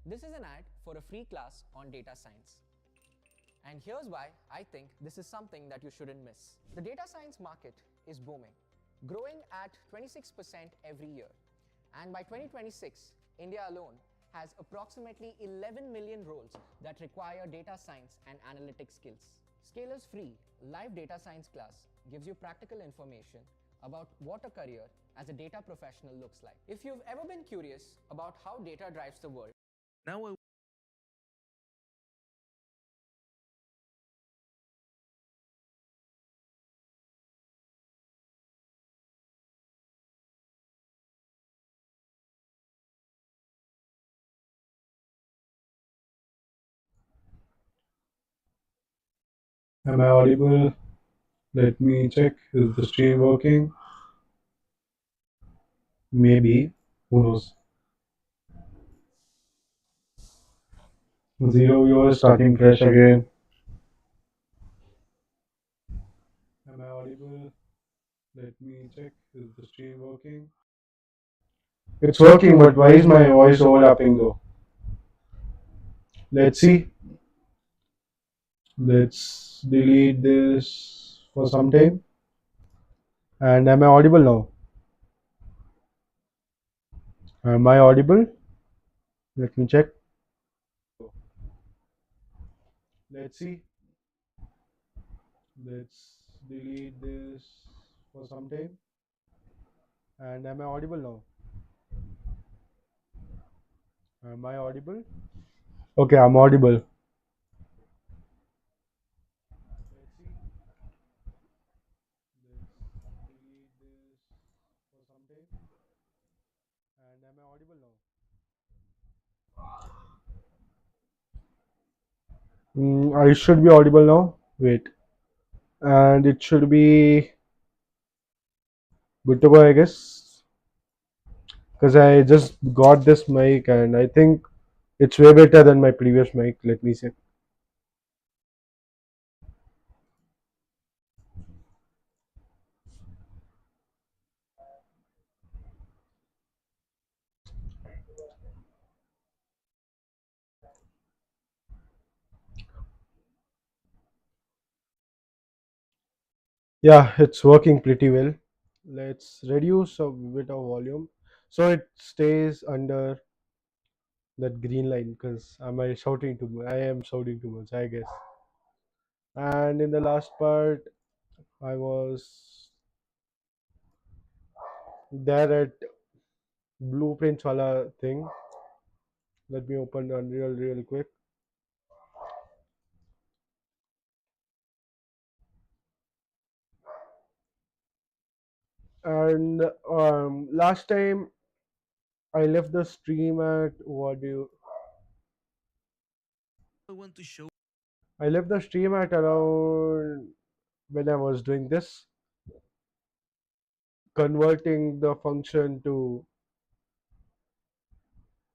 This is an ad for a free class on data science. And here's why I think this is something that you shouldn't miss. The data science market is booming, growing at 26% every year. And by 2026, India alone has approximately 11 million roles that require data science and analytics skills. Scalar's free live data science class gives you practical information about what a career as a data professional looks like. If you've ever been curious about how data drives the world, Now Am I audible? Let me check. Is the stream working? Maybe. Who knows? Zero viewers starting fresh again. Am I audible? Let me check. Is the stream working? It's working, but why is my voice overlapping though? Let's see. Let's delete this for some time. And am I audible now? Am I audible? Let me check. Let's see. Let's delete this for some time. And am I audible now? Am I audible? Okay, I'm audible. Let's see. Let's delete this for some time. And am I audible now? I should be audible now. Wait. And it should be good to go, I guess. Because I just got this mic and I think it's way better than my previous mic. Let me say. Yeah, it's working pretty well. Let's reduce a bit of volume so it stays under that green line because am I shouting too much? I am shouting too much, I guess. And in the last part, I was there at blueprints wala thing. Let me open Unreal real quick. And last time I left the stream at what do you? I left the stream at around when I was doing this, converting the function to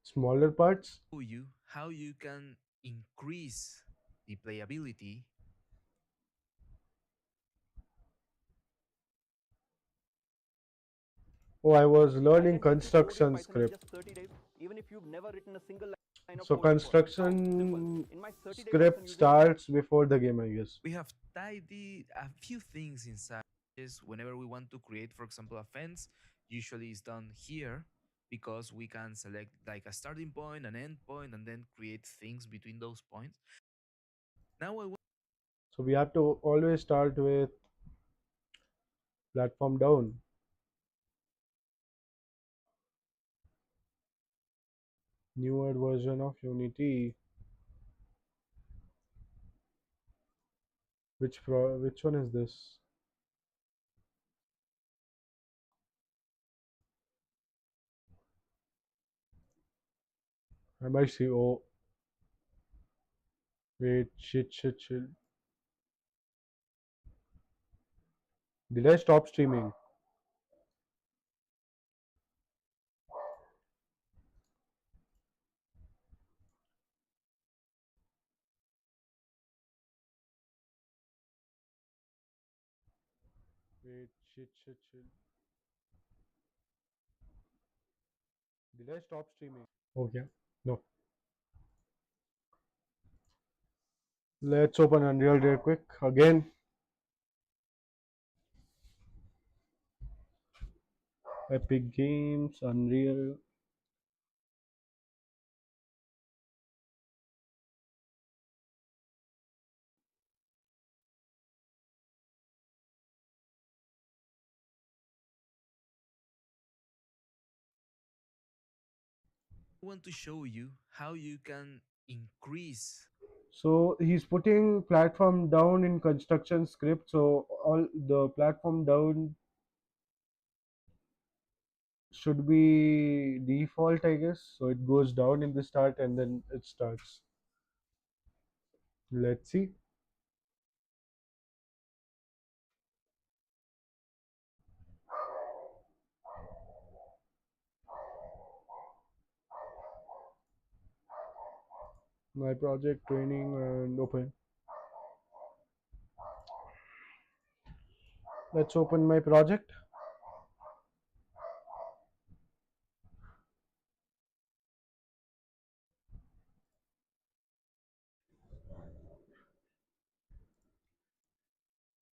smaller parts. Oh, I was learning construction script. So construction script starts before the game, I guess. So we have to always start with platform down. Newer version of Unity. Which one is this? I might see. Oh, wait, shit. Did I stop streaming? Wait, shit. Did I stop streaming? Okay, no. Let's open Unreal real quick again. Epic Games, Unreal. So he's putting platform down in construction script. So all the platform down should be default, I guess. So it goes down in the start and then it starts. Let's see. My project training and open. Let's open my project.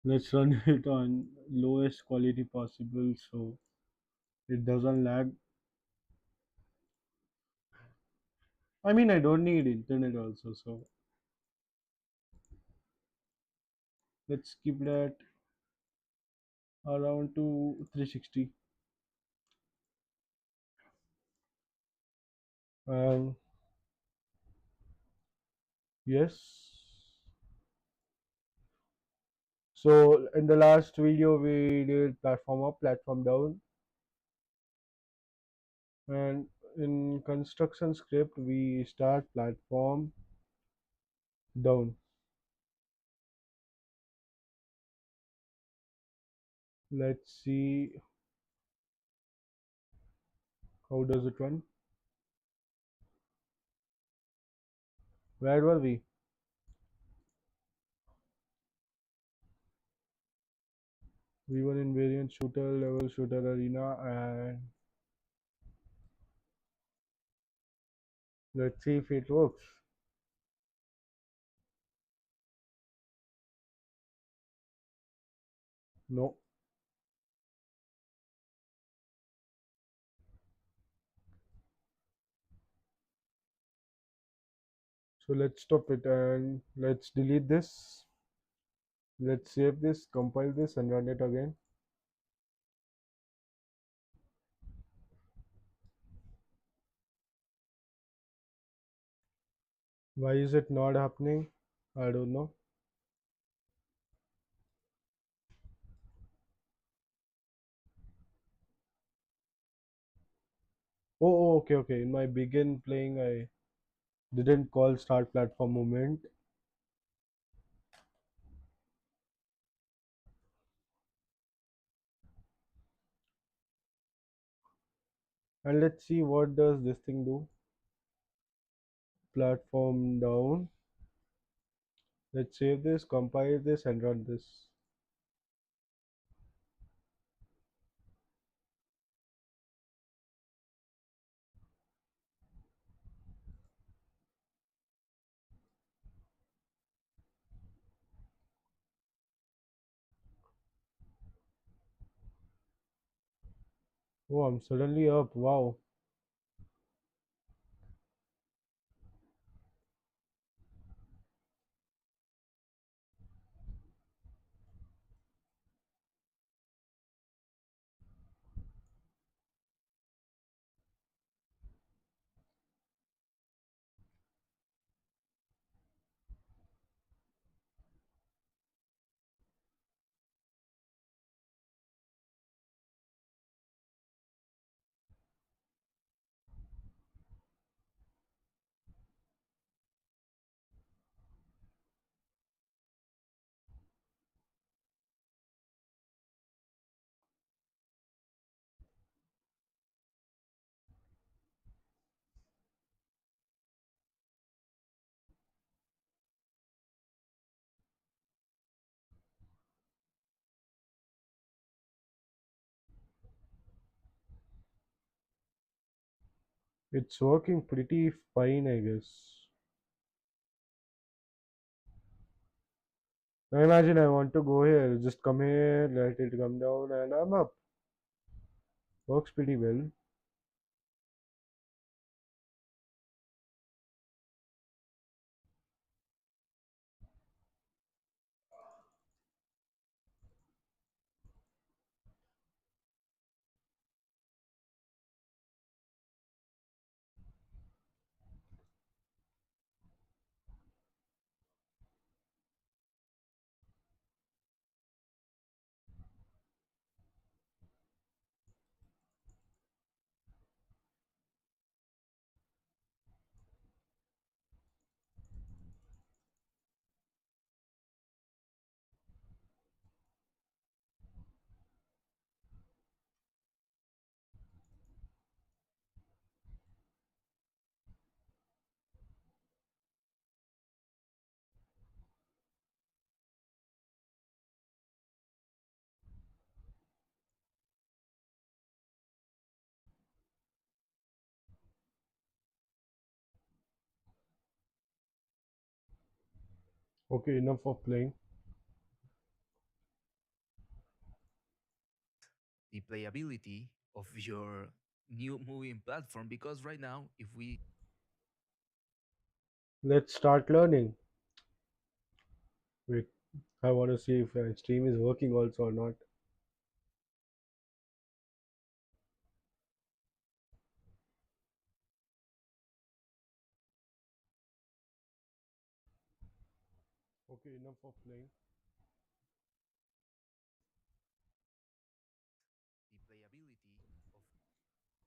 Let's run it on lowest quality possible so it doesn't lag. I mean, I don't need internet also, so let's keep that around to 360. Um, yes. So in the last video we did platform up, platform down, and in construction script we start platform down. Let's see how does it run. Where were we? We were in variant shooter, level shooter arena, and let's see if it works. No. So let's stop it and let's delete this. Let's save this, compile this, and run it again. Why is it not happening? I don't know. Okay, okay. In my begin playing, I didn't call start platform movement. And let's see what does this thing do. Platform down. Let's save this, compile this, and run this. Oh, I'm suddenly up. Wow. It's working pretty fine, I guess. Now imagine I want to go here, just come here, let it come down, and I'm up. Works pretty well. Okay, enough of playing. the playability of your new moving platform, because right now if we Let's start learning. Wait, I want to see if my stream is working also or not. Okay, enough of playing. the playability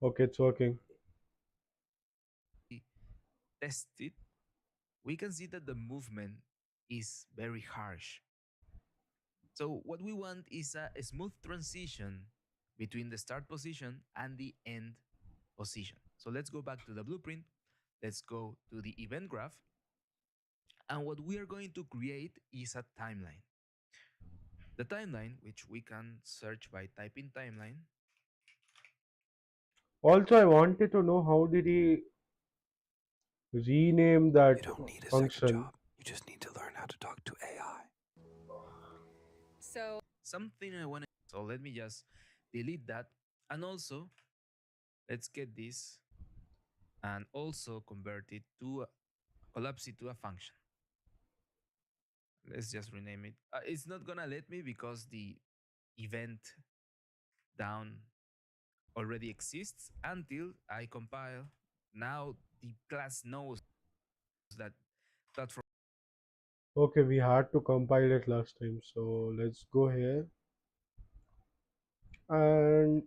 of Okay, it's working. the tested, we can see that the movement is very harsh. So what we want is a smooth transition between the start position and the end position. So let's go back to the blueprint. Let's go to the event graph. And what we are going to create is a timeline. The timeline, which we can search by typing timeline. Also, I wanted to know how did he rename that You don't need a second function? job. You just need to learn how to talk to AI. Something I want to. So let me just delete that. And also, let's get this and also convert it to collapse it to a function. Let's just rename it. It's not gonna let me because the event down already exists until I compile. Now the class knows that platform. Okay, we had to compile it last time, so let's go here and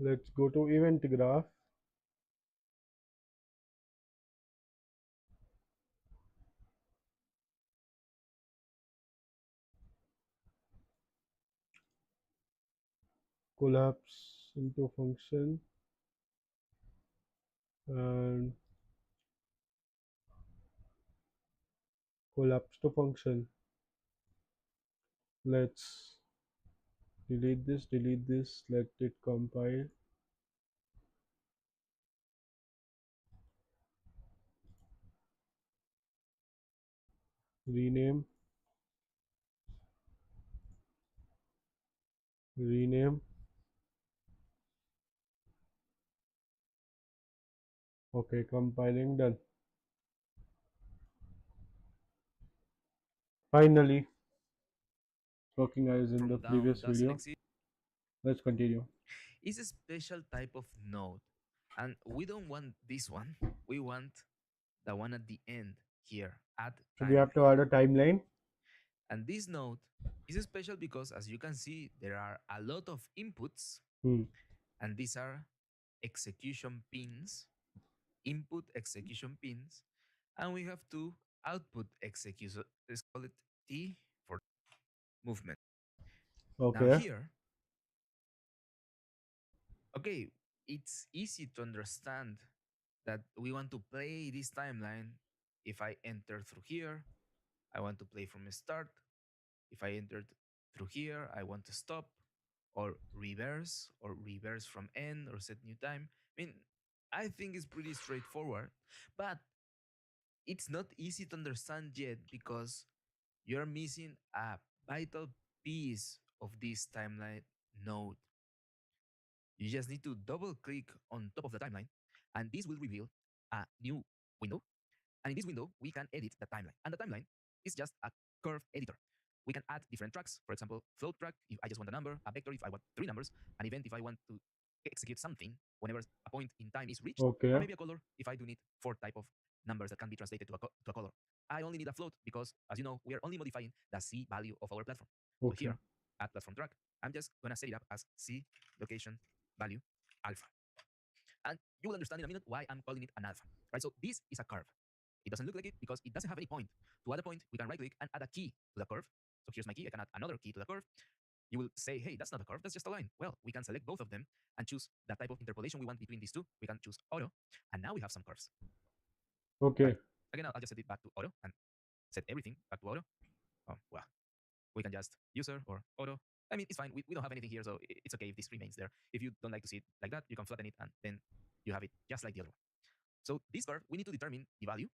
let's go to event graph. Collapse into function and collapse to function. Let's delete this, let it compile. Rename, rename. Okay, compiling done. Finally, working as in the From down previous doesn't video. exist. Let's continue. It's a special type of node. And we don't want this one. We want the one at the end here, add So we have timeline. to add a timeline. And this node is special because as you can see, there are a lot of inputs, Hmm. and these are execution pins, input execution pins, and we have two output execution. Let's call it T for movement. Now Okay. here, okay, it's easy to understand that we want to play this timeline. If I enter through here, I want to play from the start. If I entered through here, I want to stop or reverse from end or set new time. I mean, I think it's pretty straightforward, but it's not easy to understand yet because you're missing a vital piece of this timeline node. You just need to double click on top of the timeline, and this will reveal a new window. And in this window, we can edit the timeline. And the timeline is just a curve editor. We can add different tracks. For example, float track if I just want a number, a vector if I want three numbers, an event if I want to execute something whenever a point in time is reached, or Okay. maybe a color if I do need four type of numbers that can be translated to to a color. I only need a float because, as you know, we are only modifying the C value of our platform. So Okay. here, add platform track, I'm just gonna set it up as C location value alpha. And you will understand in a minute why I'm calling it an alpha. Right? So this is a curve. It doesn't look like it because it doesn't have any point. To add a point, we can right click and add a key to the curve. So here's my key. I can add another key to the curve. You will say, hey, that's not a curve, that's just a line. Well, we can select both of them and choose the type of interpolation we want between these two. We can choose auto, and now we have some curves. Right? Okay. Again, I'll just set it back to auto and set everything back to auto. Oh, well, we can just user or auto. I mean, it's fine. We don't have anything here, so it's okay if this remains there. If you don't like to see it like that, you can flatten it and then you have it just like the other one. So this curve, we need to determine the value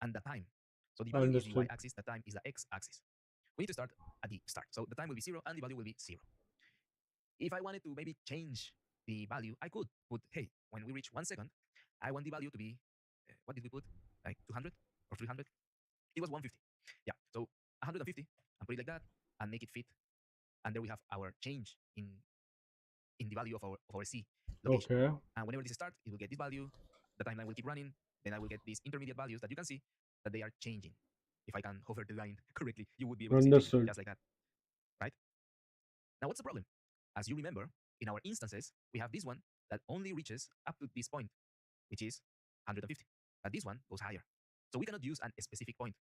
and the time. So the value is the Understood. y-axis, the time is the x-axis. We need to start at the start. So the time will be 0 and the value will be 0. If I wanted to maybe change the value, I could put, hey, when we reach 1 second, I want the value to be, what did we put? Like 200 or 300? It was 150. Yeah, so 150 and put it like that and make it fit. And there we have our change in the value of our C location. Okay. And whenever this starts, it will get this value. The timeline will keep running. Then I will get these intermediate values that you can see. that they are changing. If I can hover the line correctly, you would be able to see it changing, Understood. just like that, right? Now, what's the problem? As you remember, in our instances, we have this one that only reaches up to this point, which is 150. But this one goes higher. So we cannot use a specific point.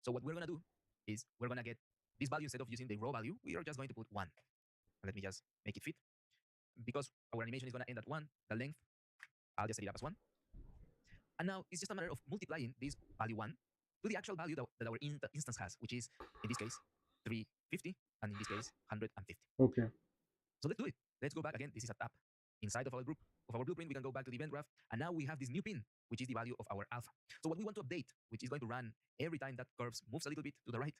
So what we're going to do is we're going to get this value instead of using the raw value, we are just going to put 1. And let me just make it fit. Because our animation is going to end at 1, the length, I'll just set it up as 1. And now it's just a matter of multiplying this value 1 to the actual value that our instance has, which is, in this case, 350, and in this case, 150. Okay. So let's do it. Let's go back again. This is a tab inside of our group of our blueprint. We can go back to the event graph, and now we have this new pin, which is the value of our alpha. So what we want to update, which is going to run every time that curves moves a little bit to the right,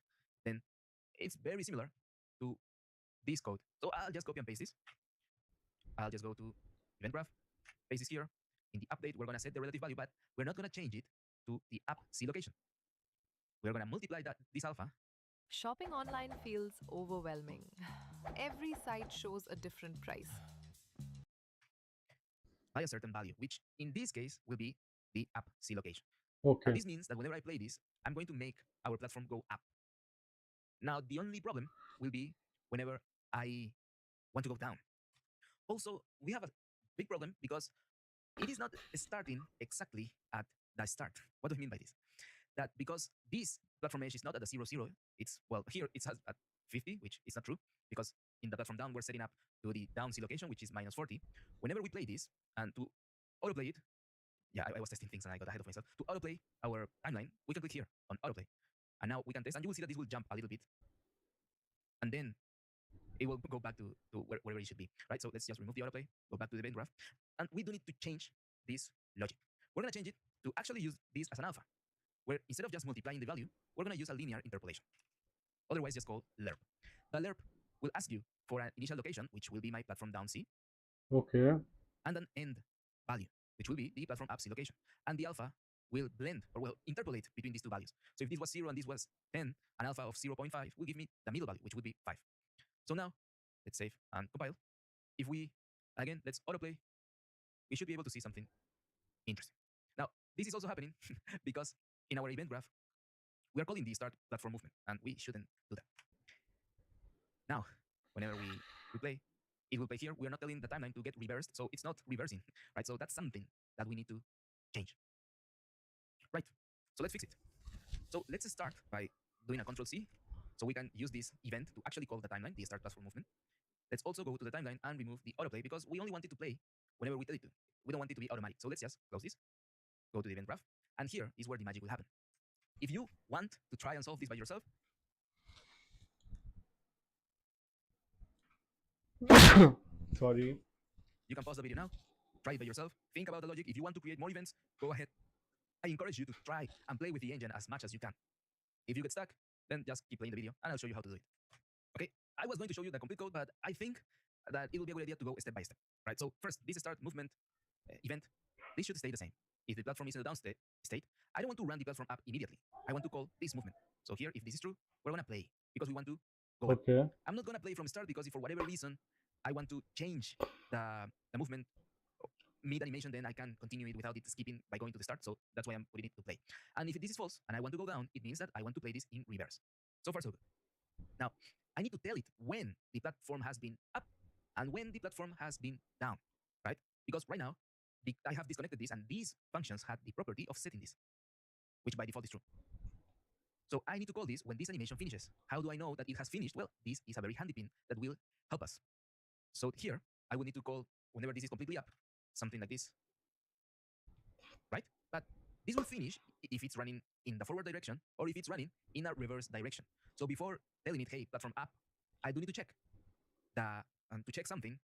then it's very similar to this code. So I'll just copy and paste this. I'll just go to event graph, paste this here. In the update, we're going to set the relative value, but we're not going to change it to the app C location. We're going to multiply this alpha. Shopping online feels overwhelming. Every site shows a different price. By a certain value, which in this case will be the app C location. Okay. And this means that whenever I play this, I'm going to make our platform go up. Now, the only problem will be whenever I want to go down. Also, we have a big problem because it is not starting exactly at the start. What do I mean by this? That because this platform edge is not at the 0, 0, it's, well, here it's at 50, which is not true, because in the platform down, we're setting up to the down C location, which is minus 40. Whenever we play this, and to autoplay it, yeah, I was testing things and I got ahead of myself. To autoplay our timeline, we can click here on autoplay. And now we can test, and you will see that this will jump a little bit. And then it will go back to wherever it should be, right? So let's just remove the autoplay, go back to the event graph, and we do need to change this logic. We're going to change it to actually use this as an alpha, where instead of just multiplying the value, we're going to use a linear interpolation, otherwise just called lerp. The lerp will ask you for an initial location, which will be my platform down C, Okay. and an end value, which will be the platform up C location. And the alpha will blend, or will interpolate between these two values. So if this was 0 and this was 10, an alpha of 0.5 will give me the middle value, which would be 5. So now, let's save and compile. If we, again, let's autoplay, we should be able to see something interesting. Now, this is also happening because in our event graph, we are calling the start platform movement, and we shouldn't do that. Now, whenever we play, it will play here. We are not telling the timeline to get reversed, so it's not reversing, right? So that's something that we need to change. Right, so let's fix it. So let's start by doing a Control C, so we can use this event to actually call the timeline, the start platform movement. Let's also go to the timeline and remove the autoplay, because we only want it to play whenever we tell it to. We don't want it to be automatic. So let's just close this, go to the event graph, and here is where the magic will happen. If you want to try and solve this by yourself, Sorry. you can pause the video now, try it by yourself, think about the logic. If you want to create more events, go ahead. I encourage you to try and play with the engine as much as you can. If you get stuck, then just keep playing the video and I'll show you how to do it. Okay, I was going to show you the complete code, but I think that it will be a good idea to go step by step, right? So first, this start movement event, this should stay the same. If the platform is in the down state, I don't want to run the platform up immediately. I want to call this movement. So here, if this is true, we're going to play because we want to go up. Okay. I'm not going to play from start because if for whatever reason I want to change the movement mid animation, then I can continue it without it skipping by going to the start. So that's why I'm putting it to play. And if this is false and I want to go down, it means that I want to play this in reverse. So far, so good. Now, I need to tell it when the platform has been up and when the platform has been down, right? Because right now, I have disconnected this, and these functions had the property of setting this, which by default is true. So I need to call this when this animation finishes. How do I know that it has finished? Well, this is a very handy pin that will help us. So here, I will need to call whenever this is completely up, something like this, right? But this will finish if it's running in the forward direction or if it's running in a reverse direction. So before telling it, hey, platform up, I do need to check to check something,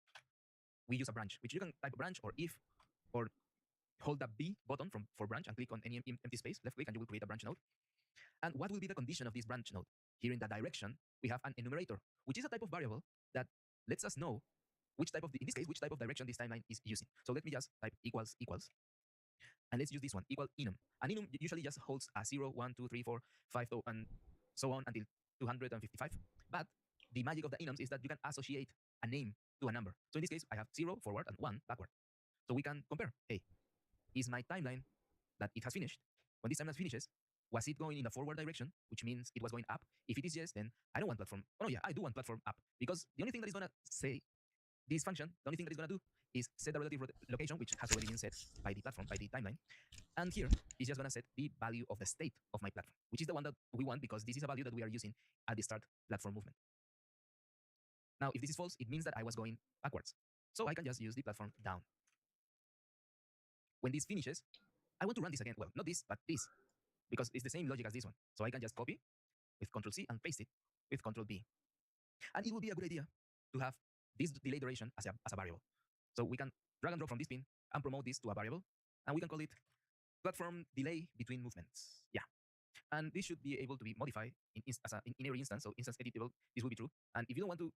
we use a branch, which you can type branch or if, or hold the B button for branch and click on any empty space, left click, and you will create a branch node. And what will be the condition of this branch node? Here in the direction, we have an enumerator, which is a type of variable that lets us know which type of, in this case, which type of direction this timeline is using. So let me just type equals, and let's use this one, equal enum. An enum usually just holds a 0, 1, 2, 3, 4, 5, and so on until 255. But the magic of the enums is that you can associate a name to a number. So in this case, I have 0 forward and 1 backward. So we can compare, hey, is my timeline that it has finished, when this timeline finishes, Was it going in the forward direction, which means it was going up? If it is yes, then I don't want platform. Oh, no, yeah, I do want platform up, because the only thing that is going to say this function, the only thing that it's going to do is set the relative location, which has already been set by the platform, by the timeline. And here is just going to set the value of the state of my platform, which is the one that we want, because this is a value that we are using at the start platform movement. Now, if this is false, it means that I was going backwards. So I can just use the platform down. When this finishes, I want to run this again. Well, not this, but this, because it's the same logic as this one. So I can just copy with Control C and paste it with Control V. And it will be a good idea to have this delay duration as a variable. So we can drag and drop from this pin and promote this to a variable, and we can call it platform delay between movements. Yeah. And this should be able to be modified in every instance. So instance editable, this will be true. And if you don't want to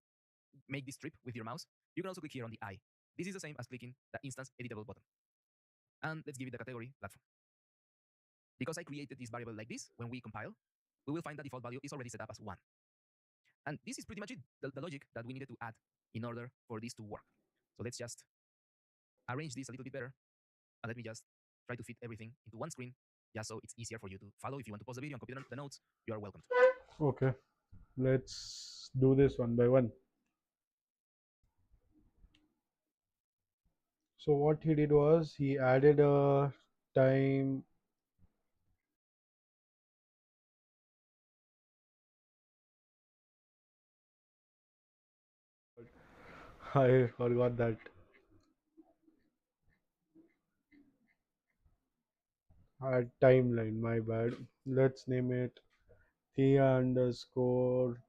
make this strip with your mouse, you can also click here on the eye. This is the same as clicking the instance editable button. And let's give it the category platform. Because I created this variable like this, when we compile, we will find the default value is already set up as 1. And this is pretty much it, the logic that we needed to add in order for this to work. So let's just arrange this a little bit better. And let me just try to fit everything into one screen, just so it's easier for you to follow. If you want to pause the video and copy the notes, you are welcome to. Okay, let's do this one by one. So what he did was he added a time. I forgot that. Timeline, my bad. Let's name it Thea underscore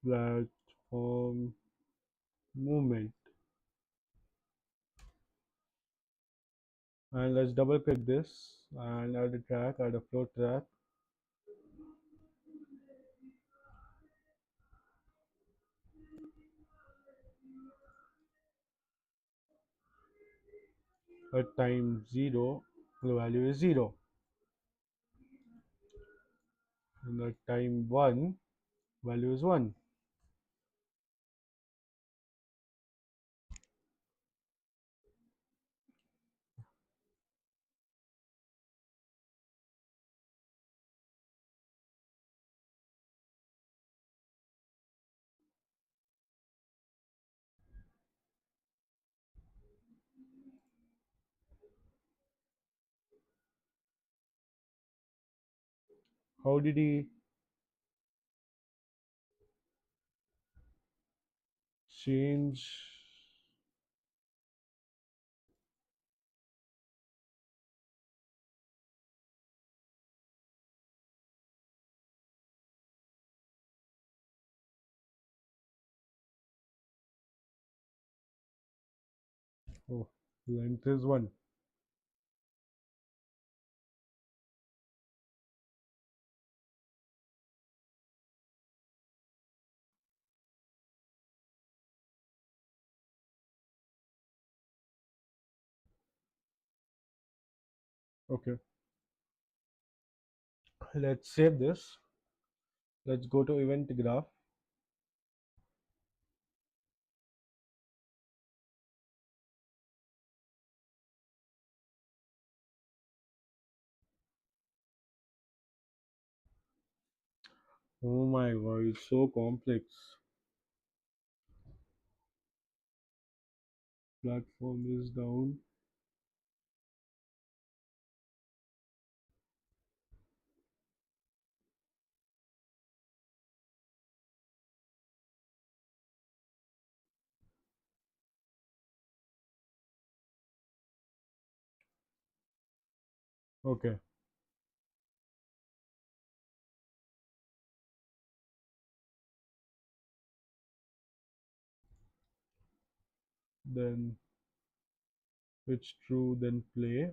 platform movement. And let's double click this and add a track, add a flow track. At time 0, the value is 0. And at time 1, value is 1. How did he change? Oh, length is 1. Okay, let's save this. Let's go to event graph. Oh my god, it's so complex. Platform is down. Okay, then it's true, then play.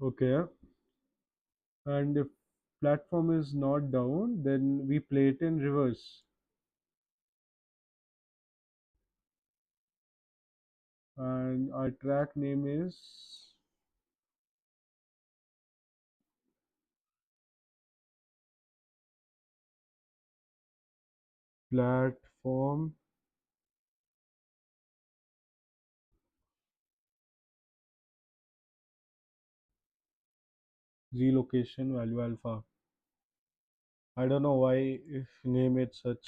Okay, and if platform is not down, then we play it in reverse. and our track name is platform z location value alpha. I don't know why if name it such.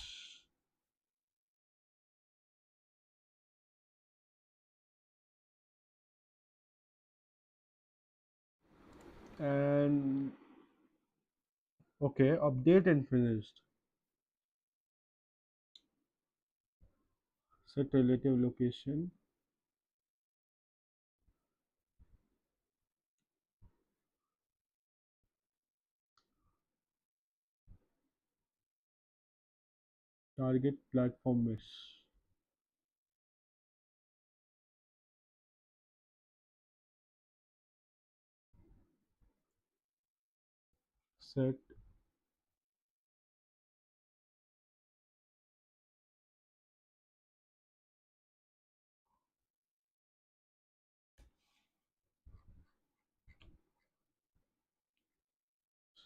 And okay, update and finished. Set relative location. Target platform mesh. Set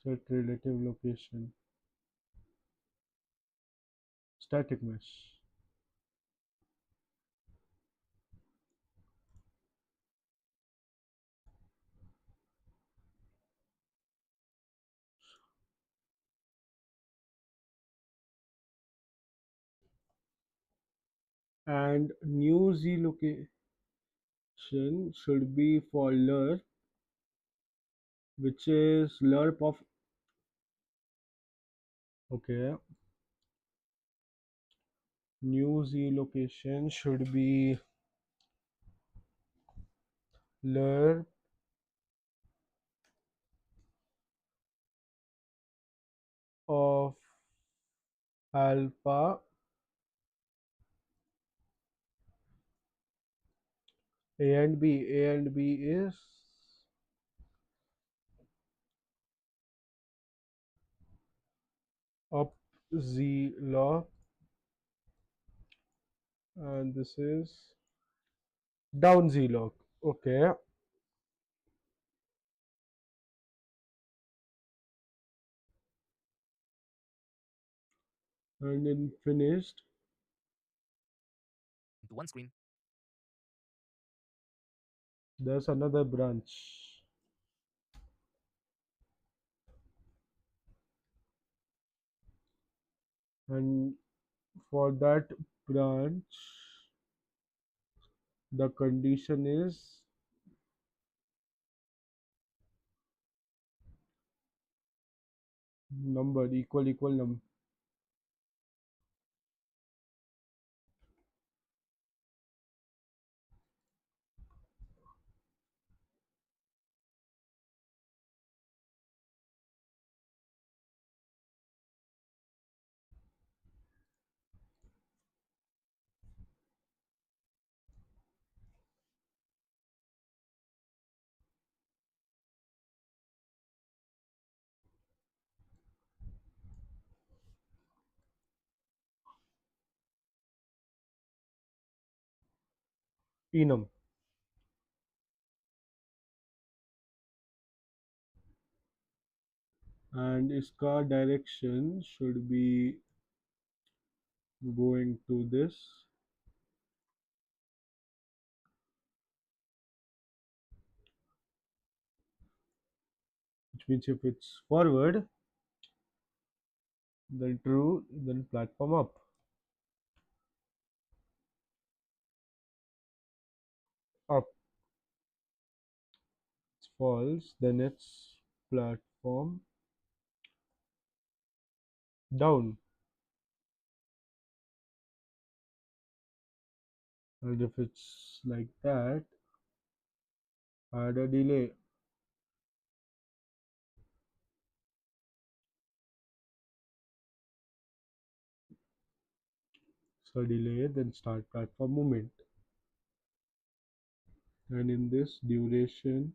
set relative location. Static mesh. And new z location should be for lerp, which is lerp of okay. New z location should be lerp of alpha a and b. A and b is up z log, and this is down z log. Okay, and then finished. into one screen. There's another branch, and for that branch, the condition is number equal number. Enum, and its car direction should be going to this, which means if it's forward, then true, then platform up. Up, it's false, then it's platform down. And if it's like that, add a delay. So delay, then start platform movement. And in this duration,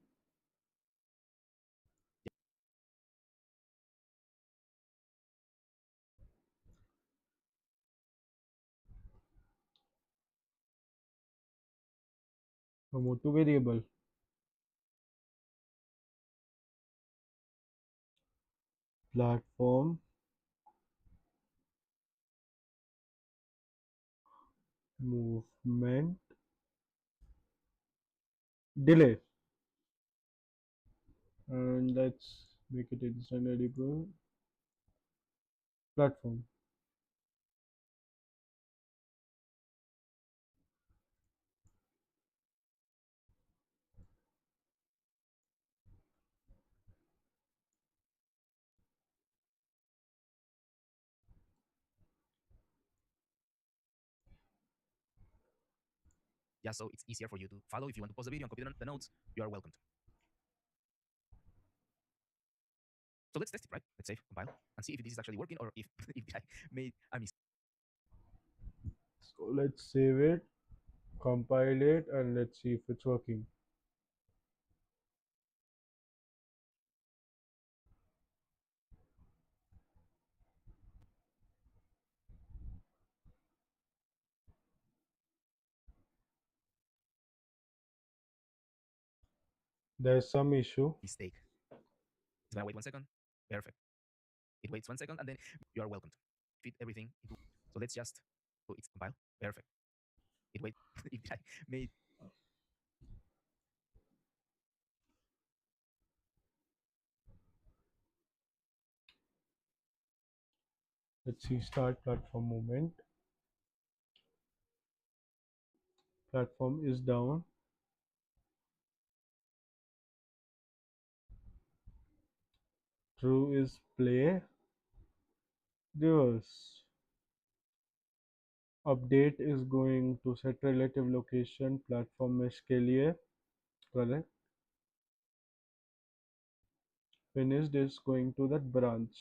Promote to variable. Platform movement delay, and let's make it instant editable. Platform. Yeah, so it's easier for you to follow. If you want to pause the video and copy the notes, you are welcome to. So let's test it, right? Let's save, compile, and see if this is actually working or if, if I made a mistake. So let's save it, compile it, and let's see if it's working. There's some issue. Mistake. It's gonna wait 1 second. Perfect. It waits 1 second, and then you are welcome to fit everything into. So let's just. So it's compile. Perfect. It waits. If I made. Let's see, start platform movement. Platform is down. True is play. Reverse. Update is going to set relative location platform mesh के लिए. Correct. Finished is going to that branch.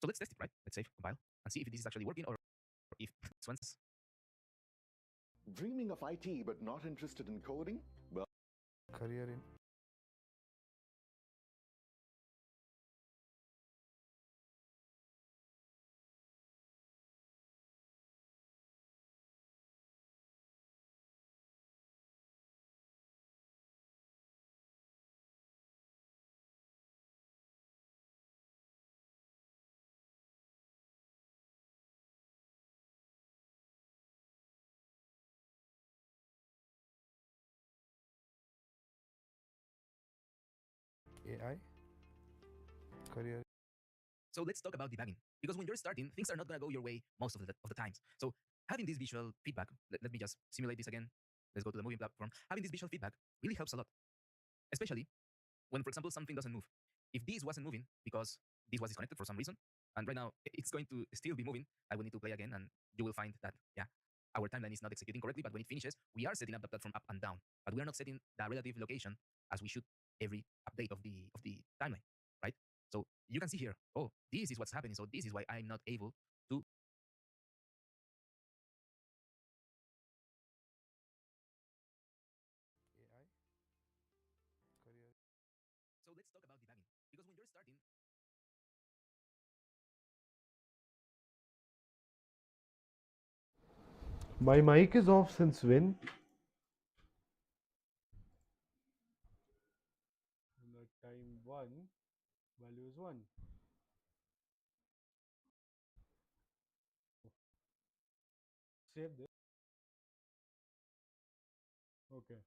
So let's test it, right? Let's save, compile, and see if this is actually working or if it's once. Dreaming of IT but not interested in coding? Well, Career in AI career. So let's talk about debugging. Because when you're starting, things are not going to go your way most of the times. So having this visual feedback, let me just simulate this again. Let's go to the moving platform. Having this visual feedback really helps a lot, especially when, for example, something doesn't move. If this wasn't moving because this was disconnected for some reason, and right now it's going to still be moving, I will need to play again, and you will find that, yeah, our timeline is not executing correctly, but when it finishes, we are setting up the platform up and down, but we are not setting the relative location as we should every update of the timeline, right? So you can see here, oh, this is what's happening, so this is why I'm not able to. AI career. So let's talk about debugging, because when you're starting, My mic is off since when? Time 1, value is 1. Save this. Okay.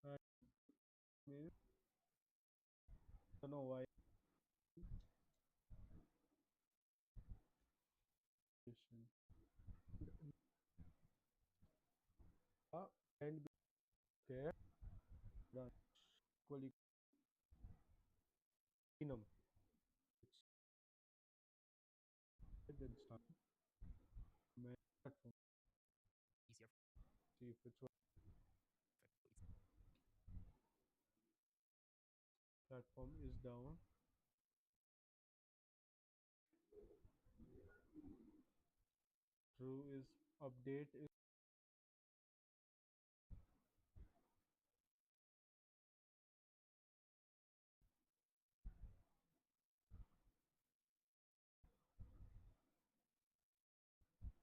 I don't know why. And there, run equally enum. Then start my platform. easier. See if it's platform is down. True is update is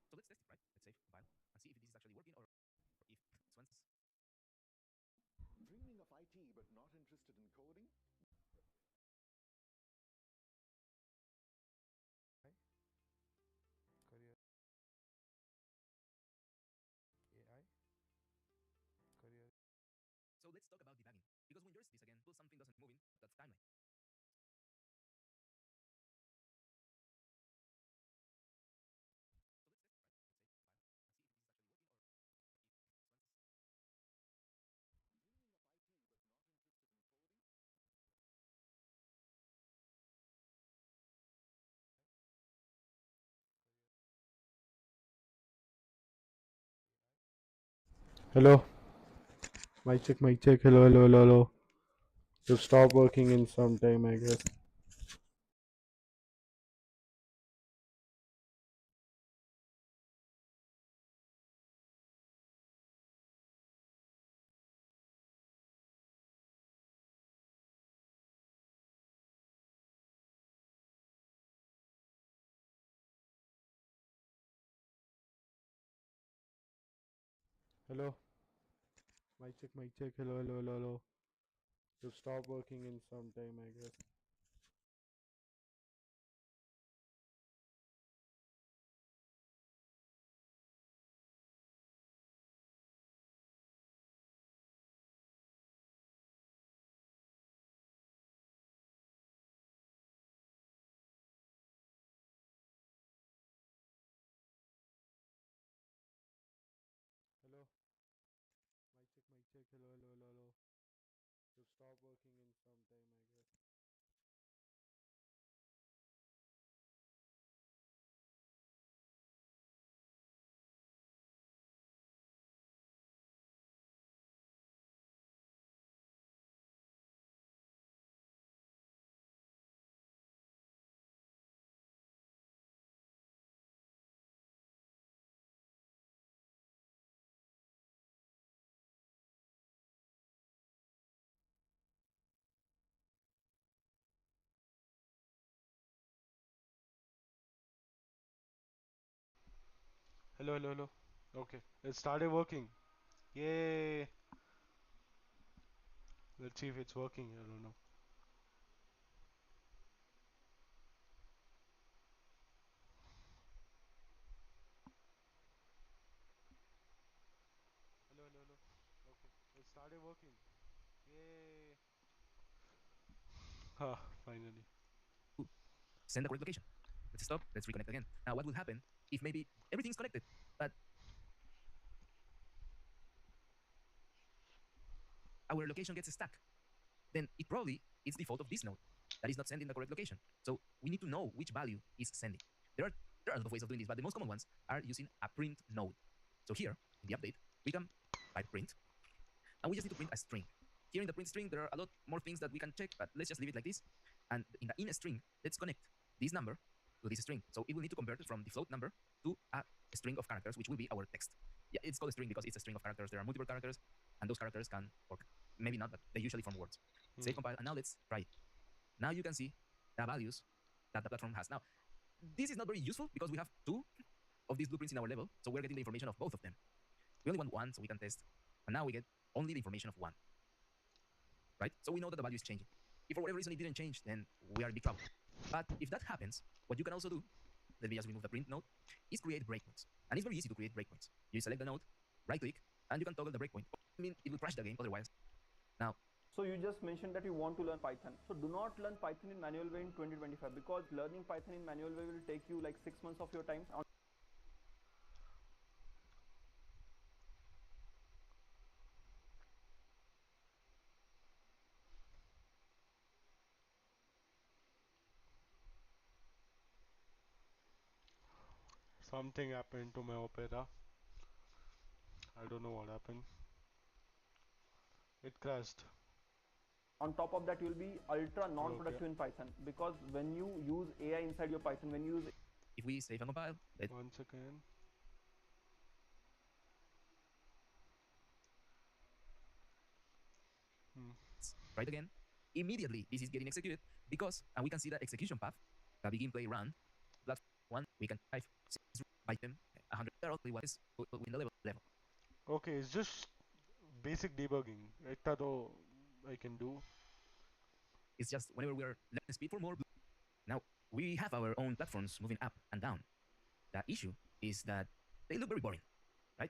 So let's test it, right? Let's save compile and see if this is actually working, or if once. Dreaming of IT but not interested in coding? Career. AI career. So let's talk about debugging, because when you're this again, well, something doesn't move in that timeline. hello. Mic check, mic check. Hello, hello, hello, hello. To stop working in some time, I guess. Hello. Mic check, mic check. Hello, hello, hello, hello. To stop working in some time, I guess. Hello. Mic check, mic check. Hello, hello, hello, hello. To stop working in some time, I guess. Hello, hello, hello. Okay, it started working. Yay! Let's see if it's working. I don't know. Hello, hello, hello. started working. Yay! Ah, finally. Send the correct location. Let's stop. Let's reconnect again. Now, what will happen if maybe everything's connected, but our location gets stuck? Then it probably is the fault of this node that is not sending the correct location. So we need to know which value is sending. There are a lot of ways of doing this, but the most common ones are using a print node. So here in the update, we can type print, and we just need to print a string. Here in the print string, there are a lot more things that we can check, but let's just leave it like this. And in the in string, let's connect this number to this string. So it will need to convert it from the float number to a string of characters, which will be our text. Yeah, it's called a string because it's a string of characters. There are multiple characters, and those characters can, or maybe not, but they usually form words. Save, compile, and now let's try it. Now you can see the values that the platform has. Now, this is not very useful because we have two of these blueprints in our level, so we're getting the information of both of them. We only want one, so we can test, and now we get only the information of one, right? So we know that the value is changing. If for whatever reason it didn't change, then we are in big trouble. But if that happens, what you can also do, let me just remove the print node, is create breakpoints. And it's very easy to create breakpoints. You select the node, right click, and you can toggle the breakpoint. I mean, it will crash the game otherwise. Now, so you just mentioned that you want to learn Python. So do not learn Python in manual way in 2025 because learning Python in manual way will take you like 6 months of your time. Something happened to my Opera. I don't know what happened. It crashed. On top of that, you'll be ultra non-productive in Python because when you use AI inside your Python, when you use if we save and compile, let's One second. try it again. Immediately, this is getting executed because, and we can see the execution path, the begin play run, plus one, we can type item 100 what is in the level. Okay, it's just basic debugging. Though I can do. It's just whenever we are letting speed for more. Now, we have our own platforms moving up and down. The issue is that they look very boring, right?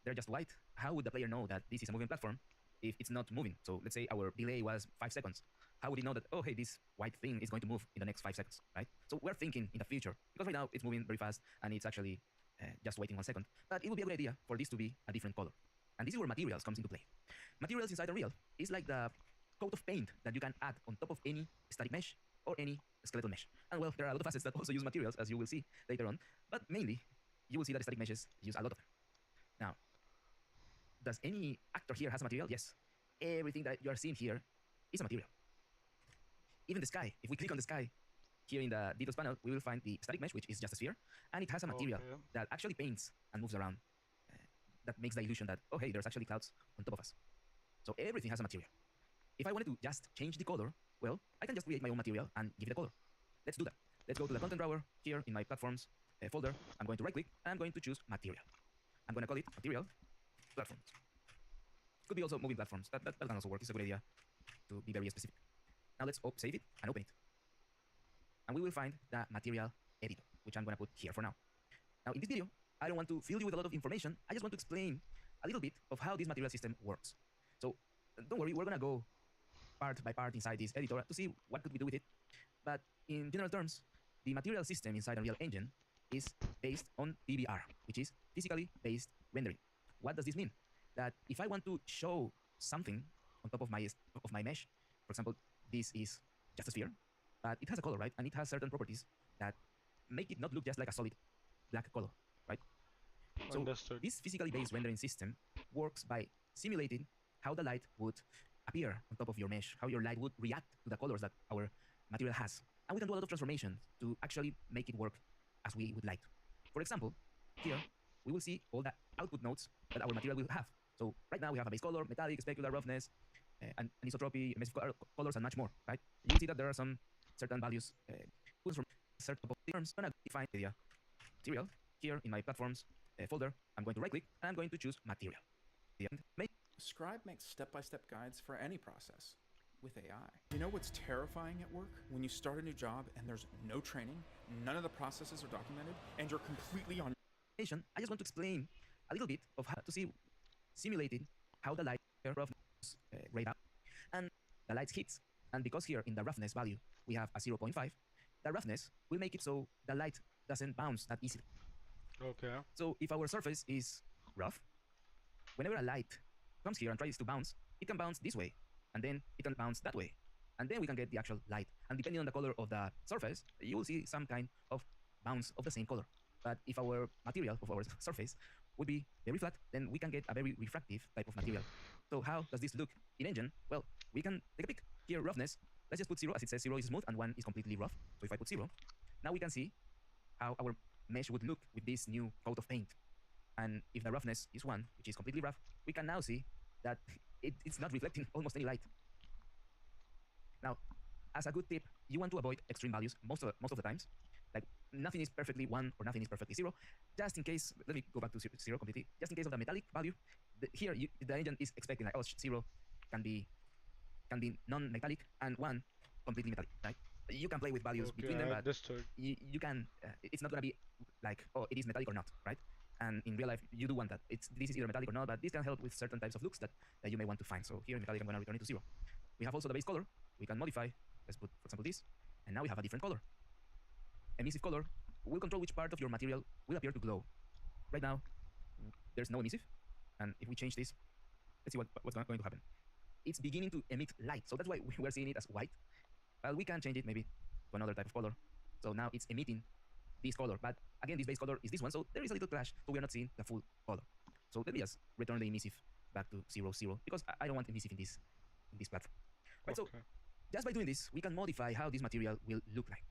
They're just white. How would the player know that this is a moving platform if it's not moving? So let's say our delay was 5 seconds. How would he know that, oh, hey, this white thing is going to move in the next 5 seconds, right? So we're thinking in the future, because right now it's moving very fast and it's actually just waiting 1 second. But it would be a good idea for this to be a different color. And this is where materials comes into play. Materials inside Unreal is like the coat of paint that you can add on top of any static mesh or any skeletal mesh. And well, there are a lot of assets that also use materials, as you will see later on. But mainly, you will see that static meshes use a lot of them. Now, does any actor here has a material? Yes. Everything that you are seeing here is a material. Even the sky. If we click on the sky, here in the details panel, we will find the static mesh, which is just a sphere, and it has a material that actually paints and moves around. That makes the illusion that, oh, hey, there's actually clouds on top of us. So everything has a material. If I wanted to just change the color, well, I can just create my own material and give it a color. Let's do that. Let's go to the content drawer here in my platforms folder. I'm going to right click and I'm going to choose material. I'm going to call it material platforms. Could be also moving platforms. That can also work. It's a good idea to be very specific. Now let's save it and open it. And we will find the material editor, which I'm going to put here for now. Now in this video, I don't want to fill you with a lot of information. I just want to explain a little bit of how this material system works. So don't worry, we're going to go part by part inside this editor to see what could we do with it. But in general terms, the material system inside Unreal Engine is based on PBR, which is physically based rendering. What does this mean? That if I want to show something on top of my mesh, for example, this is just a sphere, but it has a color, right? And it has certain properties that make it not look just like a solid black color, right? So Understood. this physically based rendering system works by simulating how the light would appear on top of your mesh, how your light would react to the colors that our material has. And we can do a lot of transformation to actually make it work as we would like. For example, here we will see all the output nodes that our material will have. So right now we have a base color, metallic, specular, roughness, and anisotropy, emissive colors, and much more, right? You will see that there are some certain values from certain terms. I'm going to define the material here in my platforms folder. I'm going to right click and I'm going to choose material. Scribe makes step-by-step guides for any process with AI. You know what's terrifying at work? When you start a new job and there's no training, none of the processes are documented, and you're completely on. I just want to explain a little bit of how to see simulated how the light grayed out, and the light hits. And because here in the roughness value we have a 0.5, the roughness will make it so the light doesn't bounce that easily. Okay. So if our surface is rough, whenever a light comes here and tries to bounce, it can bounce this way, and then it can bounce that way, and then we can get the actual light. And depending on the color of the surface, you will see some kind of bounce of the same color. But if our material of our surface would be very flat, then we can get a very refractive type of material. So how does this look in engine? Well, we can take a pick. Here, roughness, let's just put 0, as it says 0 is smooth and 1 is completely rough. So if I put 0, now we can see how our mesh would look with this new coat of paint. And if the roughness is 1, which is completely rough, we can now see that it's not reflecting almost any light. Now, as a good tip, you want to avoid extreme values most of the times. Like nothing is perfectly 1 or nothing is perfectly 0. Just in case, let me go back to 0 completely. Just in case of the metallic value, here the engine is expecting like, oh, 0 can be non-metallic and 1 completely metallic, right? You can play with values between them, I but understood. you can. It's not gonna be like, oh, it is metallic or not, right? And in real life, you do want that. This is either metallic or not, but this can help with certain types of looks that you may want to find. So here in metallic, I'm gonna return it to 0. We have also the base color. We can modify. Let's put, for example, this, and now we have a different color. Emissive color will control which part of your material will appear to glow. Right now, there's no emissive, and if we change this, let's see what's going to happen. It's beginning to emit light, so that's why we're seeing it as white. But we can change it maybe to another type of color. So now it's emitting this color, but again, this base color is this one, so there is a little clash, so we are not seeing the full color. So let me just return the emissive back to 0, 0, because I don't want emissive in this platform. Right, Okay. so just by doing this, we can modify how this material will look like.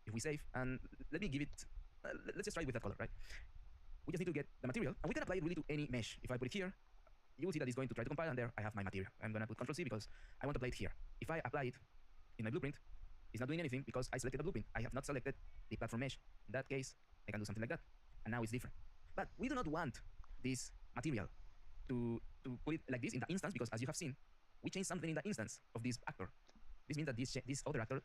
If we save, and let me give it, let's just try with that color, right? We just need to get the material, and we can apply it really to any mesh. If I put it here, you will see that it's going to try to compile, and there I have my material. I'm gonna put Ctrl C because I want to apply it here. If I apply it in my blueprint, it's not doing anything because I selected the blueprint. I have not selected the platform mesh. In that case, I can do something like that, and now it's different. But we do not want this material to put it like this in the instance, because as you have seen, we changed something in the instance of this actor. This means that this other actor,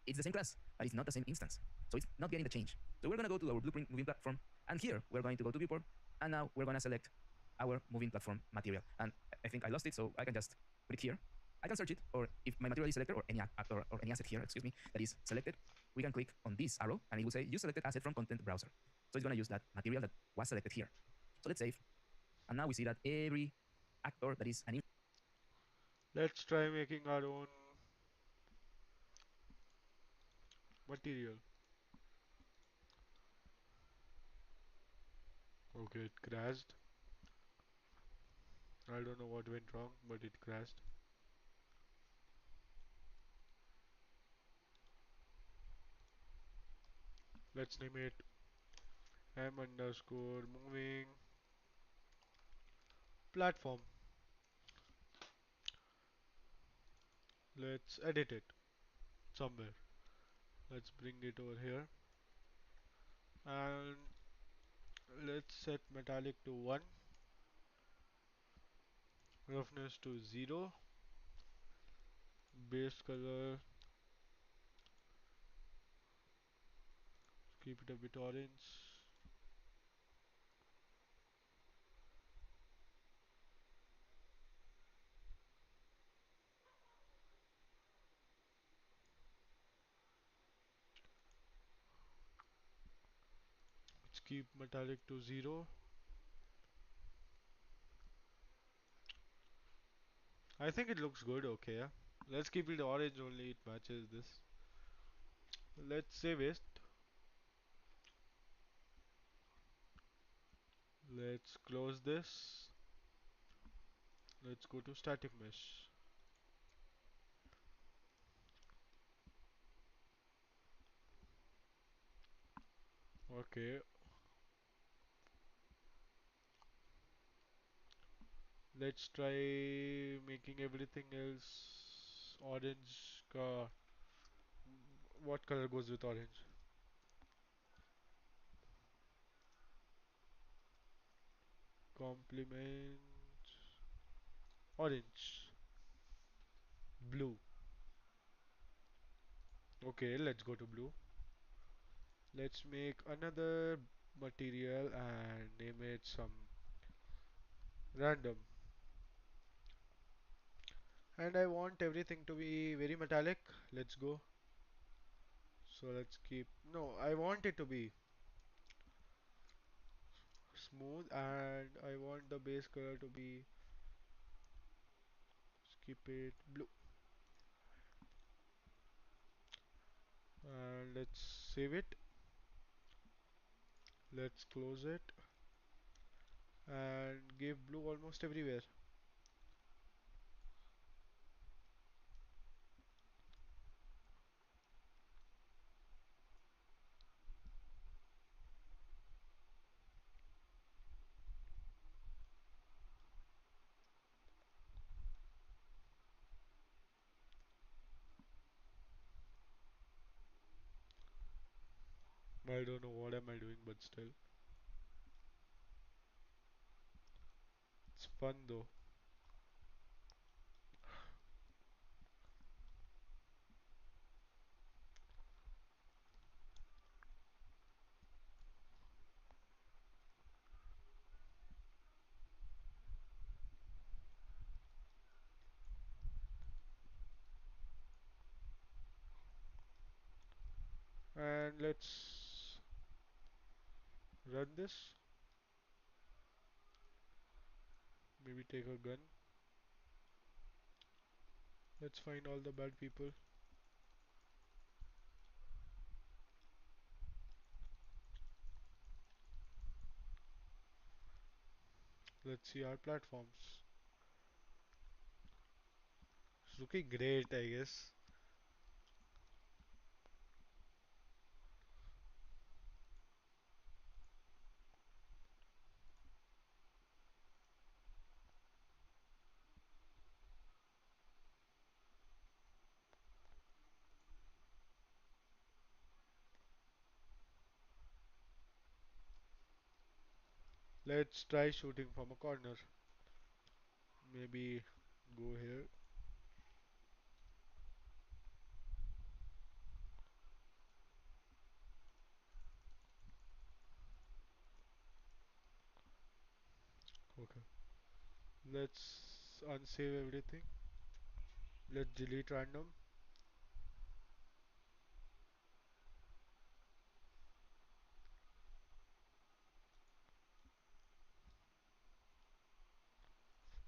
it's the same class, but it's not the same instance. So it's not getting the change. So we're going to go to our blueprint moving platform, and here we're going to go to viewport, and now we're going to select our moving platform material. And I think I lost it, so I can just put it here. I can search it, or if my material is selected, or any actor or any asset here, excuse me, that is selected, we can click on this arrow, and it will say you selected asset from content browser. So it's going to use that material that was selected here. So let's save, and now we see that every actor that is an Let's try making our own material. Okay, it crashed. I don't know what went wrong, but it crashed. Let's name it m underscore moving platform. Let's edit it somewhere. Let's bring it over here, and let's set metallic to 1, roughness to 0, base color, keep it a bit orange. Let's keep metallic to 0. I think it looks good, okay. Yeah. Let's keep it orange only, it matches this. Let's save it. Let's close this. Let's go to static mesh. Okay, let's try making everything else orange. What color goes with orange? Complement orange, blue. Okay, let's go to blue. Let's make another material and name it some random. and I want everything to be very metallic. Let's go. So let's keep, no, I want it to be smooth, and I want the base color to be, let's keep it blue, and let's save it. Let's close it and give blue almost everywhere. I don't know what am I doing, but still it's fun though. And let's run this. Maybe take a gun. Let's find all the bad people. Let's see our platforms. It's looking great, I guess. Let's try shooting from a corner. Maybe go here. Okay. Let's unsave everything. Let's delete random.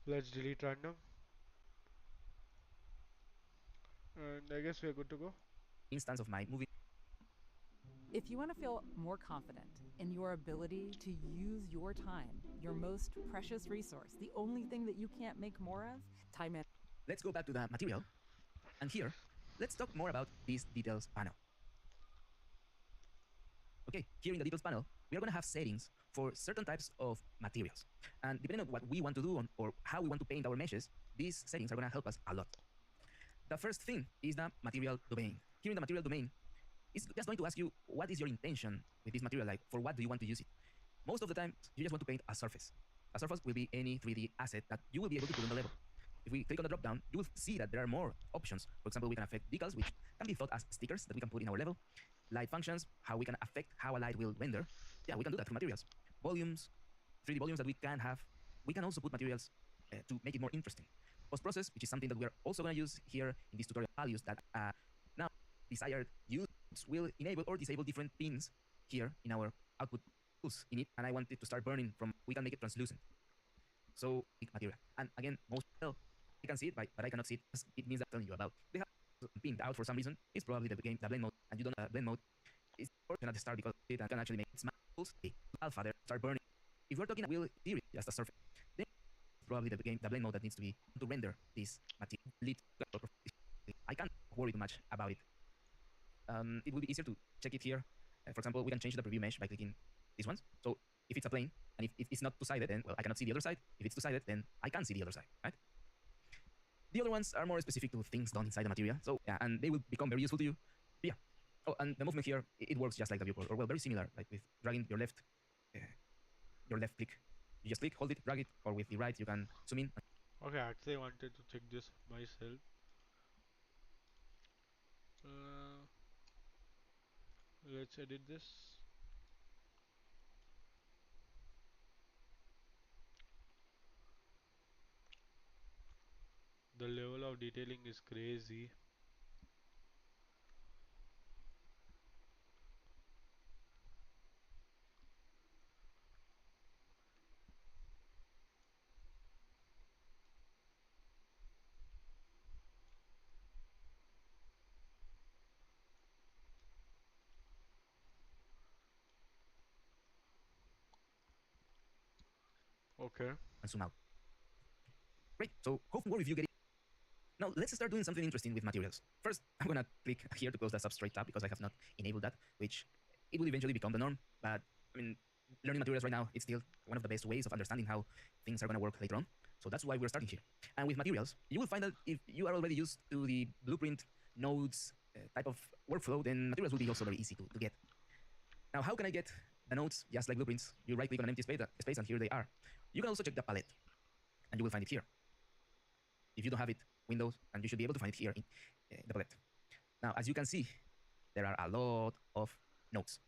Let's delete random. And I guess we're good to go. Instance of my movie. If you want to feel more confident in your ability to use your time, your most precious resource, the only thing that you can't make more of, time in. Let's go back to the material. And here, let's talk more about this details panel. Okay, here in the details panel, we are going to have settings for certain types of materials. And depending on what we want to do or how we want to paint our meshes, these settings are going to help us a lot. The first thing is the material domain. Here in the material domain, it's just going to ask you what is your intention with this material, like for what do you want to use it. Most of the time, you just want to paint a surface. A surface will be any 3D asset that you will be able to put on the level. If we click on the drop down, you will see that there are more options. For example, we can affect decals, which can be thought as stickers that we can put in our level. Light functions, how we can affect how a light will render. Yeah, we can do that through materials. Volumes, 3D volumes that we can have. We can also put materials to make it more interesting. Post-process, which is something that we're also going to use here in this tutorial, values that now desired use will enable or disable different pins here in our output tools in it. And I want it to start burning from, we can make it translucent. So, material. And again, most well, I can see it, but I cannot see it. It means that I'm telling you about. They have pinned out for some reason. It's probably the game, the blend mode, and you don't blend mode. It's important at the start because it can actually make it tools. Alpha there start burning. If you're talking a will theory, just a surface, then it's probably the game, the blend mode that needs to be to render this material. I can't worry too much about it. It will be easier to check it here. For example, we can change the preview mesh by clicking these ones. So if it's a plane, and if it's not two-sided, then, well, I cannot see the other side. If it's two-sided, then I can see the other side, right? The other ones are more specific to things done inside the material. So, yeah, and they will become very useful to you. But yeah. Oh, and the movement here, it works just like the viewport, or well, very similar, like with dragging your left click. You just click, hold it, drag it, or with the right, you can zoom in. Okay, actually I wanted to check this myself. Let's edit this. The level of detailing is crazy. Okay. and zoom out. Great. So hopefully more if you get it. Now let's start doing something interesting with materials. First, I'm gonna click here to close the substrate tab because I have not enabled that, which it will eventually become the norm. But I mean, learning materials right now is still one of the best ways of understanding how things are gonna work later on. So that's why we're starting here. And with materials, you will find that if you are already used to the blueprint nodes type of workflow, then materials will be also very easy to get. Now, how can I get the nodes just like blueprints? You right click on an empty space and here they are. You can also check the palette and you will find it here. If you don't have it, Windows, and you should be able to find it here in the palette. Now, as you can see, there are a lot of nodes.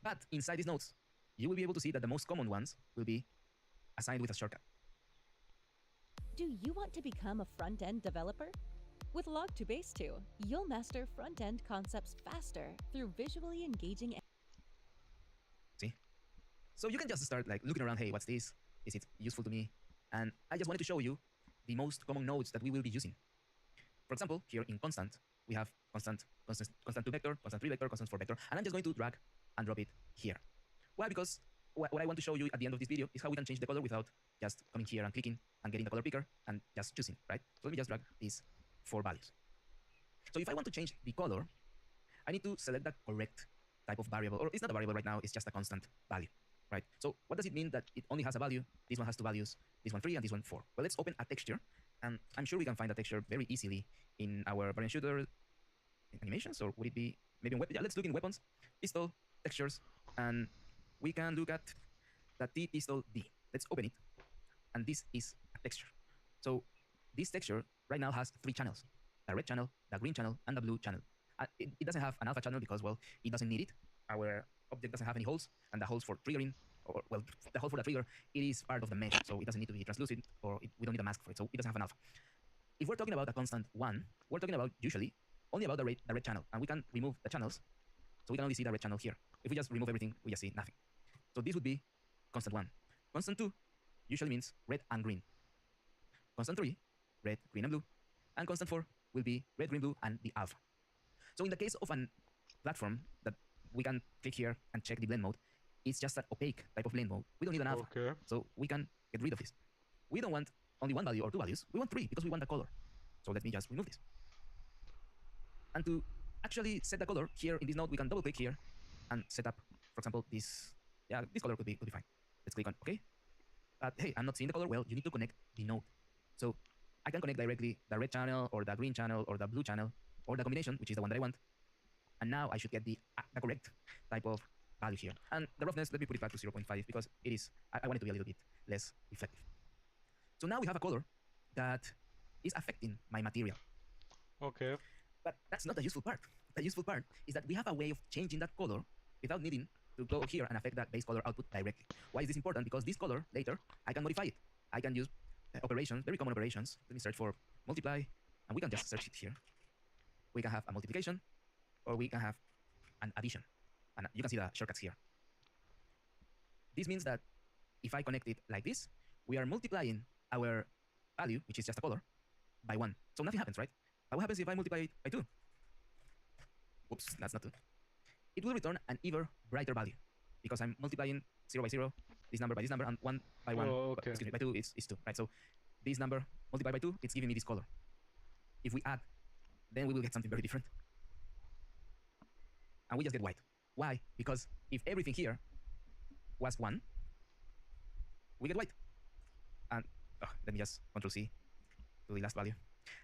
But inside these nodes, you will be able to see that the most common ones will be assigned with a shortcut. Do you want to become a front-end developer? With Log2Base 2, you'll master front-end concepts faster through visually engaging. See? So you can just start like looking around, hey, what's this? Is it useful to me? And I just wanted to show you the most common nodes that we will be using. For example, here in constant, we have constant 2 vector, constant 3 vector, constant 4 vector, and I'm just going to drag and drop it here. Why? Because what I want to show you at the end of this video is how we can change the color without just coming here and clicking and getting the color picker and just choosing, right? So let me just drag these 4 values. So if I want to change the color, I need to select the correct type of variable, or it's not a variable right now, it's just a constant value, right? So what does it mean that it only has a value? This one has 2 values, this one 3, and this one 4. Well, let's open a texture, and I'm sure we can find a texture very easily in our variant shooter animations, or would it be maybe in weapons? Yeah, let's look in weapons, pistol, textures, and we can look at the T-pistol D. Let's open it, and this is a texture. So this texture right now has 3 channels: the red channel, the green channel, and the blue channel. It doesn't have an alpha channel because, well, it doesn't need it. Our object doesn't have any holes, and the holes for triggering, or, well, the hole for the trigger, it is part of the mesh, so it doesn't need to be translucent, or we don't need a mask for it, so it doesn't have an alpha. If we're talking about a constant 1, we're talking about usually only about the red channel, and we can remove the channels, so we can only see the red channel here. If we just remove everything, we just see nothing. So this would be constant 1. Constant 2 usually means red and green. Constant 3, red, green, and blue. And constant 4 will be red, green, blue, and the alpha. So in the case of an platform that we can click here and check the blend mode, it's just an opaque type of blend mode. We don't need an alpha. Okay. So we can get rid of this. We don't want only 1 value or 2 values. We want 3 because we want the color. So let me just remove this. And to actually set the color here in this node, we can double click here and set up, for example, this. Yeah, this color could be fine. Let's click on OK. But hey, I'm not seeing the color. Well, you need to connect the node. So I can connect directly the red channel or the green channel or the blue channel or the combination, which is the one that I want. And now I should get the correct type of value here. And the roughness, let me put it back to 0.5 because it is, I want it to be a little bit less reflective. So now we have a color that is affecting my material. Okay. But that's not the useful part. The useful part is that we have a way of changing that color without needing to go here and affect that base color output directly. Why is this important? Because this color, later, I can modify it. I can use operations, very common operations. Let me search for multiply, and we can just search it here. We can have a multiplication, or we can have an addition. And you can see the shortcuts here. This means that if I connect it like this, we are multiplying our value, which is just a color, by 1. So nothing happens, right? But what happens if I multiply it by 2? Oops, that's not 2. It will return an even brighter value because I'm multiplying 0 by 0, this number by this number, and 1 by 1. Oh, okay. Excuse me, by 2 is 2, right? So this number multiplied by 2, it's giving me this color. If we add, then we will get something very different. And we just get white. Why? Because if everything here was 1, we get white. And let me just Control C to the last value.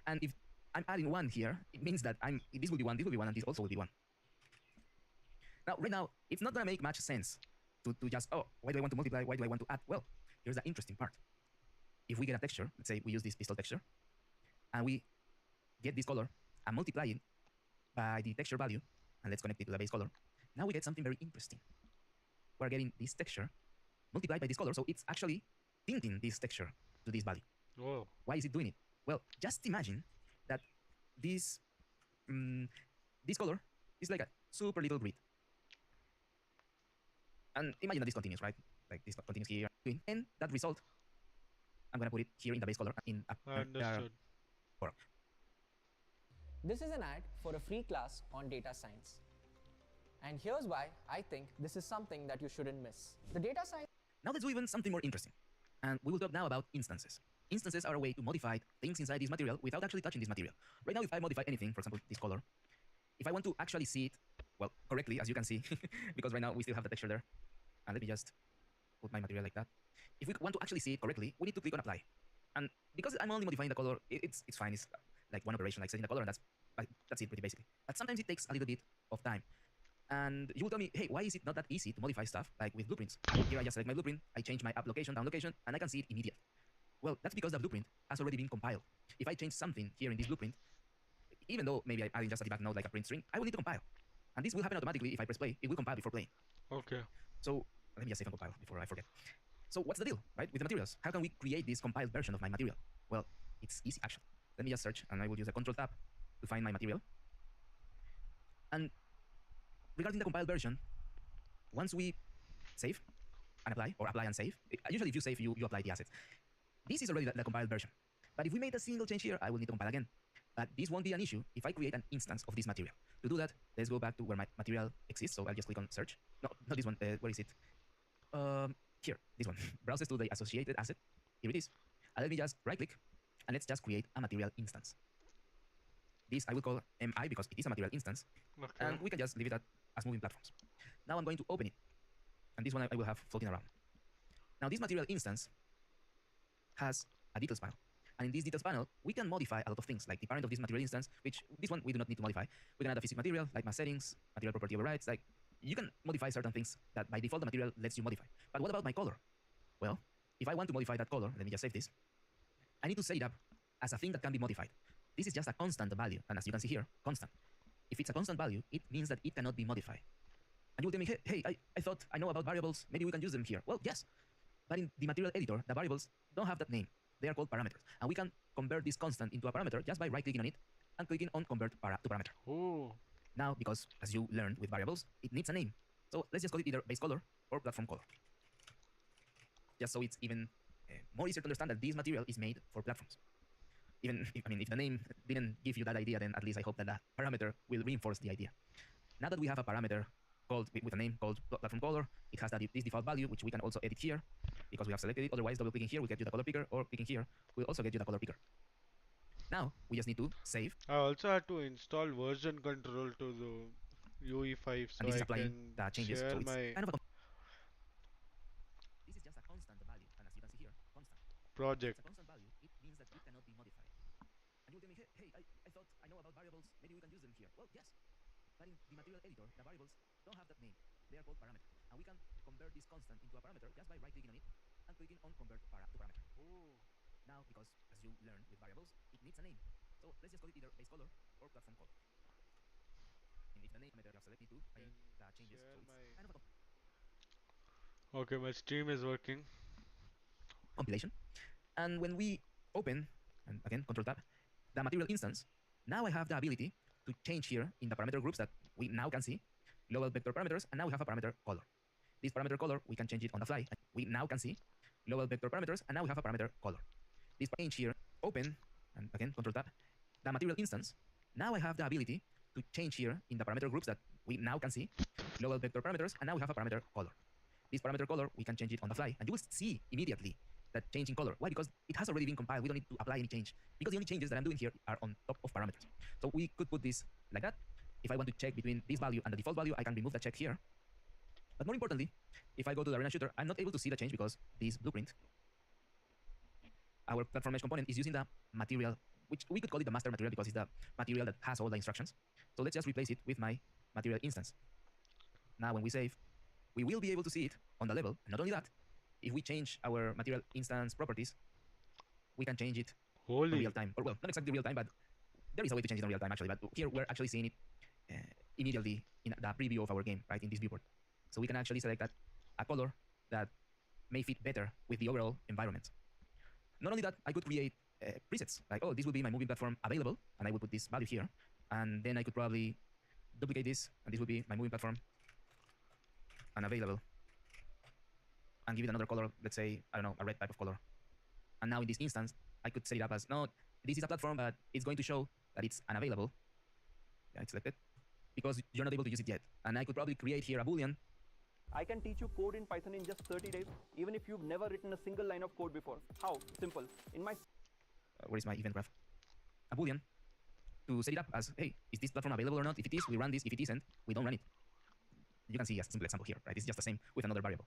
And if I'm adding 1 here, it means that this will be 1, this will be 1, and this also will be 1. Now, right now, it's not going to make much sense to just, why do I want to multiply? Why do I want to add? Well, here's the interesting part. If we get a texture, let's say we use this pistol texture, and we get this color and multiply it by the texture value, and let's connect it to the base color, now we get something very interesting. We're getting this texture multiplied by this color, so it's actually tinting this texture to this value. Whoa. Why is it doing it? Well, just imagine that this this color is like a super little grid. And imagine that this continues, right? Like this continues here. And that result, I'm going to put it here in the base color in a Understood. world. This is an ad for a free class on data science. And here's why I think this is something that you shouldn't miss. The data science. Now let's do even something more interesting. And we will talk now about instances. Instances are a way to modify things inside this material without actually touching this material. Right now, if I modify anything, for example, this color, if I want to actually see it, well, correctly, as you can see, because right now we still have the texture there. And let me just put my material like that. If we want to actually see it correctly, we need to click on apply. And because I'm only modifying the color, it's fine. It's like one operation, like setting the color, and that's it pretty basically. But sometimes it takes a little bit of time. And you will tell me, hey, why is it not that easy to modify stuff like with blueprints? Here I just select my blueprint, I change my up location, down location, and I can see it immediately. Well, that's because the blueprint has already been compiled. If I change something here in this blueprint, even though maybe I add just a debug node like a print string, I will need to compile. And this will happen automatically if I press play. It will compile before playing. Okay. So let me just save and compile before I forget. So what's the deal, right, with the materials? How can we create this compiled version of my material? Well, it's easy actually. Let me just search, and I will use the Control tab to find my material. And regarding the compiled version, once we save and apply, or apply and save, usually if you save, you apply the assets. This is already the compiled version. But if we made a single change here, I will need to compile again. But this won't be an issue if I create an instance of this material. To do that, let's go back to where my material exists. So I'll just click on search. No, not this one. Where is it? Here, this one. Browses to the associated asset. Here it is. And let me just right click, and let's just create a material instance. This I will call MI because it is a material instance. Okay. And we can just leave it as moving platforms. Now I'm going to open it. And this one I will have floating around. Now this material instance has a details panel. And in this details panel, we can modify a lot of things, like the parent of this material instance, which this one we do not need to modify. We can add a physics material, like mass settings, material property overrides, like you can modify certain things that by default the material lets you modify. But what about my color? Well, if I want to modify that color, let me just save this. I need to set it up as a thing that can be modified. This is just a constant value, and as you can see here, constant. If it's a constant value, it means that it cannot be modified. And you will tell me, hey, I thought I know about variables, maybe we can use them here. Well, yes, but in the material editor, the variables don't have that name. They are called parameters. And we can convert this constant into a parameter just by right-clicking on it and clicking on convert to parameter. Oh. Now, because as you learned with variables, it needs a name. So let's just call it either base color or platform color. Just so it's even more easier to understand that this material is made for platforms. Even if the name didn't give you that idea, then at least I hope that the parameter will reinforce the idea. Now that we have a parameter called with a name called platform color, it has this default value, which we can also edit here because we have selected it. Otherwise, double clicking here will get you the color picker, or clicking here will also get you the color picker. Now we just need to save. I also had to install version control to the UE5 so And this is I applying can the changes. share So it's my kind of this is just a constant value, and as you can see here, constant. project. It's a constant value. It means that it cannot be modified. And you'll tell me, hey, I thought I know about variables. Maybe we can use them here. Well, yes, but in the material editor, the variables don't have that name. They are called parameters, and we can convert this constant into a parameter just by right-clicking on it and clicking on convert to parameter. Oh. Now, because as you learned with variables, it needs a name. So let's just call it either base color or platform color. And if the name parameter you have selected to, the changes. So it's kind of a Okay, my stream is working. compilation. And when we open, and again, Control Tab, the material instance, now I have the ability to change here in the parameter groups that we now can see, global vector parameters, and now we have a parameter color. This parameter color, we can change it on the fly. We now can see global vector parameters, and now we have a parameter color. This change here, open, and again, Control Tab, the material instance, now I have the ability to change here in the parameter groups that we now can see, global vector parameters, and now we have a parameter color. This parameter color, we can change it on the fly, and you will see immediately that change in color. Why? Because it has already been compiled. We don't need to apply any change, because the only changes that I'm doing here are on top of parameters. So we could put this like that. If I want to check between this value and the default value, I can remove the check here. But more importantly, if I go to the arena shooter, I'm not able to see the change because this blueprint, our platform mesh component, is using the material, which we could call it the master material because it's the material that has all the instructions. So let's just replace it with my material instance. Now when we save, we will be able to see it on the level. And not only that, if we change our material instance properties, we can change it in real time. Or well, not exactly real time, but there is a way to change it in real time actually. But here we're actually seeing it immediately in the preview of our game, right, in this viewport. So we can actually select a color that may fit better with the overall environment. Not only that, I could create presets. Like, oh, this will be my moving platform available, and I will put this value here. And then I could probably duplicate this, and this will be my moving platform unavailable. And give it another color, let's say, I don't know, a red type of color. And now in this instance, I could set it up as, no, this is a platform, but it's going to show that it's unavailable. Yeah, it's selected. Because you're not able to use it yet. And I could probably create here a boolean. I can teach you code in Python in just 30 days, even if you've never written a single line of code before. How? Simple. In my Where is my event graph? A boolean to set it up as, hey, is this platform available or not? If it is, we run this. If it isn't, we don't run it. You can see a simple example here, right? It's just the same with another variable.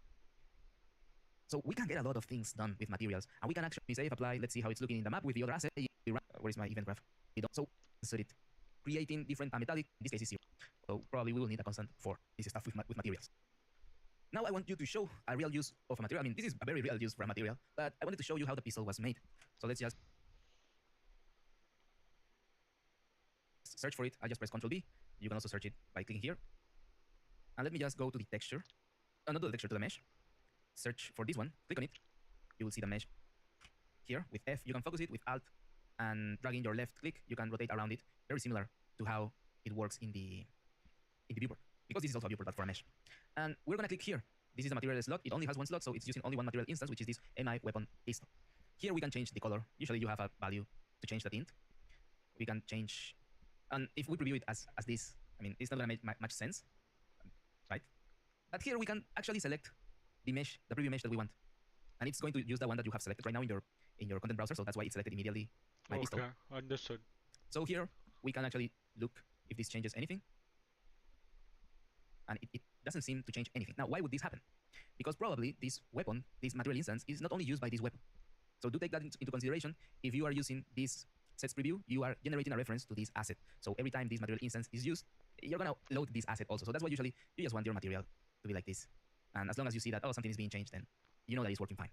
So we can get a lot of things done with materials, and we can actually save, apply, let's see how it's looking in the map with the other asset. Where is my event graph? So insert it, creating different metallic, in this case is 0. So probably we will need a constant for this stuff with materials. Now I want you to show a real use of a material. I mean, this is a very real use for a material, but I wanted to show you how the pistol was made. So let's just search for it. I'll just press Ctrl B. You can also search it by clicking here. And let me just go to the texture. Not to the texture, to the mesh. Search for this one. Click on it. You will see the mesh here with F. You can focus it with Alt, and dragging your left click, you can rotate around it. Very similar to how it works in the viewport, because this is also a viewport but for a mesh. And we're gonna click here. This is the material slot. It only has one slot, so it's using only one material instance, which is this MI weapon pistol. Here we can change the color. Usually you have a value to change the tint. We can change, and if we preview it as this, I mean, it's not gonna make much sense, right? But here we can actually select the mesh, the preview mesh that we want, and it's going to use the one that you have selected right now in your content browser. So that's why it's selected immediately. My pistol. Okay, understood. So here we can actually look if this changes anything, and it doesn't seem to change anything. Now, why would this happen? Because probably this weapon, this material instance, is not only used by this weapon. So do take that into consideration. If you are using this sets preview, you are generating a reference to this asset. So every time this material instance is used, you're gonna load this asset also. So that's why usually you just want your material to be like this. And as long as you see that, oh, something is being changed, then you know that it's working fine.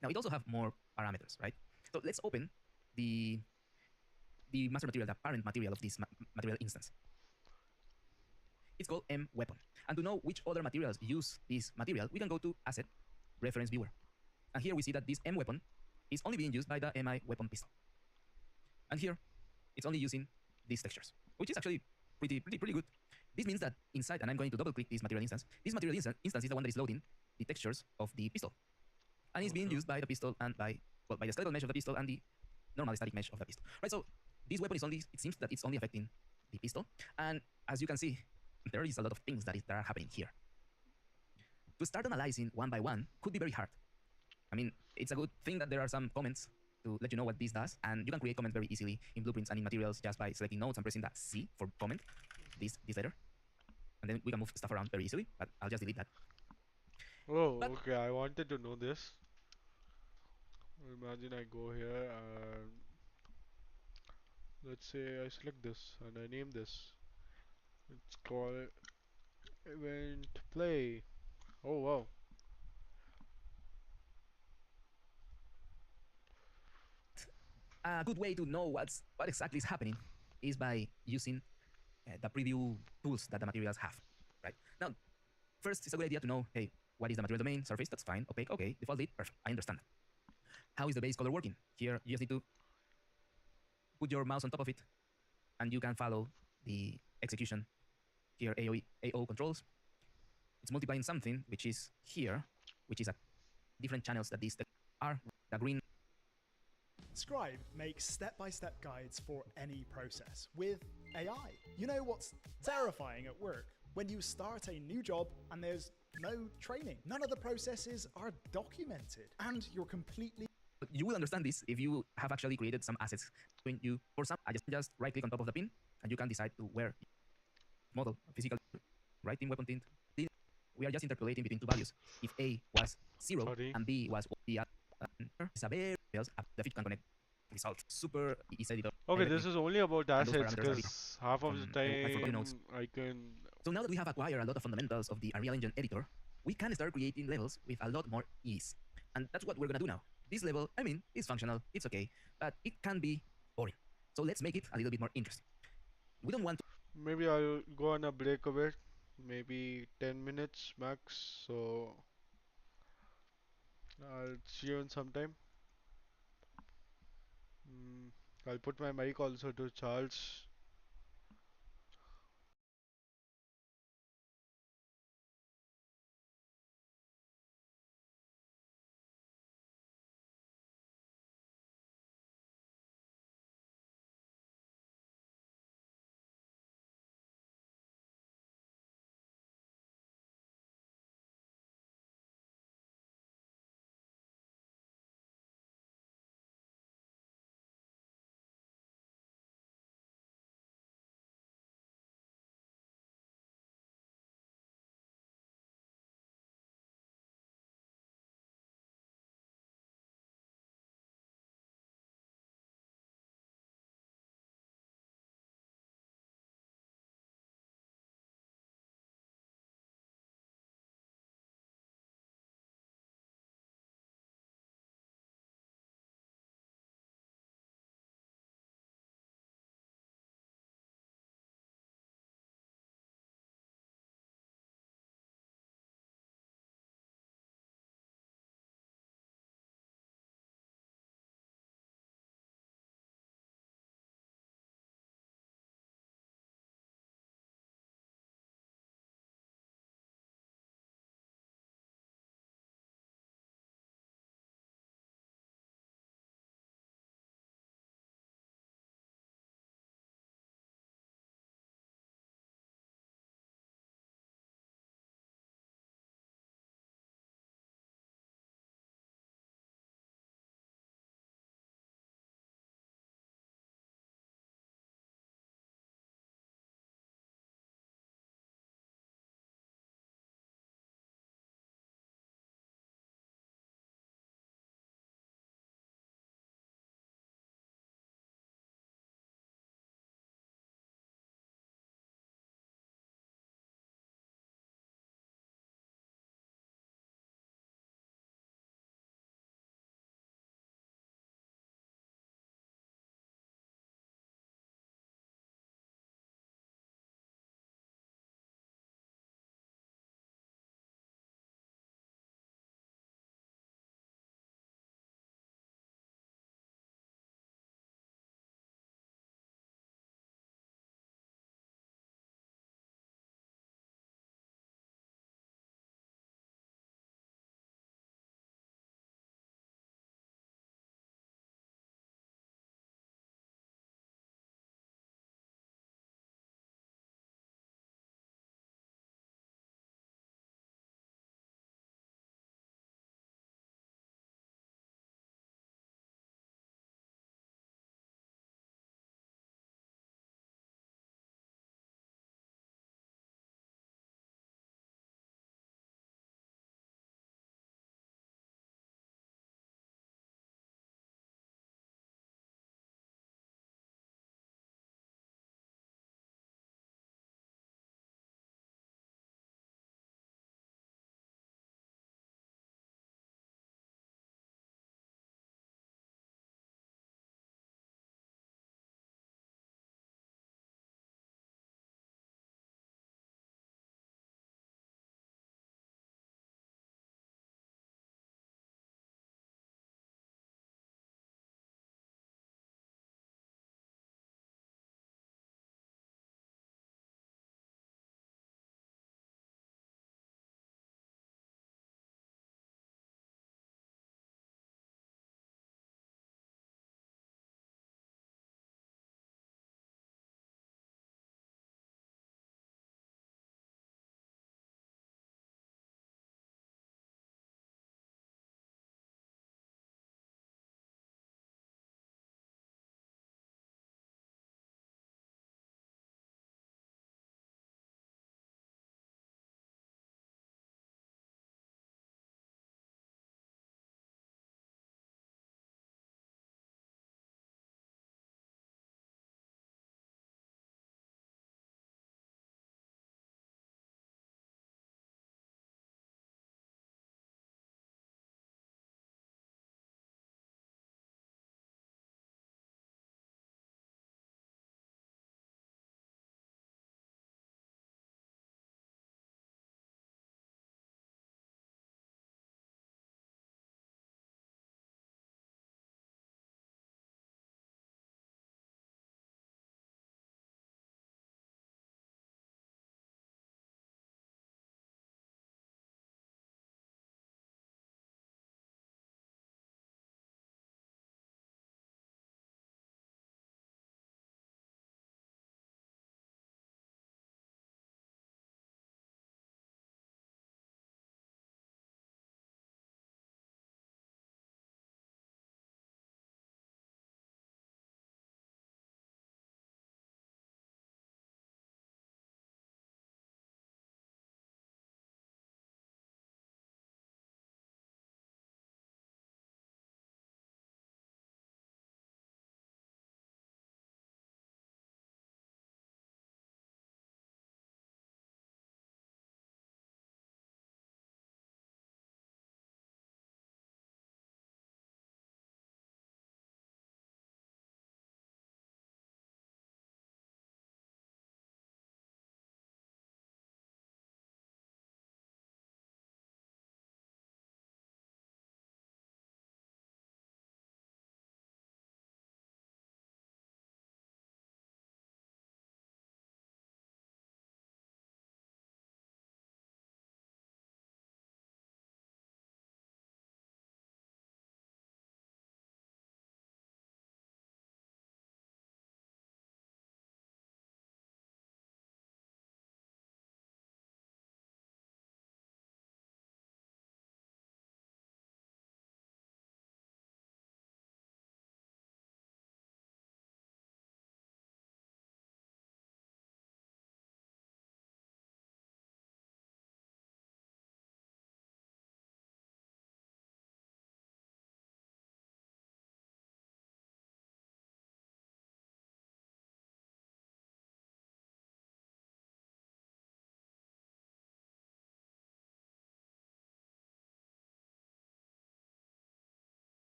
Now, it also have more parameters, right? So let's open the master material, the parent material of this material instance. It's called M weapon. And to know which other materials use this material, we can go to Asset, Reference Viewer. And here we see that this M weapon is only being used by the MI weapon pistol. And here, it's only using these textures, which is actually pretty good. This means that inside, and I'm going to double click this material instance, is the one that is loading the textures of the pistol. And it's being used by the pistol and by the skeletal mesh of the pistol and the normal static mesh of the pistol. Right, so this weapon is only, it seems that it's only affecting the pistol. And as you can see, there is a lot of things that are happening here. To start analyzing one by one could be very hard. I mean, it's a good thing that there are some comments to let you know what this does, and you can create comments very easily in blueprints and in materials just by selecting nodes and pressing that C for comment, this letter. And then we can move stuff around very easily, but I'll just delete that. Oh, okay, I wanted to know this. Imagine I go here and let's say I select this and I name this. It's called event play. Oh wow. A good way to know what exactly is happening is by using the preview tools that the materials have, right? Now, first, it's a good idea to know, hey, what is the material domain? Surface, that's fine. Opaque, okay. Default date, perfect. I understand that. How is the base color working? Here, you just need to put your mouse on top of it, and you can follow the execution. Here, AO controls. It's multiplying something, which is here, which is a different channels that these are. The green. Scribe makes step-by-step guides for any process with AI. You know what's terrifying at work? When you start a new job and there's no training. None of the processes are documented and you're completely... You will understand this if you have actually created some assets. When you, for some, I just right click on top of the pin and you can decide to where model, physical, right in weapon tint. We are just interpolating between two values. If A was 0 and B was the other, it's a very the feature can connect results. Super easy editor. Okay, this is only about assets because half of the time I can... So now that we have acquired a lot of fundamentals of the Unreal Engine editor, we can start creating levels with a lot more ease. And that's what we're gonna do now. This level, I mean, is functional, it's okay, but it can be boring. So let's make it a little bit more interesting. We don't want to... Maybe I'll go on a break a bit, maybe 10 minutes max, so I'll see you in some time. Mm, I'll put my mic also to Charles.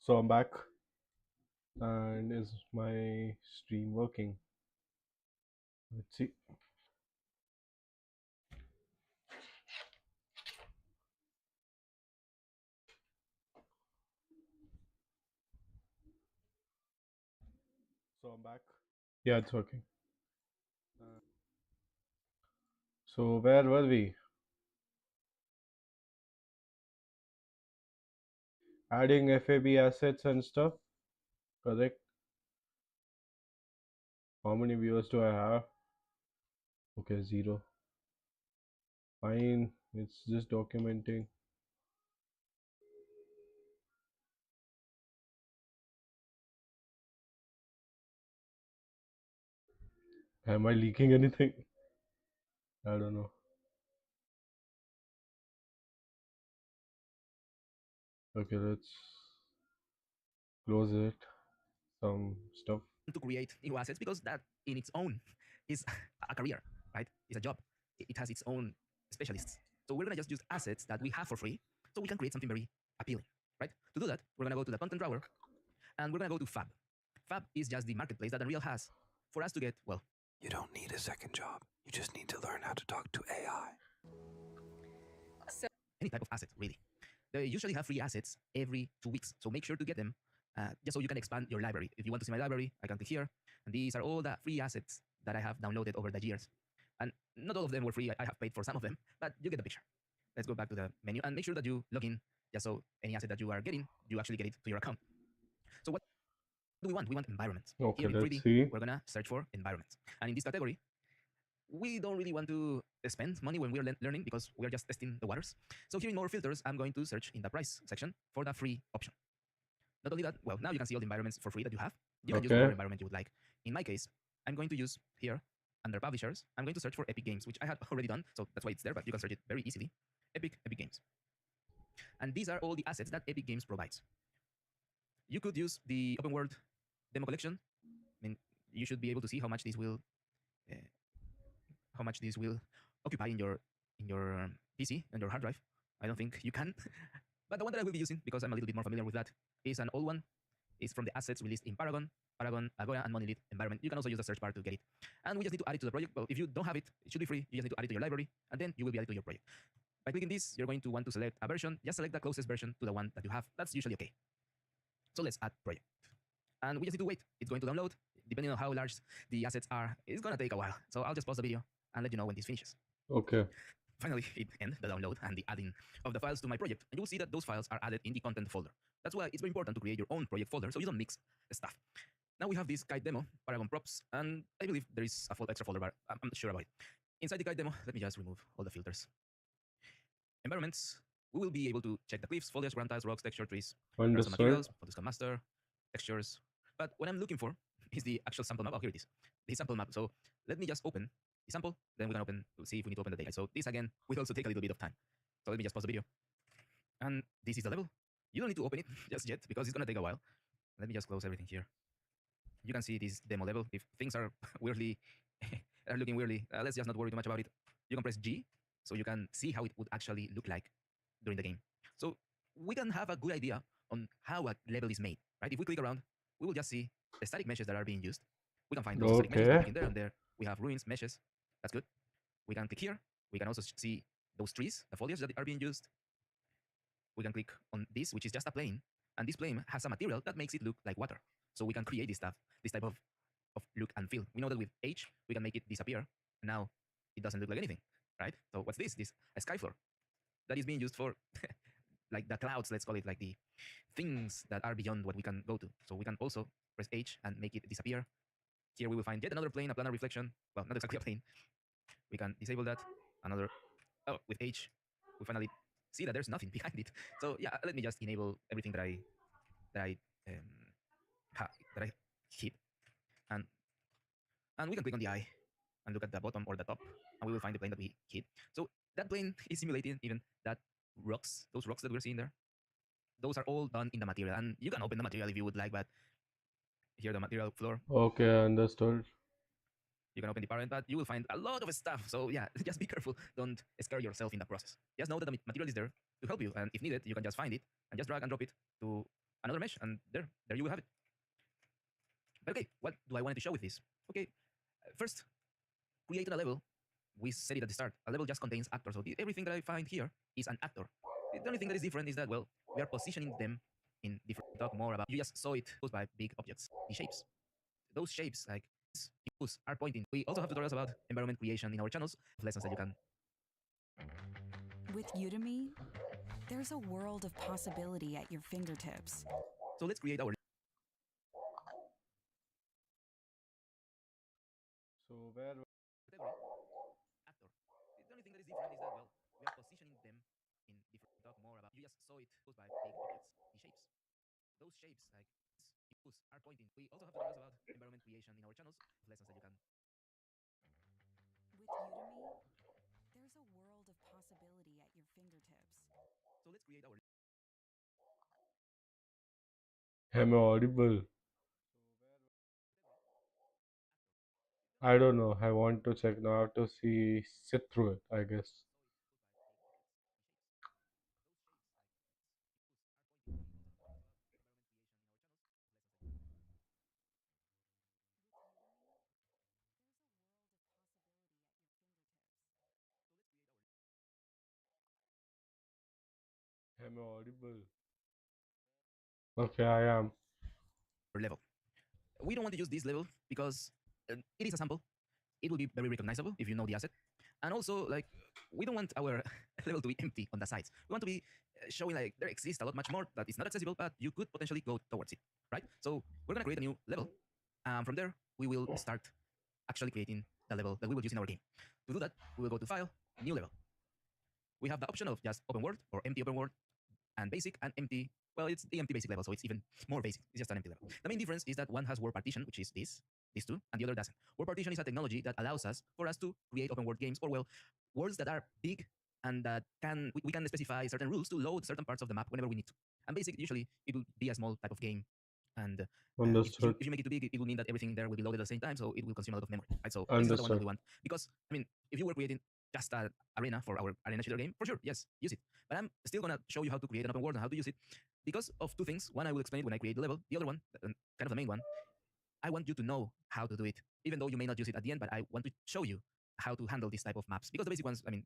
So I'm back. And is my stream working? Let's see. So I'm back. Yeah, it's working. So where were we? Adding FAB assets and stuff. Correct. How many viewers do I have? Okay, 0. Fine. It's just documenting. Am I leaking anything? I don't know. Okay, let's close it. Some stuff. To create new assets because that in its own is a career, right? It's a job. It has its own specialists. So we're gonna just use assets that we have for free so we can create something very appealing, right? To do that, we're gonna go to the content drawer and we're gonna go to Fab. Fab is just the marketplace that Unreal has for us to get, well, you don't need a second job. You just need to learn how to talk to AI. So any type of asset, really. They usually have free assets every 2 weeks, so make sure to get them just so you can expand your library. If you want to see my library, I can click here, and these are all the free assets that I have downloaded over the years. And not all of them were free. I have paid for some of them, but you get the picture. Let's go back to the menu and make sure that you log in just so any asset that you are getting, you actually get it to your account. So what do we want? We want environments. Okay, here in let's 3D, see. we're gonna search for environments. And in this category, we don't really want to spend money when we're learning because we're just testing the waters. So here in more filters, I'm going to search in the price section for the free option. Not only that, well, now you can see all the environments for free that you have. You can use whatever environment you would like. In my case, I'm going to use here, under publishers, I'm going to search for Epic Games, which I had already done, so that's why it's there, but you can search it very easily. Epic Games. And these are all the assets that Epic Games provides. You could use the open world demo collection. I mean, you should be able to see how much this will occupy in your PC and your hard drive. I don't think you can. But the one that I will be using, because I'm a little bit more familiar with that, is an old one. It's from the assets released in Paragon, Agora, and Monolith environment. You can also use the search bar to get it. And we just need to add it to the project. Well, if you don't have it, it should be free. You just need to add it to your library, and then you will be added to your project. By clicking this, you're going to want to select a version. Just select the closest version to the one that you have. That's usually okay. So let's add project. And we just need to wait. It's going to download. Depending on how large the assets are, it's going to take a while. So I'll just pause the video and let you know when this finishes. Okay. Finally, it ended the download and the adding of the files to my project. And you will see that those files are added in the content folder. That's why it's very important to create your own project folder so you don't mix stuff. Now we have this guide demo, Paragon props, and I believe there is a extra folder, but I'm not sure about it. Inside the guide demo, let me just remove all the filters. Environments, we will be able to check the cliffs, foliage, ground tiles, rocks, texture, trees, materials, Photoshop Master, textures. But what I'm looking for is the actual sample map. Oh, here it is. The sample map. So let me just open the sample, then we can open, we'll see if we need to open the data. So this again will also take a little bit of time. So let me just pause the video. And this is the level. You don't need to open it just yet because it's gonna take a while. Let me just close everything here. You can see this demo level. If things are weirdly are looking weirdly, let's just not worry too much about it. You can press G so you can see how it would actually look like during the game. So we can have a good idea on how a level is made, right? If we click around, we will just see the static meshes that are being used. We can find those static meshes that there and there. We have ruins, meshes. That's good. We can click here. We can also see those trees, the foliage that are being used. We can click on this, which is just a plane. And this plane has a material that makes it look like water. So we can create this stuff, this type of look and feel. We know that with H, we can make it disappear. Now it doesn't look like anything, right? So what's this? This a sky floor that is being used for like the clouds, let's call it, like the things that are beyond what we can go to. So we can also press H and make it disappear. Here we will find yet another plane, a planar reflection. Well, not exactly a plane. We can disable that. Another, oh, with H, we finally see that there's nothing behind it. So yeah, let me just enable everything that I hit, and we can click on the eye and look at the bottom or the top, and we will find the plane that we hit. So that plane is simulating even that rocks, those rocks that we're seeing there. Those are all done in the material, and you can open the material if you would like, but here the material floor. Okay, understood. You can open the parent, but you will find a lot of stuff. So yeah, just be careful. Don't scare yourself in the process. Just know that the material is there to help you, and if needed, you can just find it and just drag and drop it to another mesh, and there you will have it. But okay, what do I want to show with this? Okay, first, creating a level. We said it at the start. A level just contains actors. So everything that I find here is an actor. The only thing that is different is that, well, we are positioning them in different. Talk more about. You just saw it posed by big objects, the shapes. Those shapes, like use, are pointing. We also have tutorials about environment creation in our channels. Lessons that you can. With Udemy, there's a world of possibility at your fingertips. So let's create our. So where? Actor. The only thing that is different is that, well, we are positioning them in different. Talk more about. You just saw it posed by big objects, the shapes. Those shapes, like use, are pointing. We also have tutorials about environment creation in our channels. Lessons that you can. With Udemy, there's a world of possibility at your fingertips. So let's create our. Am I audible? I don't know. I want to check now. I have to sit through it, I guess. Am I audible? Okay, I am. Level. We don't want to use this level because it is a sample. It will be very recognizable if you know the asset. And also, like, we don't want our level to be empty on the sides. We want to be showing like there exists a lot much more that is not accessible, but you could potentially go towards it, right? So we're gonna create a new level. From there, we will start actually creating the level that we will use in our game. To do that, we will go to File, New Level. We have the option of just open world or empty open world, and basic and empty. Well, it's the empty basic level, so it's even more basic. It's just an empty level. The main difference is that one has word partition, which is these two, and the other doesn't. Word partition is a technology that allows us to create open world games, or well, worlds that are big and that we can specify certain rules to load certain parts of the map whenever we need to. And basic, usually it will be a small type of game, and Understood. if you make it too big, it will mean that everything there will be loaded at the same time, so it will consume a lot of memory, right? So this is not the one that Understood. we want, because I mean, if you were creating just an arena for our arena shooter game, for sure, yes, use it. But I'm still gonna show you how to create an open world and how to use it because of two things. One, I will explain it when I create the level. The other one, kind of the main one, I want you to know how to do it, even though you may not use it at the end. But I want to show you how to handle this type of maps because the basic ones, I mean,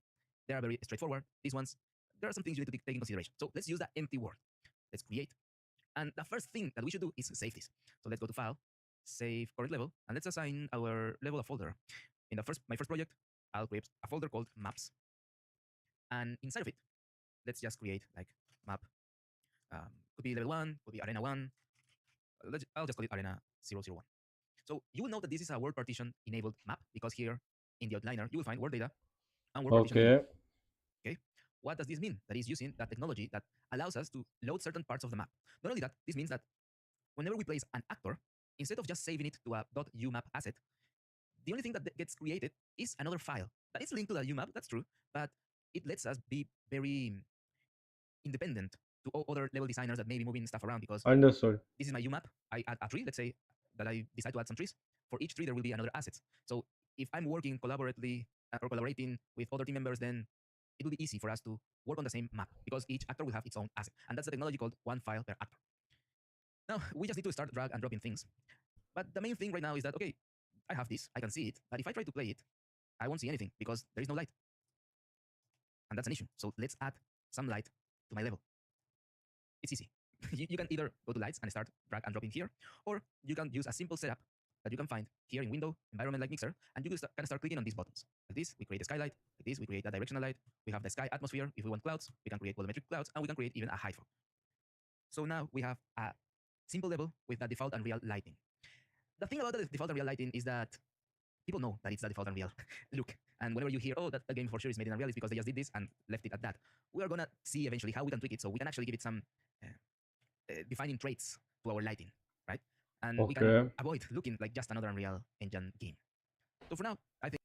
they are very straightforward. These ones, there are some things you need to take in consideration. So let's use the empty world. Let's create. And the first thing that we should do is save this. So let's go to File, Save Current Level, and let's assign our level a folder. In my first project, I'll create a folder called Maps. And inside of it, let's just create like map. Could be level 1, could be arena 1. I'll just call it arena 001. So you will know that this is a word partition enabled map because here in the outliner, you will find word data and word partition. Okay. Okay. What does this mean? That is using that technology that allows us to load certain parts of the map. Not only that, this means that whenever we place an actor, instead of just saving it to a .umap asset, the only thing that gets created is another file that is linked to the UMAP, that's true, but it lets us be very independent to other level designers that may be moving stuff around because Understood. this is my UMAP. I add a tree, let's say that I decide to add some trees. For each tree, there will be another asset. So if I'm working collaboratively or collaborating with other team members, then it will be easy for us to work on the same map because each actor will have its own asset. And that's the technology called one file per actor. Now, we just need to start drag and dropping things. But the main thing right now is that, okay, I have this, I can see it, but if I try to play it, I won't see anything because there is no light. And that's an issue. So let's add some light to my level. It's easy. You can either go to lights and start drag and dropping here, or you can use a simple setup that you can find here in window, environment like mixer, and you can start clicking on these buttons. Like this, we create a skylight. Like this, we create a directional light. We have the sky atmosphere. If we want clouds, we can create volumetric clouds, and we can create even a high fog. So now we have a simple level with the default and real lighting. The thing about the default and real lighting is that people know that it's the default Unreal look. And whenever you hear, oh, that game for sure is made in Unreal, it's because they just did this and left it at that. We are going to see eventually how we can tweak it so we can actually give it some defining traits to our lighting, right? And we can avoid looking like just another Unreal Engine game. So for now, I think...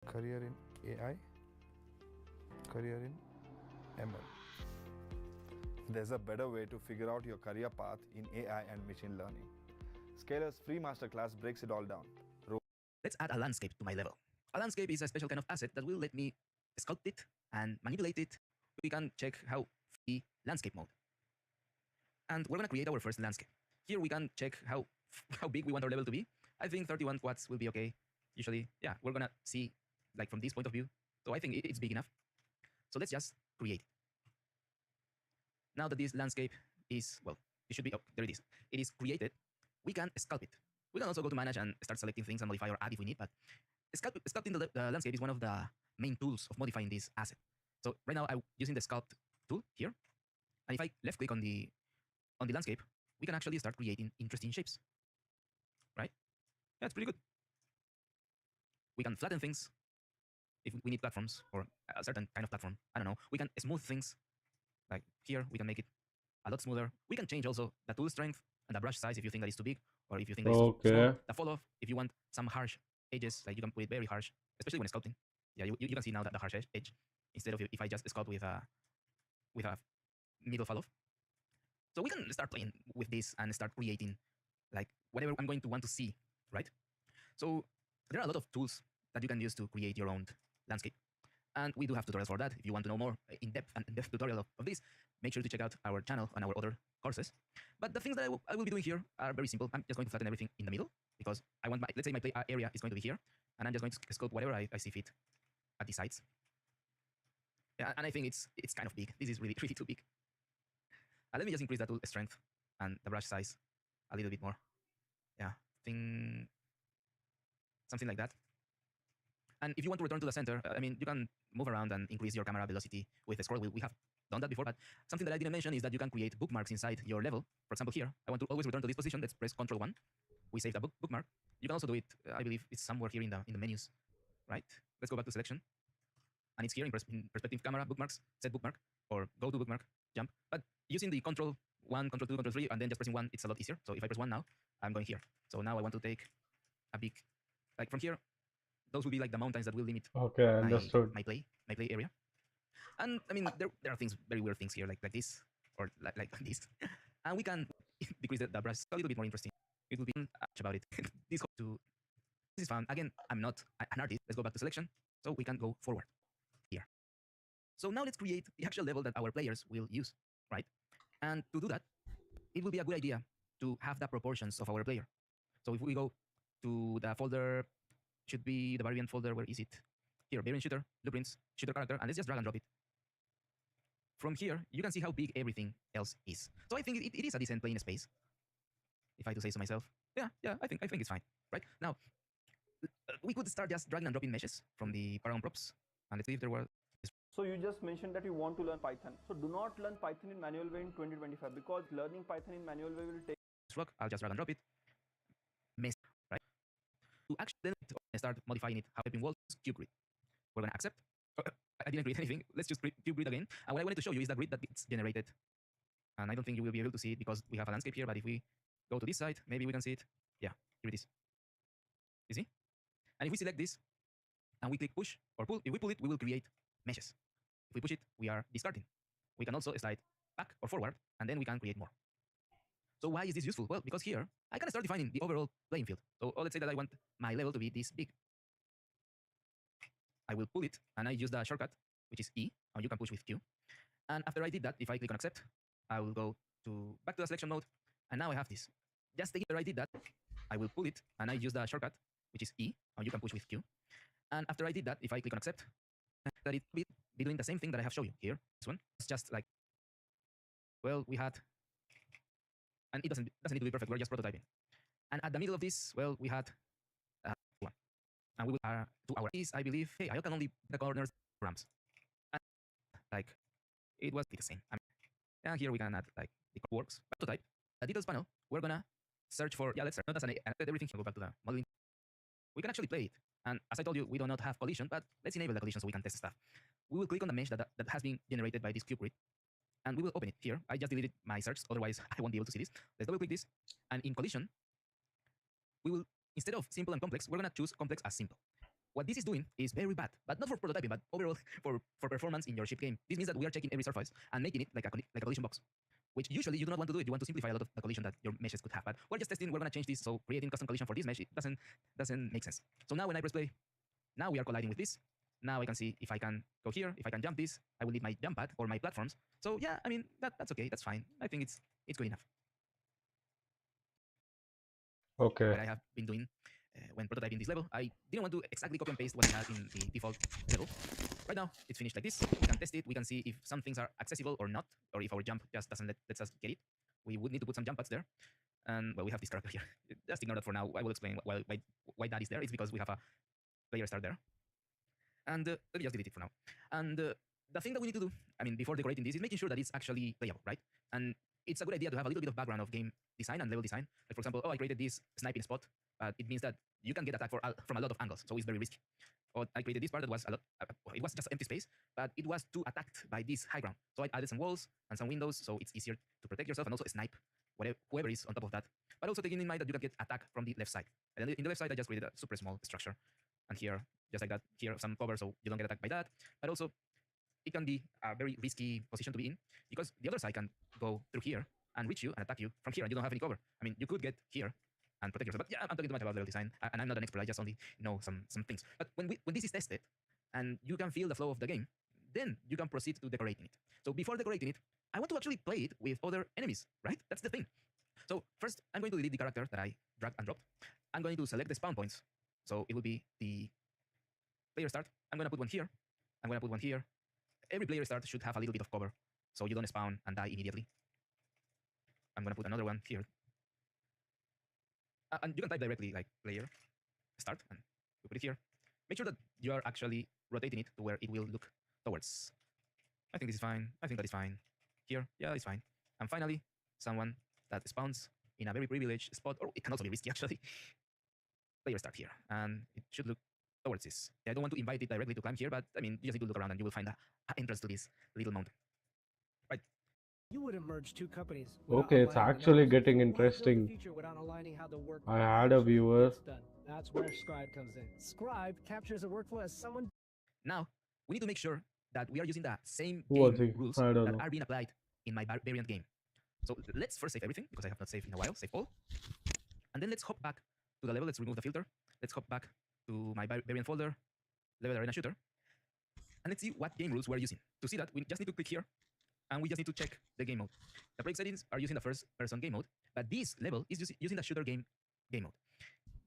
Career in AI, career in ML. There's a better way to figure out your career path in AI and machine learning. Scalar's free masterclass breaks it all down. Let's add a landscape to my level. A landscape is a special kind of asset that will let me sculpt it and manipulate it. We can check how the landscape mode. And we're gonna create our first landscape. Here we can check how how big we want our level to be. I think 31 quads will be okay. Usually, yeah, we're gonna see like from this point of view. So I think it's big enough. So let's just create. Now that this landscape is, well, it should be, oh, there it is. It is created. We can sculpt it. We can also go to manage and start selecting things and modify or add if we need, but sculpting the landscape is one of the main tools of modifying this asset. So right now I'm using the sculpt tool here. And if I left click on the landscape, we can actually start creating interesting shapes, right? Yeah, it's pretty good. We can flatten things if we need platforms or a certain kind of platform. I don't know. We can smooth things. Like here, we can make it a lot smoother. We can change also the tool strength and the brush size if you think that is too big, or if you think that is too small. The fall off, if you want some harsh edges, like you can put it very harsh, especially when sculpting. Yeah, you can see now that the harsh edge, instead of if I just sculpt with a middle fall off. So we can start playing with this and start creating like whatever I'm going to want to see, right? So there are a lot of tools that you can use to create your own landscape. And we do have tutorials for that. If you want to know more in-depth tutorial of this, make sure to check out our channel and our other courses. But the things that I will be doing here are very simple. I'm just going to flatten everything in the middle because I want let's say my play area is going to be here, and I'm just going to sculpt whatever I see fit at the sides. Yeah, and I think it's kind of big. This is really, really too big. Let me just increase the tool strength and the brush size a little bit more. Yeah, something like that. And if you want to return to the center, I mean, you can move around and increase your camera velocity with a scroll wheel. We have done that before, but something that I didn't mention is that you can create bookmarks inside your level. For example, here, I want to always return to this position. Let's press Ctrl+1. We save the bookmark. You can also do it, I believe it's somewhere here in the menus, right? Let's go back to selection. And it's here in perspective camera, bookmarks, set bookmark, or go to bookmark, jump. But using the Ctrl+1, Ctrl+2, Ctrl+3, and then just pressing 1, it's a lot easier. So if I press 1 now, I'm going here. So now I want to take a big, like from here, those will be like the mountains that will limit my play area. And I mean, there are things, very weird things here, like this, or like this. And we can decrease the brush a little bit more interesting. It will be about it. This is fun. Again, I'm not an artist. Let's go back to selection so we can go forward here. So now let's create the actual level that our players will use, right? And to do that, it will be a good idea to have the proportions of our player. So if we go to the folder, should be the variant folder, where is it? Here, variant shooter, blueprints, shooter character, and let's just drag and drop it. From here, you can see how big everything else is. So I think it is a decent playing space, if I do say so myself. Yeah, I think it's fine, right? Now, we could start just dragging and dropping meshes from the Paragon props, and let's see if there were. So you just mentioned that you want to learn Python. So do not learn Python in manual way in 2025 because learning Python in manual way will take. Rock, I'll just drag and drop it. Mesh, right? To actually then start modifying it, helping walls, cube grid. We're gonna accept. I didn't create anything. Let's just cube grid again. And what I wanted to show you is the grid that it's generated. And I don't think you will be able to see it because we have a landscape here. But if we go to this side, maybe we can see it. Yeah, here it is. You see? And if we select this and we click push or pull, if we pull it, we will create meshes. If we push it, we are discarding. We can also slide back or forward, and then we can create more. So why is this useful? Well, because here I can start defining the overall playing field. So let's say that I want my level to be this big. I will pull it, and I use the shortcut, which is E, or you can push with Q. And after I did that, if I click on accept, I will go back to the selection mode, and now I have this. Just after I did that, I will pull it, and I use the shortcut, which is E, or you can push with Q. And after I did that, if I click on accept, that it will be doing the same thing that I have shown you here. This one, it's just like, well, we had, and it doesn't need to be perfect. We're just prototyping. And at the middle of this, well, we had one, and we will to our ease, I believe. Hey, I can only the corners ramps, and like it was the same. And here we can add like the works prototype. The details panel, we're gonna search for, let's start not as everything. Go back to the modeling. We can actually play it. And as I told you, we do not have collision, but let's enable the collision so we can test stuff. We will click on the mesh that has been generated by this cube grid, and we will open it here. I just deleted my search, otherwise I won't be able to see this. Let's double click this, and in collision, we will, instead of simple and complex, we're gonna choose complex as simple. What this is doing is very bad, but not for prototyping, but overall for performance in your ship game. This means that we are checking every surface and making it like a collision box, which usually you do not want to do it. You want to simplify a lot of the collision that your meshes could have. But we're just testing. We're going to change this. So creating custom collision for this mesh, it doesn't make sense. So now when I press play, now we are colliding with this. Now I can see if I can go here, if I can jump this, I will need my jump pad or my platforms. So yeah, I mean, that's okay. That's fine. I think it's good enough. Okay. What I have been doing when prototyping this level, I didn't want to exactly copy and paste what I had in the default level. Right now, it's finished like this. We can test it. We can see if some things are accessible or not, or if our jump just doesn't let us get it. We would need to put some jump pads there. And well, we have this character here. Just ignore that for now. I will explain why that is there. It's because we have a player start there. And let me just delete it for now. And the thing that we need to do, I mean, before decorating this, is making sure that it's actually playable, right? And it's a good idea to have a little bit of background of game design and level design. Like, for example, oh, I created this sniping spot, but it means that you can get attacked from a lot of angles, so it's very risky. Or I created this part that was it was just empty space, but it was too attacked by this high ground. So I added some walls and some windows, so it's easier to protect yourself and also snipe whoever is on top of that. But also taking in mind that you can get attacked from the left side. And in the left side, I just created a super small structure. And here, just like that, here some cover so you don't get attacked by that. But also, it can be a very risky position to be in because the other side can go through here and reach you and attack you from here and you don't have any cover. I mean, you could get here and protect yourself. But yeah, I'm talking too much about level design and I'm not an expert. I just only know some things. But when this is tested and you can feel the flow of the game, then you can proceed to decorating it. So before decorating it, I want to actually play it with other enemies, right? That's the thing. So first, I'm going to delete the character that I dragged and dropped. I'm going to select the spawn points. So it will be the player start. I'm going to put one here. I'm going to put one here. Every player start should have a little bit of cover so you don't spawn and die immediately. I'm going to put another one here. And you can type directly like player start and you put it here. Make sure that you are actually rotating it to where it will look towards. I think this is fine. I think that is fine. Here, yeah, it's fine. And finally, someone that spawns in a very privileged spot, or it can also be risky actually. Player start here, and it should look towards this. I don't want to invite it directly to climb here, but I mean, you just need to look around and you will find an entrance to this little mountain. Right. You wouldn't merge two companies. Okay, it's actually getting interesting. I had a viewer. That's where Scribe comes in. Scribe captures a workflow as someone. Now, we need to make sure that we are using the same Who was game he? rules I don't that know. are being applied in my variant game. So let's first save everything because I have not saved in a while. Save all. And then let's hop back to the level. Let's remove the filter. Let's hop back to my variant folder, level arena shooter. And let's see what game rules we're using. To see that, we just need to click here and we just need to check the game mode. The project settings are using the first person game mode, but this level is using the shooter game mode.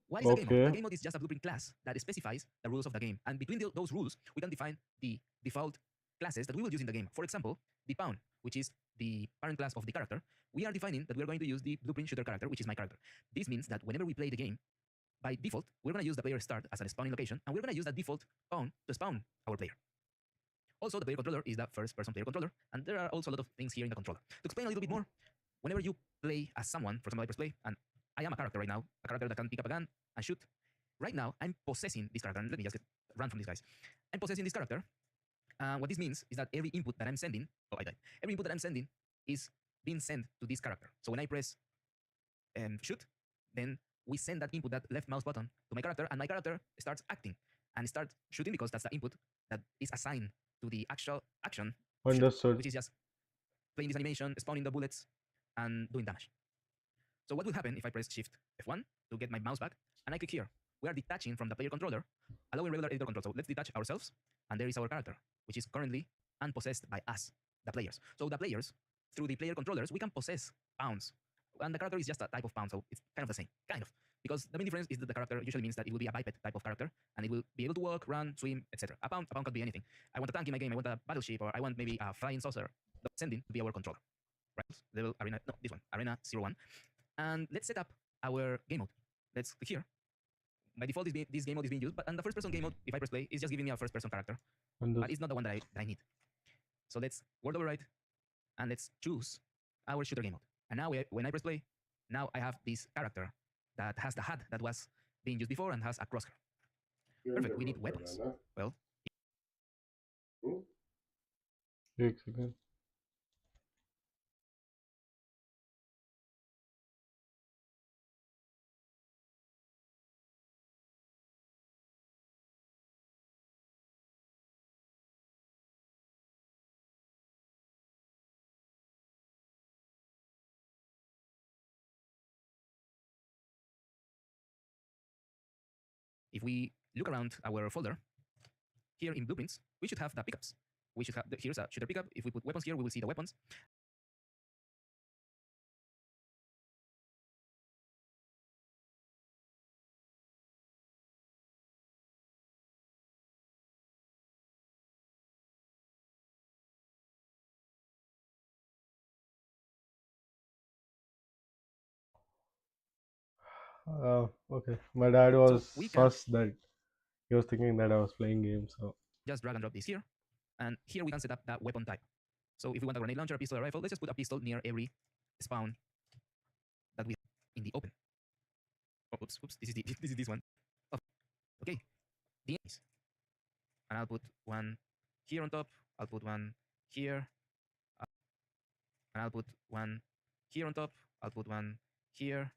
What is the game mode? The game mode is just a blueprint class that specifies the rules of the game. And between those rules, we can define the default classes that we will use in the game. For example, the pawn, which is the parent class of the character, we are defining that we are going to use the blueprint shooter character, which is my character. This means that whenever we play the game, by default, we're going to use the player start as a spawning location, and we're going to use the default pawn to spawn our player. Also, the player controller is the first-person player controller, and there are also a lot of things here in the controller. To explain a little bit more, whenever you play as someone, for example, I press play, and I am a character right now, a character that can pick up a gun and shoot. Right now, I'm possessing this character, and let me just run from these guys. I'm possessing this character. What this means is that every input that I'm sending, oh, I died. Every input that I'm sending is being sent to this character. So when I press shoot, then we send that input, that left mouse button, to my character, and my character starts acting and starts shooting because that's the input that is assigned to the actual action, Understood. which is just playing this animation, spawning the bullets, and doing damage. So what will happen if I press Shift F1 to get my mouse back, and I click here? We are detaching from the player controller, allowing regular editor control. So let's detach ourselves, and there is our character, which is currently unpossessed by us, the players. So the players, through the player controllers, we can possess pawns. And the character is just a type of pawn, so it's kind of the same. Kind of. Because the main difference is that the character usually means that it will be a biped type of character, and it will be able to walk, run, swim, etc. A pawn could be anything. I want a tank in my game, I want a battleship, or I want maybe a flying saucer. Sending to be our controller. Right? Level arena, no, this one, arena 01. And let's set up our game mode. Let's click here. By default, this game mode is being used, and the first person game mode, if I press play, is just giving me a first person character. But it's not the one that I need. So let's word override, and let's choose our shooter game mode. And now when I press play, now I have this character that has the hat that was being used before and has a crosshair. Perfect, we need weapons. Well, एक second. if we look around our folder, here in blueprints, we should have the pickups. We should have, here's a shooter pickup. If we put weapons here, we will see the weapons. Okay. My dad was we can sus that he was thinking that I was playing games. So just drag and drop this here, and here we can set up that weapon type. So if we want a grenade launcher, a pistol, a rifle, let's just put a pistol near every spawn that we have in the open. Oh, oops, this is this is this one. Oh, okay, the enemies, and I'll put one here on top. I'll put one here, and I'll put one here on top. I'll put one here.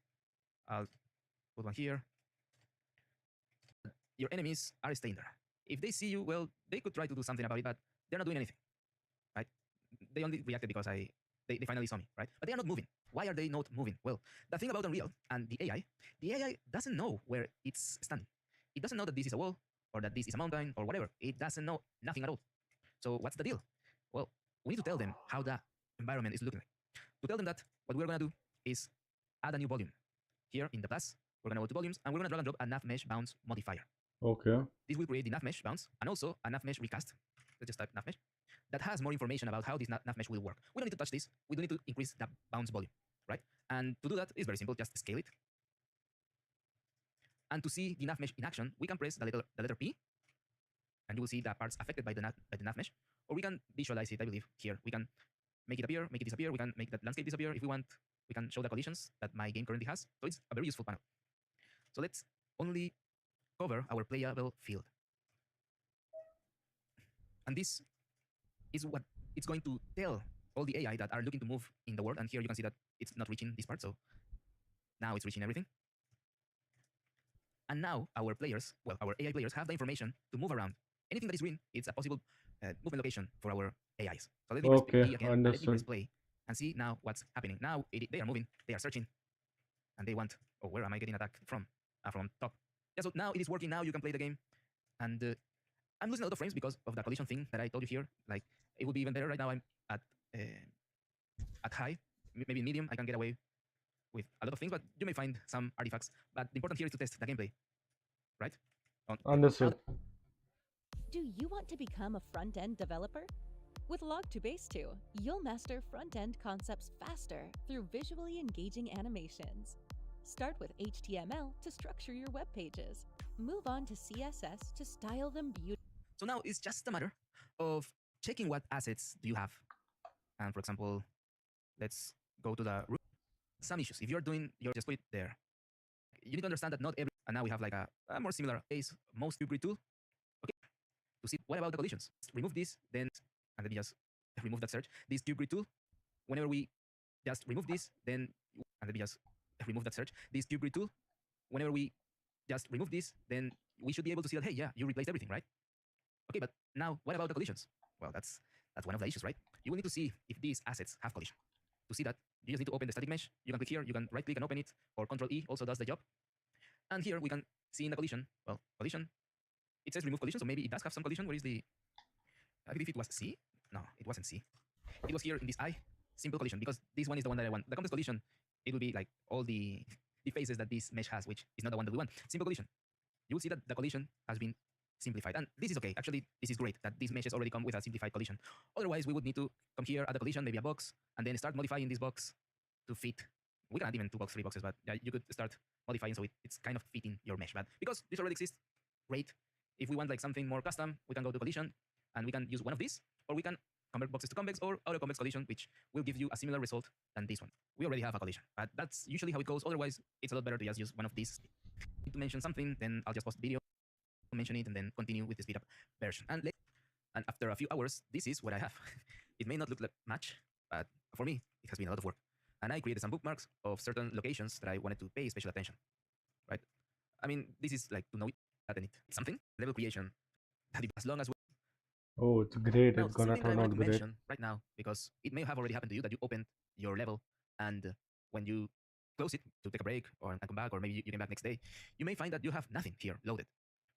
I'll put one here. Your enemies are staying there. If they see you, well, they could try to do something about it, but they're not doing anything, right? They only reacted because they finally saw me, right? But they are not moving. Why are they not moving? Well, the thing about Unreal and the AI doesn't know where it's standing. It doesn't know that this is a wall or that this is a mountain or whatever. It doesn't know nothing at all. So what's the deal? Well, we need to tell them how the environment is looking like. To tell them that, what we're going to do is add a new volume. Here in the plus, we're going to go to volumes, and we're going to drag and drop a nav mesh bounce modifier. okay. This will create the nav mesh bounce and also a nav mesh recast. Let's just type nav mesh. That has more information about how this nav mesh will work. We don't need to touch this. We don't need to increase the bounce volume, right? And to do that is very simple. Just scale it. And to see the nav mesh in action, we can press the letter P, and you will see the parts affected by the nav mesh. Or we can visualize it, I believe, here. We can make it appear, make it disappear. We can make that landscape disappear if we want. We can show the collisions that my game currently has. So it's a very useful panel. So let's only cover our playable field. And this is what it's going to tell all the AI that are looking to move in the world. And here you can see that it's not reaching this part. So now it's reaching everything. And now our players, well, our AI players have the information to move around. Anything that is green, it's a possible movement location for our AIs. So let me press Okay, P again, and let me press understood. play and see now what's happening. Now they are moving, they are searching, and they want, oh, where am I getting attacked from? From top. Yeah, so now it is working. Now you can play the game. And I'm losing a lot of frames because of the collision thing that I told you here. Like, it would be even better right now. I'm at high, maybe medium. I can get away with a lot of things, but you may find some artifacts. But the important here is to test the gameplay, right? Understood. Do you want to become a front-end developer? With Log2Base 2, you'll master front-end concepts faster through visually engaging animations. Start with HTML to structure your web pages. Move on to CSS to style them beautifully. So now it's just a matter of checking what assets do you have. And for example, let's go to the root. Some issues. If you're doing, you just put it there. You need to understand that not every, and now we have like a more similar case, most cube grid tool. Okay, to see what about the collisions. Remove this, then, and let me just remove that search. This cube grid tool, whenever we just remove this, then, and let me just remove that search. This cube grid tool, whenever we just remove this, then we should be able to see that, hey, yeah, you replaced everything, right? Okay, but now what about the collisions? Well, that's one of the issues, right? You will need to see if these assets have collision. To see that, you just need to open the static mesh. You can click here, you can right click and open it, or Control E also does the job. And here we can see in the collision, well, collision, it says remove collision, so maybe it does have some collision. Where is the, I believe it was C? No, it wasn't C. It was here in this I, simple collision, because this one is the one that I want. The complex collision, it will be like all the phases that this mesh has, which is not the one that we want. Simple collision. You will see that the collision has been simplified. And this is okay. Actually, this is great that these meshes already come with a simplified collision. Otherwise, we would need to come here, add a collision, maybe a box, and then start modifying this box to fit. We can add even 2 boxes, 3 boxes, but yeah, you could start modifying so it's kind of fitting your mesh. But because this already exists, great. If we want like something more custom, we can go to collision and we can use one of these, or we can convert boxes to convex or auto convex collision, which will give you a similar result than this one. We already have a collision, but that's usually how it goes. Otherwise, it's a lot better to just use one of these. Need to mention something, then I'll just post the video, mention it, and then continue with the speed up version. And after a few hours, this is what I have. It may not look like much, but for me, it has been a lot of work. And I created some bookmarks of certain locations that I wanted to pay special attention, right? I mean, this is like to know it, it's something, level creation, that as long as Oh, it's great. now, It's gonna something that I turn wanted out to great. mention right now, because it may have already happened to you that you opened your level and when you close it to take a break or come back, or maybe you came back next day, you may find that you have nothing here loaded.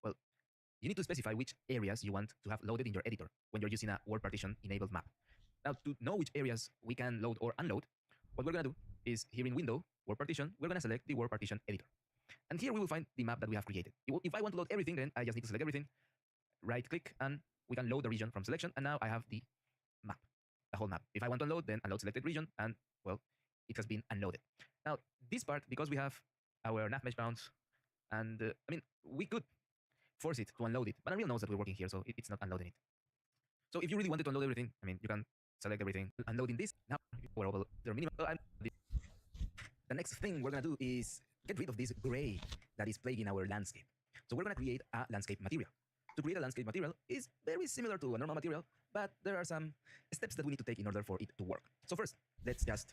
Well, you need to specify which areas you want to have loaded in your editor when you're using a word partition enabled map. Now, to know which areas we can load or unload, what we're going to do is here in window, word partition, we're going to select the word partition editor. And here we will find the map that we have created. If I want to load everything, then I just need to select everything, right click, and we can load the region from selection. And now I have the map, the whole map. If I want to unload, then unload selected region, and well, it has been unloaded. Now, this part, because we have our nav mesh bounds, and I mean, we could force it to unload it, but Unreal knows that we're working here, so it's not unloading it. So if you really wanted to unload everything, I mean, you can select everything, unloading this. Now, the minimum. The next thing we're gonna do is get rid of this gray that is plaguing our landscape. So we're gonna create a landscape material. To create a landscape material is very similar to a normal material, but there are some steps that we need to take in order for it to work. So first, let's just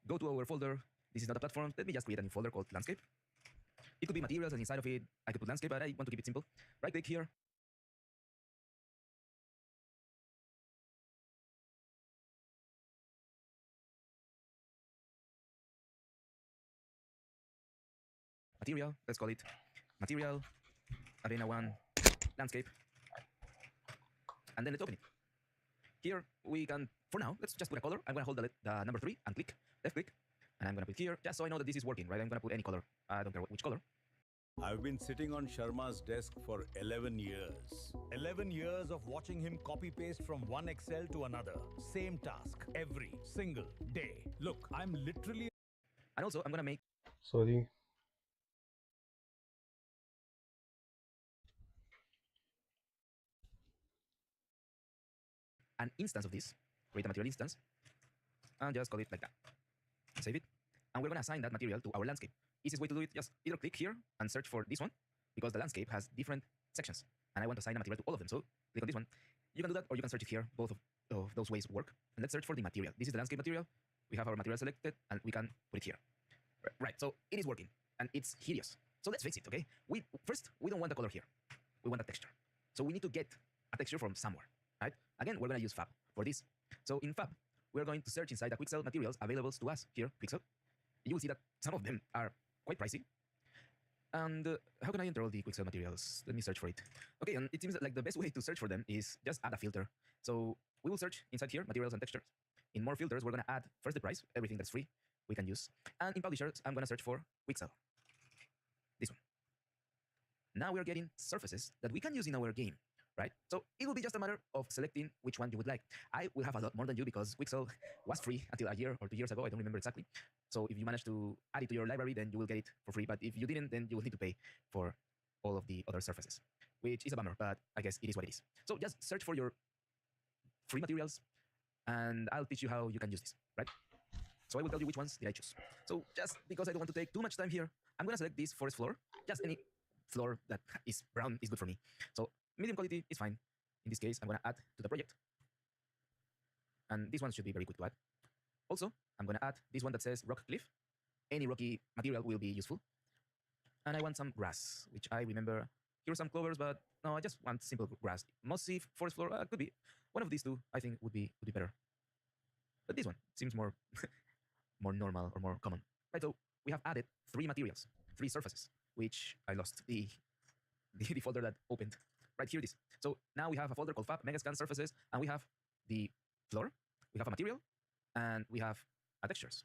go to our folder. This is not a platform. Let me just create a new folder called landscape. It could be materials, and inside of it, I could put landscape, but I want to keep it simple. Right click here. Material, let's call it material, arena 1, landscape, and then let's open it. Here we can, for now, let's just put a color. I'm gonna hold the number 3 and left click, and I'm gonna put here, just so I know that this is working, right? I'm gonna put any color. I don't care which color. I've been sitting on Sharma's desk for 11 years. 11 years of watching him copy-paste from one Excel to another. Same task, every single day. Look, I'm literally... And also, I'm gonna make... Sorry. an instance of this, create a material instance, and just call it like that. Save it, and we're gonna assign that material to our landscape. Easiest way to do it, just either click here and search for this one, because the landscape has different sections, and I want to assign a material to all of them, so click on this one. You can do that, or you can search it here. Both of those ways work. And let's search for the material. This is the landscape material. We have our material selected, and we can put it here. Right, so it is working, and it's hideous. So let's fix it, okay? First, we don't want the color here. We want a texture. So we need to get a texture from somewhere, right? Again, we're going to use Fab for this. So in Fab, we're going to search inside the Quixel materials available to us here, Quixel. You will see that some of them are quite pricey. And how can I enter all the Quixel materials? Let me search for it. Okay, and it seems like the best way to search for them is just add a filter. So we will search inside here, materials and textures. In more filters, we're going to add first the price, everything that's free we can use. And in publishers, I'm going to search for Quixel. This one. Now we are getting surfaces that we can use in our game, right? So it will be just a matter of selecting which one you would like. I will have a lot more than you because Quixel was free until a year or 2 years ago. I don't remember exactly. So if you manage to add it to your library, then you will get it for free. But if you didn't, then you will need to pay for all of the other surfaces, which is a bummer, but I guess it is what it is. So just search for your free materials, and I'll teach you how you can use this, right? So I will tell you which ones did I choose. So just because I don't want to take too much time here, I'm going to select this forest floor. Just any floor that is brown is good for me. So medium quality is fine. In this case, I'm going to add to the project. And this one should be very quick to add. Also, I'm going to add this one that says rock cliff. Any rocky material will be useful. And I want some grass, which I remember. Here are some clovers, but no, I just want simple grass. Mossy forest floor could be. One of these two, I think, would be better. But this one seems more more normal or more common. Right, so we have added 3 materials, 3 surfaces, which I lost the folder that opened. Right, here it is. So now we have a folder called Fab, Megascan Surfaces, and we have the floor, we have a material, and we have a textures.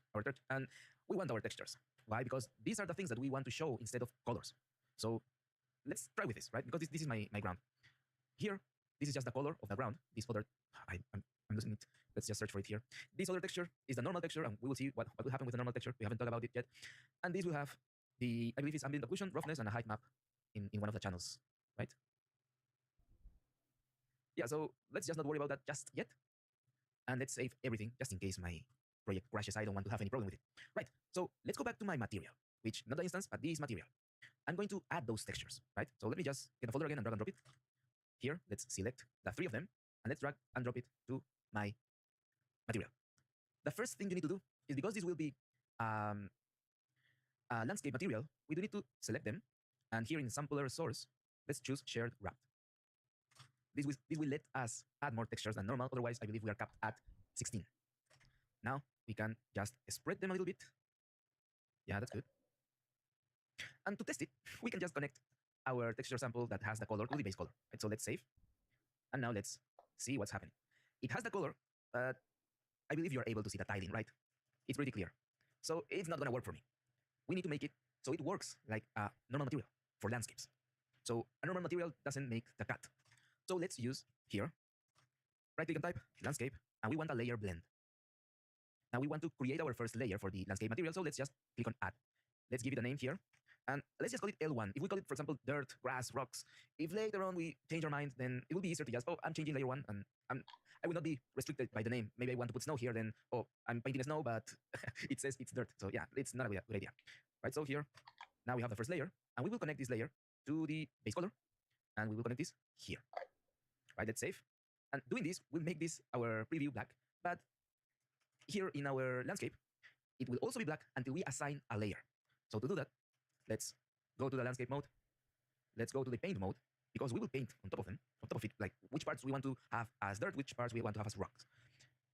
And we want our textures. Why? Because these are the things that we want to show instead of colors. So let's try with this, right? Because this is my ground. Here, this is just the color of the ground. This other, I'm losing it. Let's just search for it here. This other texture is the normal texture, and we will see what will happen with the normal texture. We haven't talked about it yet. And this will have the, I believe it's ambient occlusion, roughness, and a height map in one of the channels, right? Yeah, so let's just not worry about that just yet. And let's save everything just in case my project crashes. I don't want to have any problem with it. Right, so let's go back to my material, which, not the instance, but this material. I'm going to add those textures, right? So let me just get the folder again and drag and drop it. Here, let's select the 3 of them, and let's drag and drop it to my material. The first thing you need to do is, because this will be a landscape material, we do need to select them. And here in sampler source, let's choose shared wrapped. This will let us add more textures than normal. Otherwise, I believe we are capped at 16. Now we can just spread them a little bit. Yeah, that's good. And to test it, we can just connect our texture sample that has the color to the base color. Right? So let's save. And now let's see what's happening. It has the color, but I believe you are able to see the tiling, right? It's pretty clear. So it's not going to work for me. We need to make it so it works like a normal material for landscapes. So a normal material doesn't make the cut. So let's use here, right click and type landscape, and we want a layer blend. Now we want to create our first layer for the landscape material, so let's just click on add. Let's give it a name here. And let's just call it L1. If we call it, for example, dirt, grass, rocks, if later on we change our mind, then it will be easier to just, oh, I'm changing layer 1, and I will not be restricted by the name. Maybe I want to put snow here, then, oh, I'm painting snow, but it says it's dirt. So yeah, it's not a good idea. Right, so here, now we have the first layer, and we will connect this layer to the base color, and we will connect this here. Right, let's save. And doing this will make this our preview black, but here in our landscape, it will also be black until we assign a layer. So to do that, let's go to the landscape mode. Let's go to the paint mode, because we will paint on top of them, on top of it, like which parts we want to have as dirt, which parts we want to have as rocks.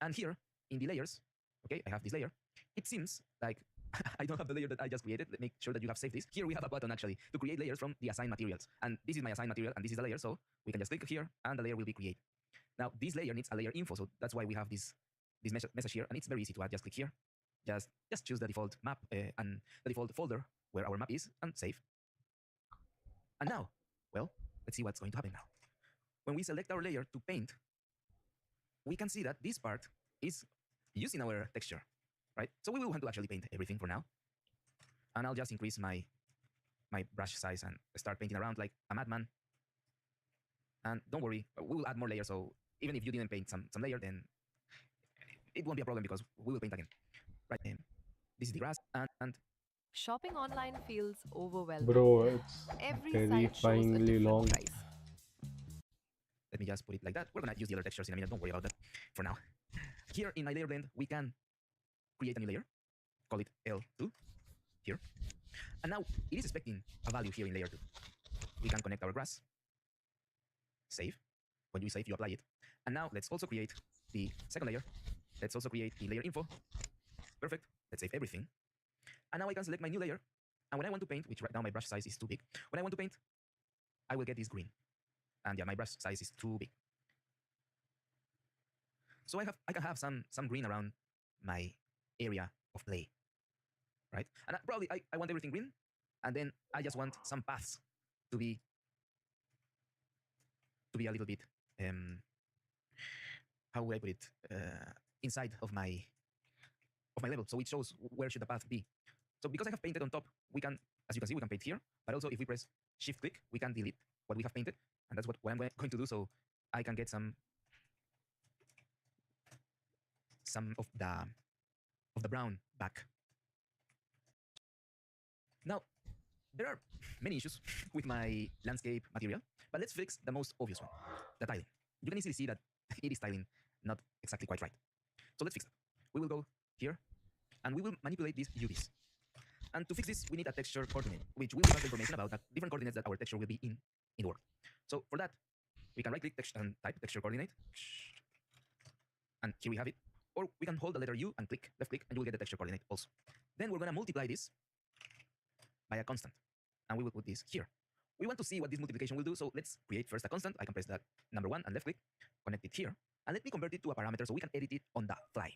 And here in the layers, okay, I have this layer. It seems like I don't have the layer that I just created. Let me make sure that you have saved this. Here we have a button actually to create layers from the assigned materials. And this is my assigned material, and this is the layer. So we can just click here, and the layer will be created. Now this layer needs a layer info, so that's why we have this message here, and it's very easy to add. Just click here, just choose the default map and the default folder where our map is, and save. And now, well, let's see what's going to happen now. When we select our layer to paint, we can see that this part is using our texture, right? So we will want to actually paint everything for now. And I'll just increase my brush size and start painting around like a madman. And don't worry, we will add more layers, so even if you didn't paint some layer, then it won't be a problem because we will paint again. Right, this is the grass, and Shopping online feels overwhelming. Bro, it's Every site shows a terrifyingly different long. price. let me just put it like that. We're gonna use the other textures in a minute, don't worry about that for now. Here in my layer blend, we can create a new layer, call it L2, here. And now it is expecting a value here in layer 2. We can connect our grass, save. When you save, you apply it. And now let's also create the second layer. Let's also create the layer info. Perfect. Let's save everything. And now I can select my new layer. And when I want to paint, which right now my brush size is too big, when I want to paint, I will get this green. And yeah, my brush size is too big. So I can have some green around my area of play, right? And probably I want everything green, and then I just want some paths to be a little bit how would I put it, inside of my level, so it shows where should the path be. So because I have painted on top, we can, as you can see, we can paint here, but also if we press shift click, we can delete what we have painted, and that's what I'm going to do, so I can get some of the brown back. Now, there are many issues with my landscape material, but let's fix the most obvious one, the tiling. You can easily see that it is tiling not exactly quite right. So let's fix that. We will go here, and we will manipulate these UVs. And to fix this, we need a texture coordinate, which will give us information about the different coordinates that our texture will be in the world. So for that, we can right-click and type texture coordinate, and here we have it. Or we can hold the letter U and click, left click, and you will get the texture coordinate also. Then we're going to multiply this by a constant, and we will put this here. We want to see what this multiplication will do, so let's create first a constant. I can press that number 1 and left click, connect it here, and let me convert it to a parameter so we can edit it on the fly.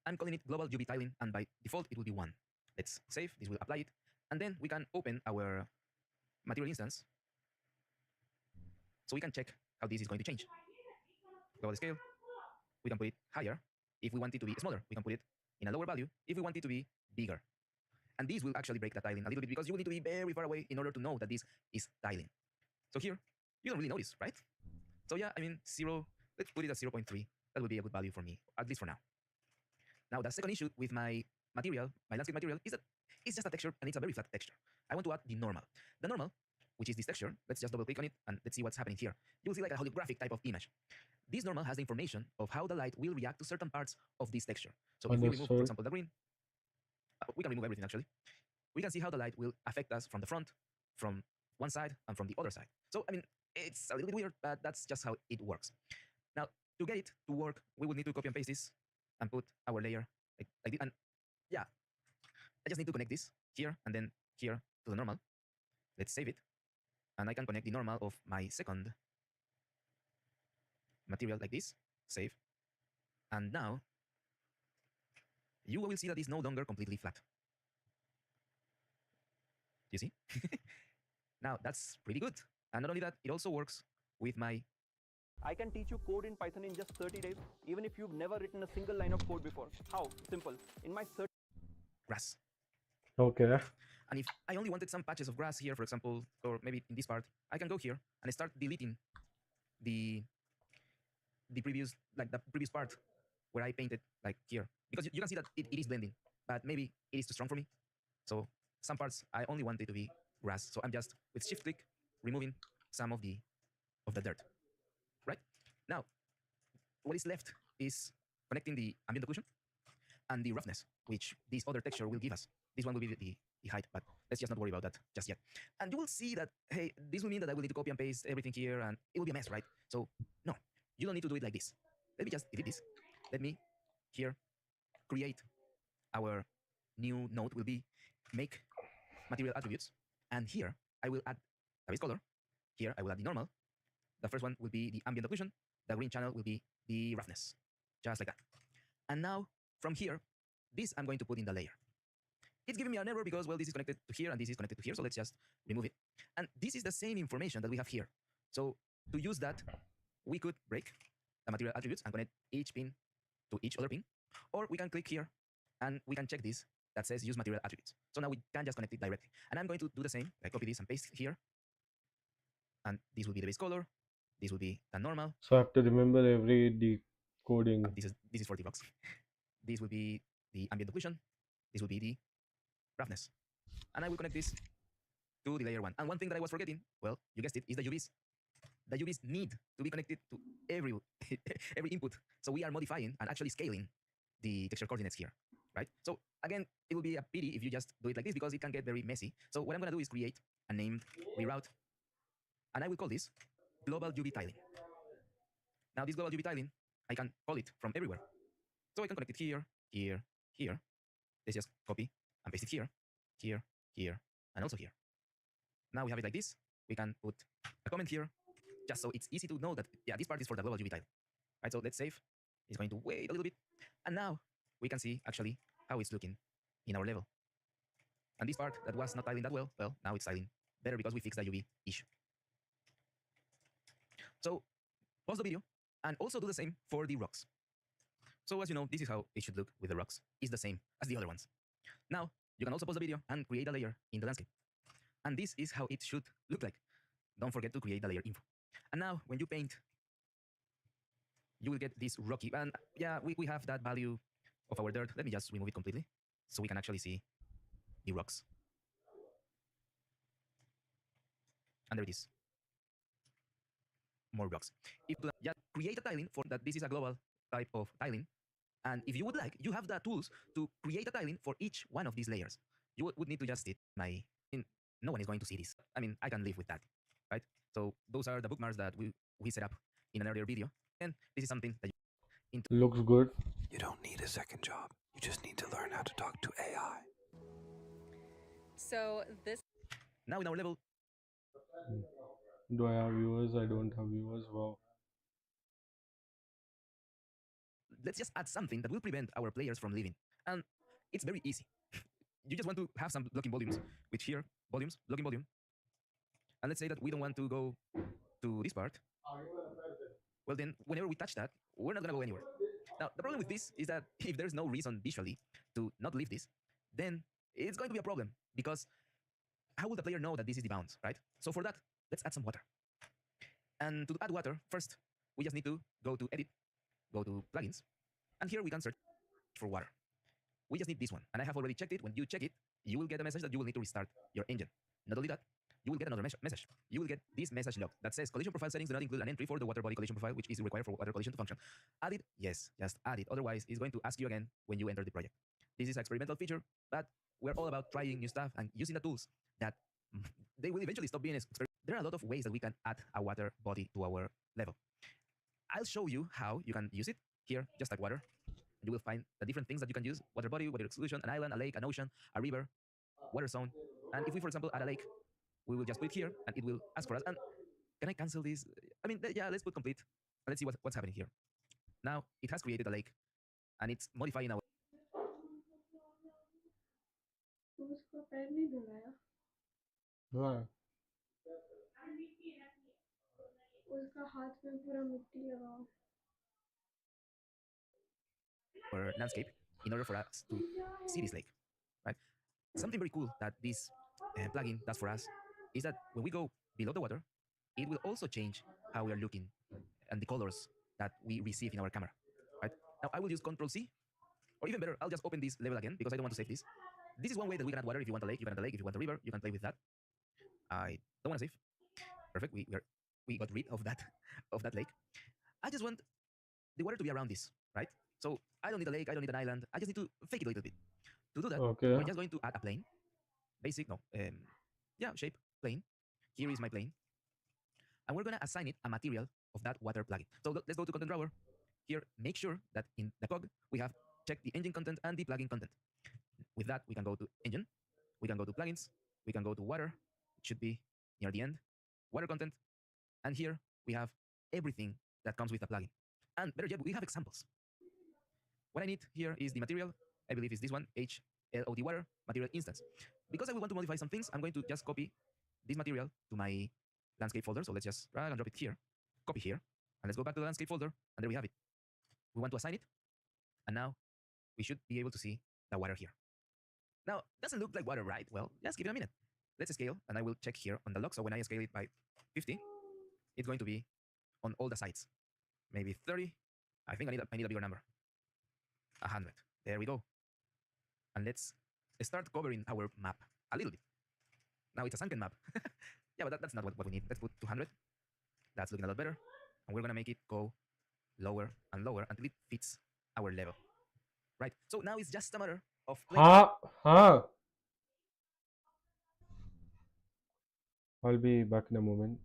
I'm calling it global UV tiling, and by default it will be 1. Let's save, this will apply it, and then we can open our material instance so we can check how this is going to change. Global scale, we can put it higher. If we want it to be smaller, we can put it in a lower value. If we want it to be bigger. And this will actually break the tiling a little bit because you will need to be very far away in order to know that this is tiling. So here, you don't really notice, right? So yeah, I mean, 0, let's put it at 0.3. That would be a good value for me, at least for now. Now, the second issue with my material, my landscape material, is that it's just a texture and it's a very flat texture. I want to add the normal. The normal, which is this texture, let's just double click on it and let's see what's happening here. You will see like a holographic type of image. This normal has the information of how the light will react to certain parts of this texture. So if we remove, for example, the green, we can remove everything actually. We can see how the light will affect us from the front, from one side, and from the other side. So, I mean, it's a little bit weird, but that's just how it works. Now, to get it to work, we will need to copy and paste this and put our layer like this. And yeah, I just need to connect this here and then here to the normal. Let's save it. And I can connect the normal of my second material like this. Save. And now, you will see that it's no longer completely flat. You see? Now, that's pretty good. And not only that, it also works with my... I can teach you code in Python in just 30 days, even if you've never written a single line of code before. How? Simple. In my grass. Okay. And if I only wanted some patches of grass here, for example, or maybe in this part, I can go here and start deleting the the previous part where I painted like here, because you can see that it is blending, but maybe it is too strong for me. So some parts I only want it to be grass. So I'm just with shift click removing some of the dirt. Right now, what is left is connecting the ambient occlusion and the roughness, which this other texture will give us. This one will be the height, but let's just not worry about that just yet. And you will see that, hey, this will mean that I will need to copy and paste everything here, and it will be a mess, right? So no, you don't need to do it like this. Let me just delete this. Let me here create our new node will be make material attributes, and here I will add a base color. Here I will add the normal. The first one will be the ambient occlusion. The green channel will be the roughness, just like that. And now from here, this I'm going to put in the layer. It's giving me an error because, well, this is connected to here and this is connected to here. So let's just remove it. And this is the same information that we have here. So to use that, we could break the material attributes and connect each pin to each other pin. Or we can click here and we can check this that says use material attributes. So now we can just connect it directly. And I'm going to do the same. I copy this and paste here. And this will be the base color. This will be the normal. So I have to remember every decoding. This is 40 bucks. This will be the ambient occlusion. This will be the roughness. And I will connect this to the layer one. And one thing that I was forgetting, well, you guessed it, is the UVs. The UVs need to be connected to every every input. So we are modifying and actually scaling the texture coordinates here, right? So again, it will be a pity if you just do it like this because it can get very messy. So what I'm going to do is create a named reroute, and I will call this global UV tiling. Now this global UV tiling, I can call it from everywhere. So I can connect it here, here, here. Let's just copy and paste it here, here, here, and also here. Now we have it like this. We can put a comment here, just so it's easy to know that, yeah, this part is for the global UV tile. Right, so let's save. It's going to wait a little bit. And now we can see actually how it's looking in our level. And this part that was not tiling that well, now it's tiling better because we fixed the UV issue. So pause the video and also do the same for the rocks. So as you know, this is how it should look with the rocks. It's the same as the other ones. Now, you can also pause the video and create a layer in the landscape. And this is how it should look like. Don't forget to create the layer info. And now, when you paint, you will get this rocky. And yeah, we have that value of our dirt. Let me just remove it completely so we can actually see the rocks. And there it is. More rocks. If you just create a tiling for that, this is a global type of tiling. And if you would like, you have the tools to create a tiling for each one of these layers. You would need to just sit no one is going to see this. I mean, I can live with that, right? So those are the bookmarks that we set up in an earlier video. And this is something that Looks good. You don't need a second job. You just need to learn how to talk to AI. So this. Now in our level. Do I have viewers? I don't have viewers. Wow. Let's just add something that will prevent our players from leaving. And it's very easy. You just want to have some blocking volumes, which here, volumes, blocking volume. And let's say that we don't want to go to this part. Well, then whenever we touch that, we're not going to go anywhere. Now, the problem with this is that if there's no reason visually to not leave this, then it's going to be a problem because how will the player know that this is the bounds, right? So for that, let's add some water. And to add water, first, we just need to go to edit, go to plugins, and here we can search for water. We just need this one, and I have already checked it. When you check it, you will get a message that you will need to restart your engine. Not only that, you will get another message. You will get this message log that says collision profile settings do not include an entry for the water body collision profile, which is required for water collision to function. Add it? Yes, just add it. Otherwise, it's going to ask you again when you enter the project. This is an experimental feature, but we're all about trying new stuff and using the tools that they will eventually stop being experimental. There are a lot of ways that we can add a water body to our level. I'll show you how you can use it. Here, just like water. You will find the different things that you can use: water body, water exclusion, an island, a lake, an ocean, a river, water zone. And if we, for example, add a lake, we will just put it here and it will ask for us. And can I cancel this? I mean, yeah, let's put complete. And let's see what's happening here. Now it has created a lake and it's modifying our. उसका पैर नहीं धुलाया हाँ. उसका हाथ में पूरा मिट्टी लगा Our landscape in order for us to see this lake, right? something very cool that this plugin does for us is that when we go below the water, it will also change how we are looking and the colors that we receive in our camera. Right? Now I will use Control C, or even better, I'll just open this level again because I don't want to save this. This is one way that we can add water. If you want a lake, you can add a lake. If you want a river, you can play with that. I don't want to save. Perfect. We got rid of that of that lake. I just want the water to be around this, right? So I don't need a lake. I don't need an island. I just need to fake it a little bit. To do that, Okay. we're just going to add a plane. Basic, no. Yeah, shape plane. Here is my plane, and we're gonna assign it a material of that water plugin. So let's go to content drawer. Here, make sure that in the cog we have checked the engine content and the plugin content. With that, we can go to engine, we can go to plugins, we can go to water. It should be near the end. Water content, and here we have everything that comes with a plugin. And better yet, we have examples. What I need here is the material. I believe it's this one, HLOD water material instance. Because I will want to modify some things, I'm going to just copy this material to my landscape folder. So let's just drag and drop it here, copy here, and let's go back to the landscape folder, and there we have it. We want to assign it, and now we should be able to see the water here. Now, doesn't look like water, right? Well, just give it a minute. Let's scale, and I will check here on the log. So when I scale it by 50, it's going to be on all the sides. Maybe 30. I think I need a bigger number. 100. There we go. And let's start covering our map a little bit. Now it's a sunken map. Yeah, but that's not what we need. Let's put 200. That's looking a lot better. And we're going to make it go lower and lower until it fits our level. Right? So now it's just a matter of playing. I'll be back in a moment.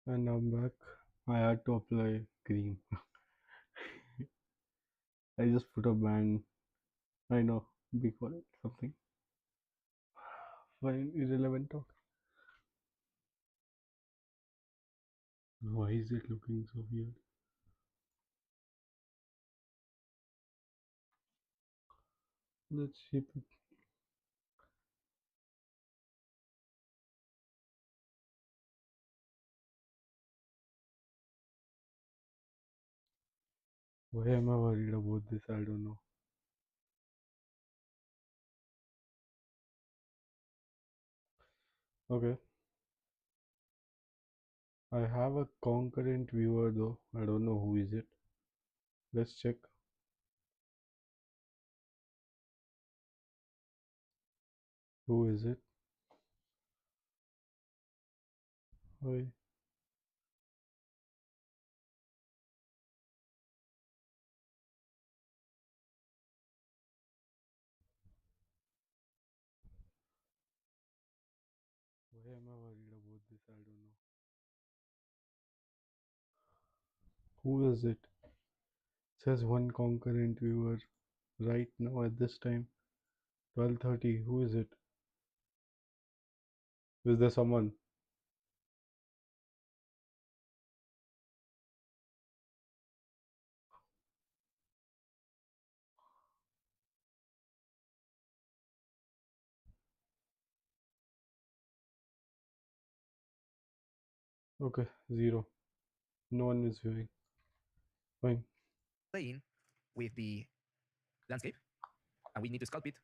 And I'm back. I had to apply cream. I just put a band. I know, be quiet, something. Fine, irrelevant talk. Why is it looking so weird? Let's ship it. Why am I worried about this? I don't know. Okay. I have a concurrent viewer though. I don't know who is it. Let's check. Who is it? Why? Why am I worried about this? I don't know. Who is it? Says one concurrent viewer right now at this time. 12:30. Who is it? Is there someone? Okay, 0. No one is viewing. Fine. Playing with the landscape, and we need to sculpt it,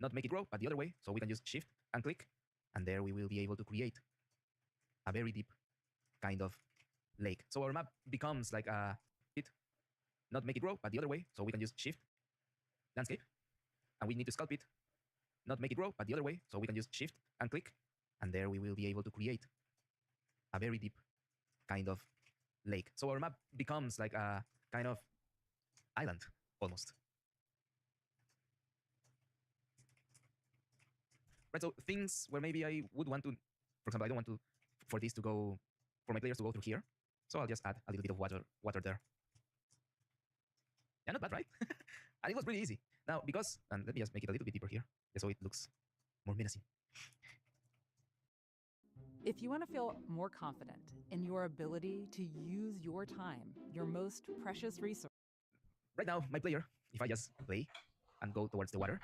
not make it grow, but the other way. So we can just shift and click, and there we will be able to create a very deep kind of lake. So our map becomes like a pit, not make it grow, but the other way. So we can just shift landscape, and we need to sculpt it, not make it grow, but the other way. So we can just shift and click, and there we will be able to create a very deep kind of lake. So our map becomes like a kind of island almost. Right, so things where maybe I would want to, for example, I don't want to for this to go, for my players to go through here. So I'll just add a little bit of water there. Yeah, not bad, right? And it was pretty easy. Now, because, and let me just make it a little bit deeper here, just so it looks more menacing. If you want to feel more confident in your ability to use your time, your most precious resource. Right now, my player, if I just play and go towards the water,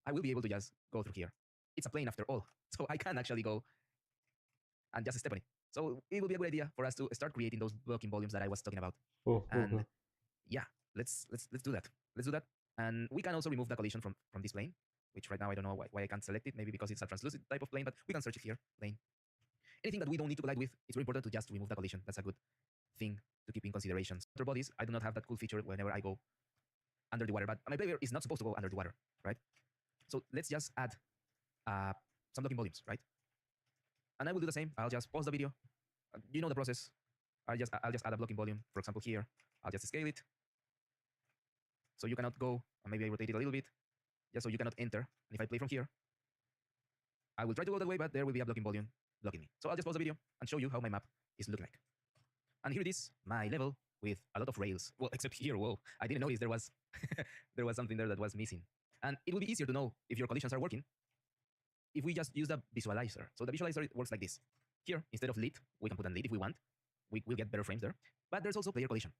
I will be able to just go through here. It's a plane after all, so I can actually go and just step on it. So it will be a good idea for us to start creating those blocking volumes that I was talking about. Oh, and okay. yeah, let's do that. Let's do that. And we can also remove the collision from this plane, which right now I don't know why I can't select it. Maybe because it's a translucent type of plane, but we can search it here. Plane. Anything that we don't need to collide with, it's very important to just remove the collision. That's a good thing to keep in consideration. Water bodies, I do not have that cool feature whenever I go under the water, but my player is not supposed to go under the water, right? So let's just add some blocking volumes, right? And I will do the same. I'll just pause the video. You know the process. I'll just add a blocking volume. For example, here, I'll just scale it. So you cannot go, and maybe I rotate it a little bit, just so you cannot enter. And if I play from here, I will try to go that way, but there will be a blocking volume blocking me. So I'll just pause the video and show you how my map is looking like. And here it is, my level with a lot of rails. Well, except here, whoa, I didn't notice there was there was something there that was missing. And it will be easier to know if your collisions are working if we just use the visualizer. So the visualizer works like this. Here, instead of lit, we can put a lit if we want. We'll get better frames there. But there's also player collision.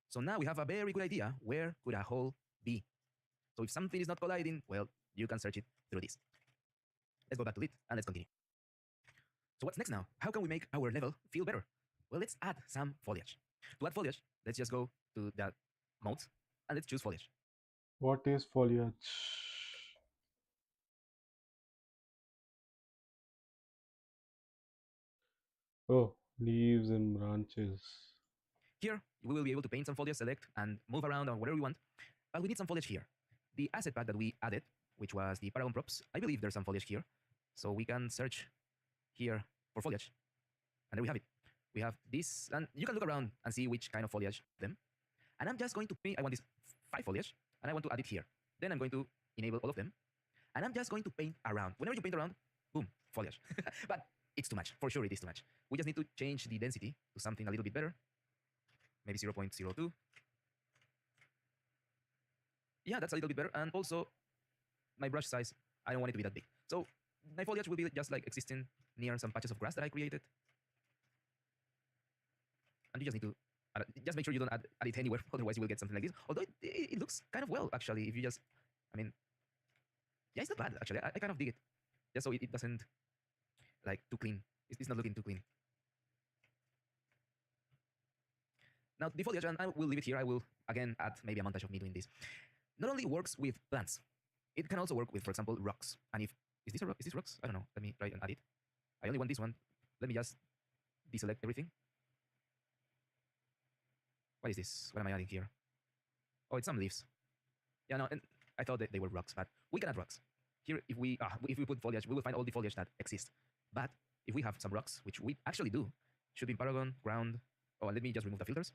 So now we have a very good idea where could a hole be. So if something is not colliding, well, you can search it through this. Let's go back to lit and let's continue. So what's next now? How can we make our level feel better? Well, let's add some foliage. To add foliage, let's just go to the modes and let's choose foliage. What is foliage? Oh, leaves and branches. Here, we will be able to paint some foliage, select, and move around on whatever we want. But we need some foliage here. The asset pack that we added, which was the Paragon props, I believe there's some foliage here. So we can search here for foliage. And there we have it. We have this, and you can look around and see which kind of foliage them. And I'm just going to paint, I want this 5 foliage, and I want to add it here. Then I'm going to enable all of them. And I'm just going to paint around. Whenever you paint around, boom, foliage. But it's too much. For sure, it is too much. We just need to change the density to something a little bit better. Maybe 0.02. Yeah, that's a little bit better. And also, my brush size, I don't want it to be that big. So my foliage will be just like existing near some patches of grass that I created. And you just need to just make sure you don't add it anywhere, otherwise you will get something like this. Although it looks kind of well, actually, if you just, I mean, yeah, it's not bad, actually. I kind of dig it. Just so it doesn't, like, too clean. It's not looking too clean. Now, the foliage, and I will leave it here. I will, again, add maybe a montage of me doing this. Not only works with plants, it can also work with, for example, rocks. And if, is this a rock? Is this rocks? I don't know. Let me try and add it. I only want this one. Let me just deselect everything. What is this? What am I adding here? Oh, it's some leaves. Yeah, no, and I thought that they were rocks, but we can add rocks. Here, if we put foliage, we will find all the foliage that exists. But if we have some rocks, which we actually do, should be in Paragon, ground. Oh, let me just remove the filters.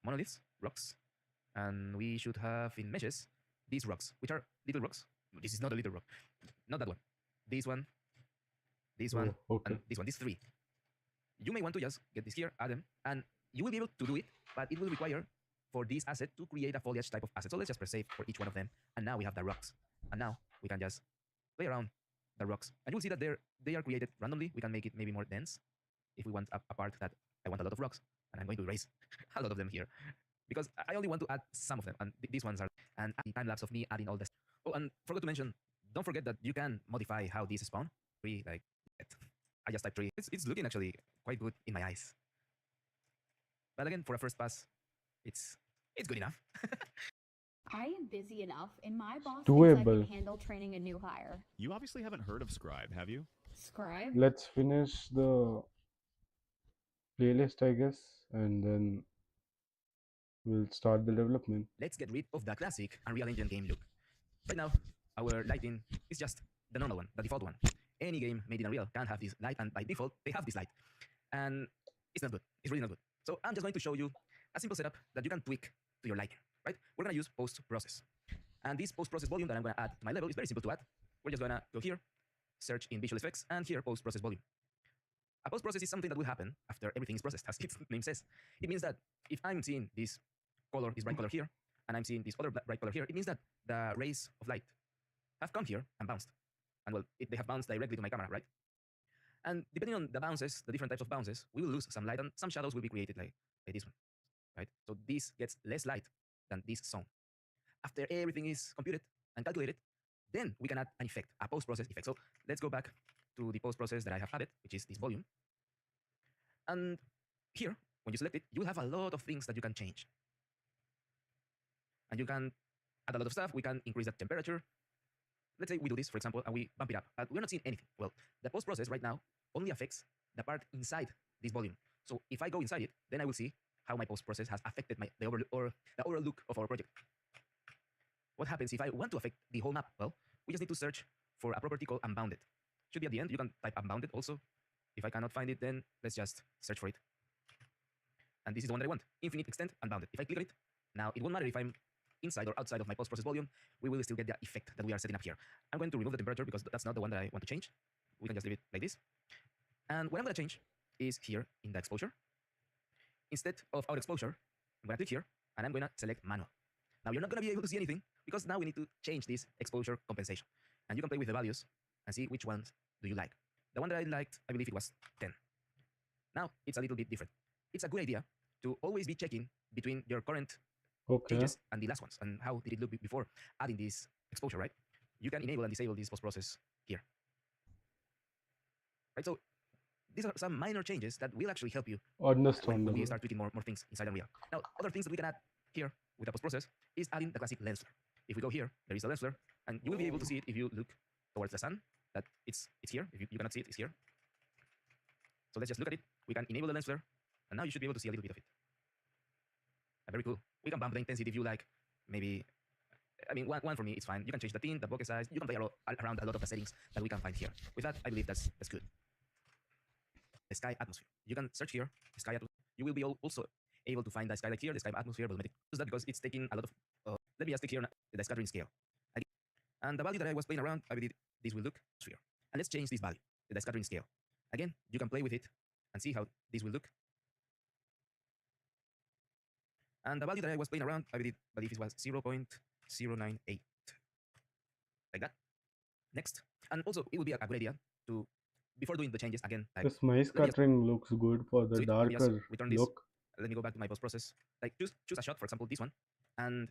Monoliths, rocks. And we should have in meshes these rocks, which are little rocks. This is not a little rock. Not that one. This one, okay. and this one. These three. You may want to just get this here, add them, and you will be able to do it, but it will require for this asset to create a foliage type of asset. So let's just press save for each one of them. And now we have the rocks. And now we can just play around the rocks. And you will see that they are created randomly. We can make it maybe more dense if we want a part that I want a lot of rocks. And I'm going to erase a lot of them here because I only want to add some of them. And these ones are, and the time lapse of me adding all this. Oh, and forgot to mention, don't forget that you can modify how these spawn. Like, I just typed 3. It's looking actually quite good in my eyes. But again, for a first pass, it's good enough. I am busy enough, and my boss Doable. thinks I can handle training a new hire. You obviously haven't heard of Scribe, have you? Scribe? Let's finish the playlist, I guess, and then we'll start the development. Let's get rid of the classic Unreal Engine game look. Right now, our lighting is just the normal one, the default one. Any game made in Unreal can have this light, and by default, they have this light. And it's not good. It's really not good. So I'm just going to show you a simple setup that you can tweak to your liking, right? We're going to use post-process. And this post-process volume that I'm going to add to my level is very simple to add. We're just going to go here, search in visual effects, and here, post-process volume. A post-process is something that will happen after everything is processed, as its name says. It means that if I'm seeing this color, this bright color here, and I'm seeing this other bright color here, it means that the rays of light have come here and bounced. And well, they have bounced directly to my camera, right? And depending on the bounces, the different types of bounces, we will lose some light and some shadows will be created like this one, right? So this gets less light than this zone. After everything is computed and calculated, then we can add an effect, a post-process effect. So let's go back to the post-process that I have added, which is this volume. And here, when you select it, you will have a lot of things that you can change. And you can add a lot of stuff. We can increase the temperature. Let's say we do this, for example, and we bump it up. We're not seeing anything. Well, the post-process right now only affects the part inside this volume. So if I go inside it, then I will see how my post-process has affected the overall look of our project. What happens if I want to affect the whole map? Well, we just need to search for a property called unbounded. Should be at the end. You can type unbounded also. If I cannot find it, then let's just search for it. And this is the one that I want. Infinite extent unbounded. If I click on it, now it won't matter if I'm inside or outside of my post-process volume, we will still get the effect that we are setting up here. I'm going to remove the temperature because that's not the one that I want to change. We can just leave it like this. And what I'm going to change is here in the exposure. Instead of our exposure, I'm going to click here and I'm going to select manual. Now you're not going to be able to see anything because now we need to change this exposure compensation. And you can play with the values and see which ones do you like. The one that I liked, I believe it was 10. Now it's a little bit different. It's a good idea to always be checking between your current changes and the last ones, and how did it look before adding this exposure, right? You can enable and disable this post-process here. Right, so these are some minor changes that will actually help you when we start tweaking more things inside Unreal. Now, other things that we can add here with the post-process is adding the classic lens flare. If we go here, there is a lens flare, and you will be able to see it if you look towards the sun, that it's here. If you cannot see it, it's here. So let's just look at it. We can enable the lens flare, and now you should be able to see a little bit of it. Very cool. We can bump the intensity if you like. Maybe, I mean, one for me, it's fine. You can change the tint, the bokeh size. You can play around a lot of the settings that we can find here. With that, I believe that's good. The sky atmosphere. You can search here, sky atmosphere. You will be also able to find the skylight here, the sky atmosphere volumetric. Use that because it's taking a lot of, let me just click here the scattering scale. And the value that I was playing around, I believe this will look sphere. And let's change this value, the scattering scale. Again, you can play with it and see how this will look. And the value that I was playing around, I believe it was 0.098. Like that. Next. And also, it would be a good idea to, before doing the changes again, like, This mice scattering looks good for the let me just darker return this. look. Let me go back to my post process. Like choose a shot, for example, this one, and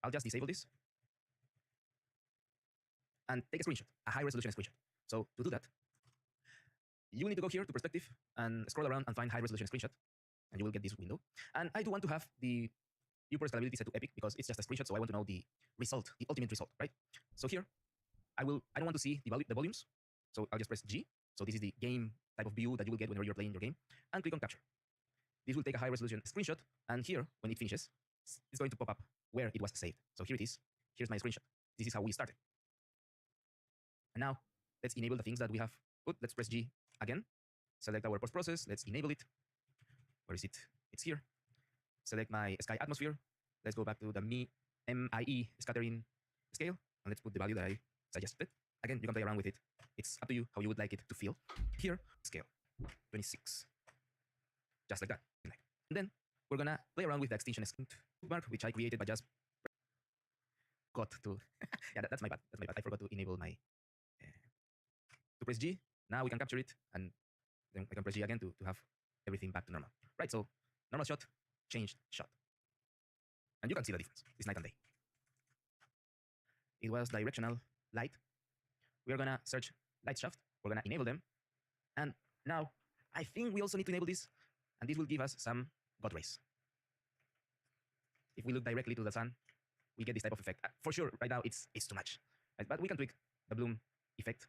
I'll just disable this and take a screenshot, a high resolution screenshot. So to do that, you need to go here to perspective and scroll around and find high resolution screenshot, and you will get this window. And I do want to have the viewport scalability set to epic because it's just a screenshot, so I want to know the result, the ultimate result, right? So here, I don't want to see the volumes, so I'll just press G. So this is the game type of view that you will get whenever you're playing your game, and click on capture. This will take a high resolution screenshot, and here, when it finishes, it's going to pop up where it was saved. So here it is. Here's my screenshot. This is how we started. And now, let's enable the things that we have put. Let's press G again. Select our post process. Let's enable it. Where is it? It's here. Select my sky atmosphere. Let's go back to the MIE scattering scale, and let's put the value that I suggested. Again, you can play around with it. It's up to you how you would like it to feel. Here, scale 26. Just like that. And then we're gonna play around with the extinction mark, which I created by just got to. Yeah, that's my bad. That's my bad. I forgot to enable my to press G. Now we can capture it, and then I can press G again to have everything back to normal. Right. So normal shot, changed shot, and you can see the difference. It's night and day. It was directional light. We are gonna search light shaft. We're gonna enable them, and now I think we also need to enable this, and this will give us some God rays. If we look directly to the sun, we get this type of effect. For sure, right now it's too much, right? But we can tweak the bloom effect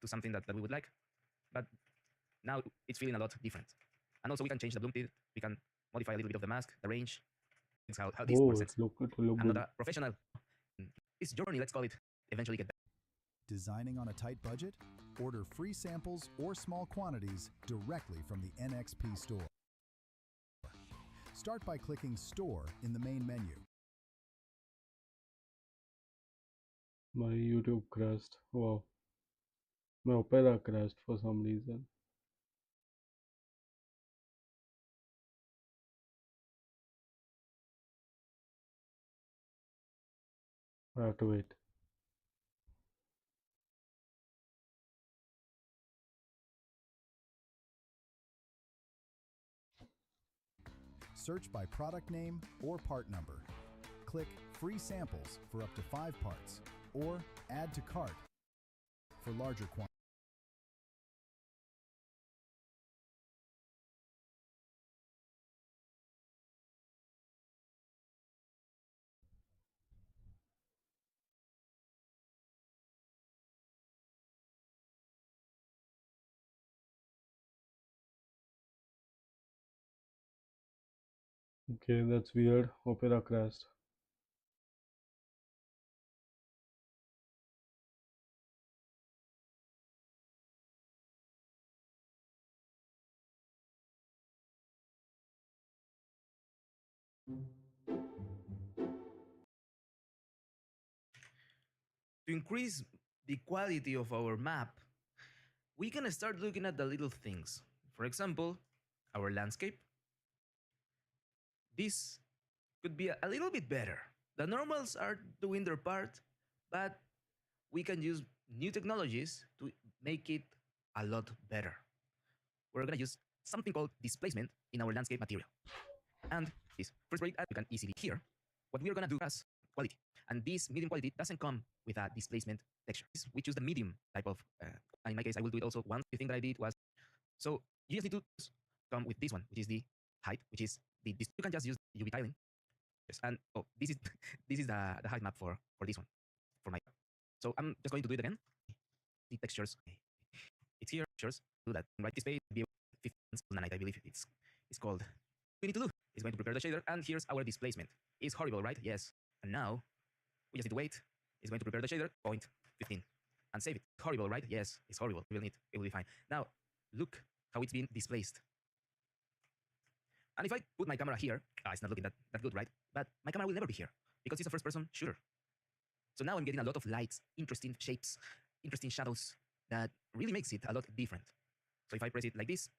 to something that we would like. But now it's feeling a lot different. And also we can change the bloom speed. We can modify a little bit of the mask, the range. It's how this Oh, works. it look I'm good. not a professional. This journey, let's call it, eventually get better. Designing on a tight budget? Order free samples or small quantities directly from the NXP store. Start by clicking Store in the main menu. My YouTube crashed. Wow. My Opera crashed for some reason. I have to wait. Search by product name or part number. Click Free Samples for up to 5 parts, or Add to Cart for larger quantities. Okay, that's weird. Opera crashed. To increase the quality of our map, we can start looking at the little things. For example, our landscape. This could be a little bit better. The normals are doing their part, but we can use new technologies to make it a lot better. We're gonna use something called displacement in our landscape material. And this first rate, you can easily hear what we're gonna do as quality. And this medium quality doesn't come with a displacement texture. We choose the medium type of, in my case, I will do it also once. The thing that I did was, so you just need to come with this one, which is the height, which is you can just use UV tiling. Yes, and oh, this is this is the height map for this one, for my. So I'm just going to do it again. The textures, it's here. Textures, do that. Right, this page be 15 night, I believe it's called. We need to do. It's going to prepare the shader, and here's our displacement. It's horrible, right? Yes. And now we just need to wait. It's going to prepare the shader, 0.15, and save it. Horrible, right? Yes, it's horrible. It will be fine. Now look how it's been displaced. And if I put my camera here, it's not looking that good, right? But my camera will never be here because it's a first-person shooter. So now I'm getting a lot of lights, interesting shapes, interesting shadows that really makes it a lot different. So if I press it like this,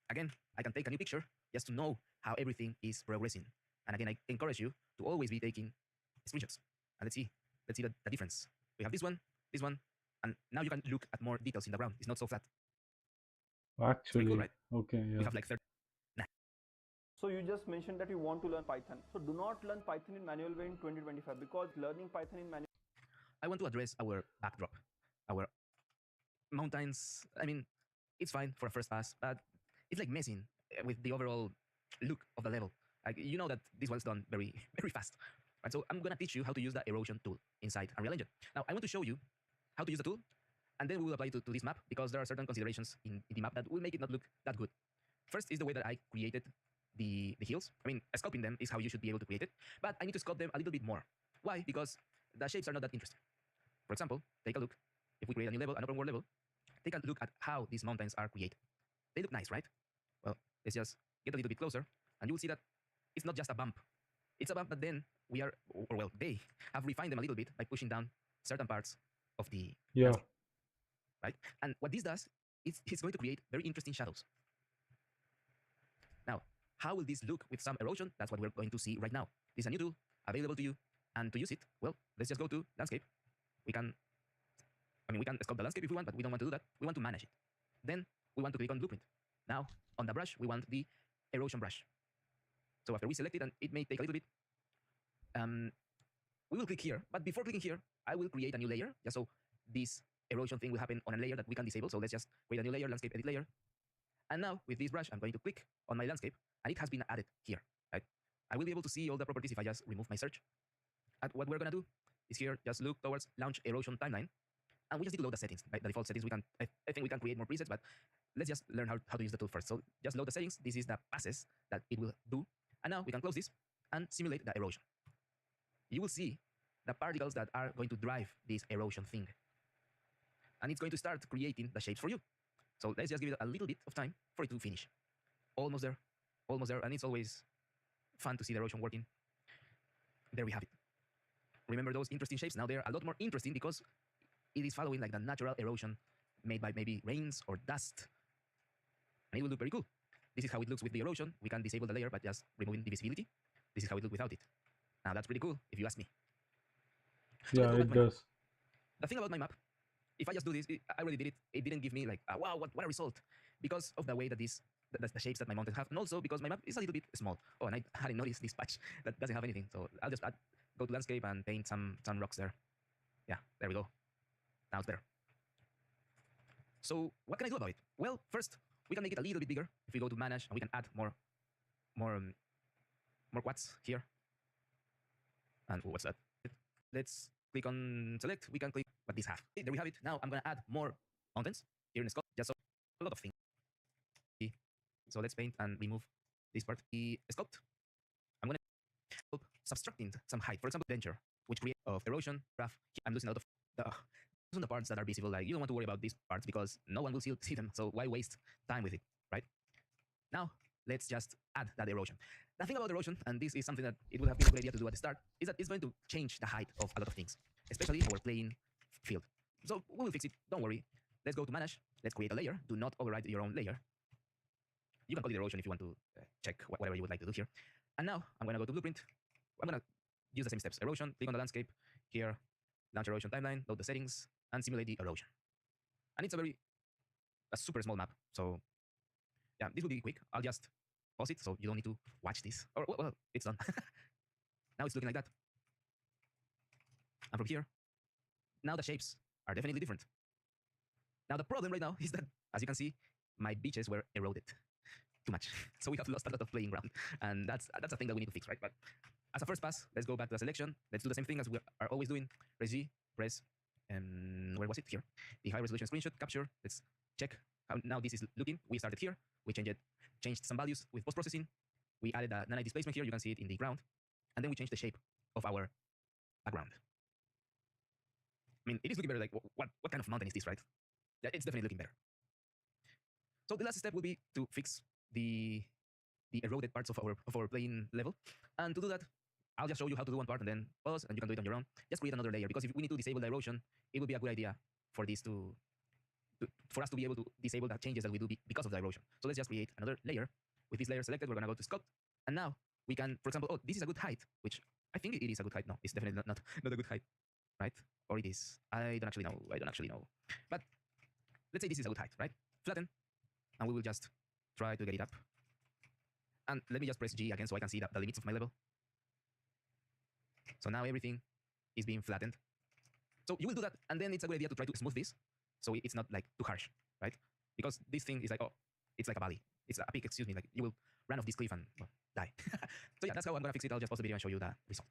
again, I can take a new picture just to know how everything is progressing. And again, I encourage you to always be taking screenshots. And let's see the difference. We have this one, and now you can look at more details in the ground. It's not so flat. It's pretty cool, Actually, right? okay, We yeah. have like 30. So you just mentioned that you want to learn Python. So do not learn Python in manual way in 2025 because learning Python in manual. I want to address our backdrop, our mountains. I mean, it's fine for a first pass, but it's like messing with the overall look of the level. Like, you know that this was done very, very fast. Right? So I'm gonna teach you how to use the erosion tool inside Unreal Engine. Now I want to show you how to use the tool, and then we will apply it to this map because there are certain considerations in the map that will make it not look that good. First is the way that I created the hills. I mean, sculpting them is how you should be able to create it, but I need to sculpt them a little bit more. Why? Because the shapes are not that interesting. For example, take a look. If we create a new level, an open world level, take a look at how these mountains are created. They look nice, right? Well, let's just get a little bit closer, and you will see that it's not just a bump. It's a bump, but then we are, or well, they have refined them a little bit by pushing down certain parts of the Yeah. landscape, right? And what this does is it's going to create very interesting shadows. Now, how will this look with some erosion? That's what we're going to see right now. This is a new tool available to you, and to use it, well, let's just go to landscape. We can sculpt the landscape if we want, but we don't want to do that. We want to manage it. Then we want to click on blueprint. Now, on the brush, we want the erosion brush. So after we select it, and it may take a little bit, we will click here. But before clicking here, I will create a new layer, just so this erosion thing will happen on a layer that we can disable. So let's just create a new layer, landscape edit layer. And now with this brush, I'm going to click on my landscape, and it has been added here, right? I will be able to see all the properties if I just remove my search. And what we're gonna do is here, just look towards launch erosion timeline, and we just need to load the settings, right? The default settings. I think we can create more presets, but let's just learn how to use the tool first. So just load the settings. This is the passes that it will do. And now we can close this and simulate the erosion. You will see the particles that are going to drive this erosion thing. And it's going to start creating the shapes for you. So let's just give it a little bit of time for it to finish. Almost there, and it's always fun to see the erosion working. There we have it. Remember those interesting shapes? Now they're a lot more interesting because it is following like the natural erosion made by maybe rains or dust. And it will look very cool. This is how it looks with the erosion. We can disable the layer by just removing the visibility. This is how it looks without it. Now that's pretty cool, if you ask me. So Yeah, it does. The thing about my map, if I just do this, I already did it. It didn't give me like, wow, what a result. Because of the way that the shapes that my mountains have, and also because my map is a little bit small. Oh, and I hadn't noticed this patch that doesn't have anything. So I'll just go to landscape and paint some rocks there. Yeah, there we go. Now it's better. So what can I do about it? Well, first, we can make it a little bit bigger. If we go to manage, and we can add more quads here. And what's that? Let's click on select. We can click what this have. There we have it. Now I'm gonna add more mountains here in the scope. Just so a lot of things. So let's paint and remove this part. The sculpt. I'm gonna subtracting some height. For example, denture, which create of erosion graph. I'm losing a lot of the parts that are visible. Like, you don't want to worry about these parts because no one will see them. So why waste time with it, right? Now let's just add that erosion. The thing about erosion, and this is something that it would have been a good idea to do at the start, is that it's going to change the height of a lot of things, especially our playing field. So we will fix it. Don't worry. Let's go to manage. Let's create a layer. Do not override your own layer. You can call it erosion if you want to check whatever you would like to do here. And now I'm going to go to blueprint. I'm going to use the same steps. Erosion, click on the landscape here, launch erosion timeline, load the settings, and simulate the erosion. And it's a super small map. So yeah, this will be quick. I'll just pause it so you don't need to watch this. Or, well, it's done. Now it's looking like that. And from here, now the shapes are definitely different. Now the problem right now is that, as you can see, my beaches were eroded too much. So we have lost a lot of playing ground. And that's a thing that we need to fix, right? But as a first pass, let's go back to the selection. Let's do the same thing as we are always doing. Press G, press, where was it? Here. The high resolution screenshot capture. Let's check how now this is looking. We started here. We changed some values with post-processing. We added a nanite displacement here. You can see it in the ground. And then we changed the shape of our background. I mean, it is looking better. Like, what kind of mountain is this, right? Yeah, it's definitely looking better. So the last step will be to fix the eroded parts of our playing level. And to do that, I'll just show you how to do one part and then pause, and you can do it on your own. Just create another layer, because if we need to disable the erosion, it would be a good idea for this to for us to be able to disable the changes that we do because of the erosion. So let's just create another layer. With this layer selected, we're going to go to sculpt. And now we can, for example, oh, this is a good height, which I think it is a good height. No, it's definitely not a good height, right? Or it is. I don't actually know. But let's say this is a good height, right? Flatten. And we will just try to get it up. And let me just press G again so I can see the limits of my level. So now everything is being flattened. So you will do that, and then it's a good idea to try to smooth this, so it's not like too harsh, right? Because this thing is like, oh, it's like a valley. It's a peak, excuse me, like you will run off this cliff and well, die. So yeah, that's how I'm gonna fix it. I'll just pause the video and show you the result.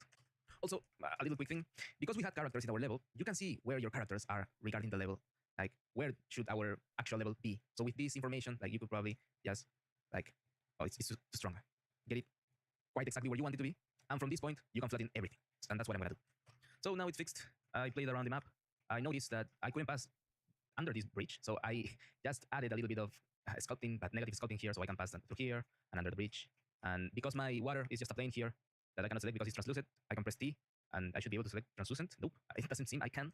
Also, a little quick thing, because we had characters in our level, you can see where your characters are regarding the level, like where should our actual level be. So with this information, like you could probably just like, oh, it's too strong. Get it quite exactly where you want it to be. And from this point, you can flatten everything. And that's what I'm gonna do. So now it's fixed. I played around the map. I noticed that I couldn't pass under this bridge. So I just added a little bit of sculpting, but negative sculpting here, so I can pass that through here and under the bridge. And because my water is just a plane here that I cannot select because it's translucent, I can press T, and I should be able to select translucent. Nope, it doesn't seem I can.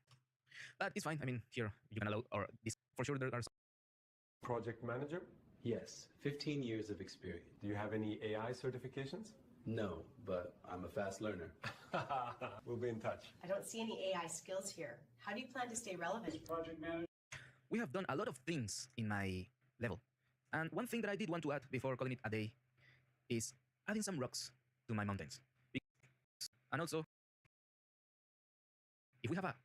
But it's fine. I mean, here you can allow, or this for sure there are some. Project manager? Yes, 15 years of experience. Do you have any AI certifications? No, but I'm a fast learner. We'll be in touch. I don't see any AI skills here. How do you plan to stay relevant? Project manager. We have done a lot of things in my level. And one thing that I did want to add before calling it a day is adding some rocks to my mountains. And also, if we have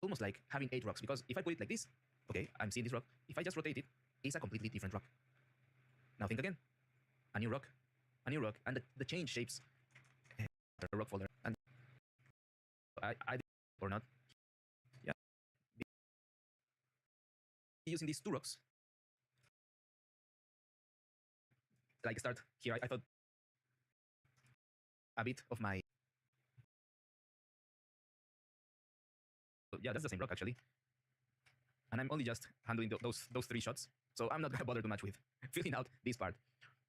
almost like having 8 rocks, because if I put it like this, okay, I'm seeing this rock. If I just rotate it, it's a completely different rock. Now think again. A new rock, and the change shapes the rock folder. And I or not, yeah. Using these 2 rocks, like start here. I thought a bit of my, yeah, that's the same rock actually. And I'm only just handling those 3 shots, so I'm not gonna bother too much with filling out this part.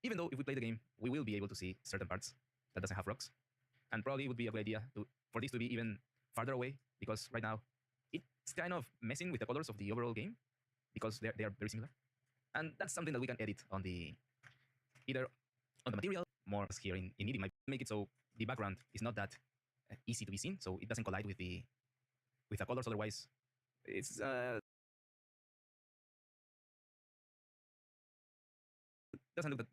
Even though if we play the game, we will be able to see certain parts that doesn't have rocks. And probably it would be a good idea for this to be even farther away, because right now it's kind of messing with the colors of the overall game, because they are very similar. And that's something that we can edit on either on the material, more here in editing. Might make it so the background is not that easy to be seen, so it doesn't collide with the colors. Otherwise, it's doesn't look that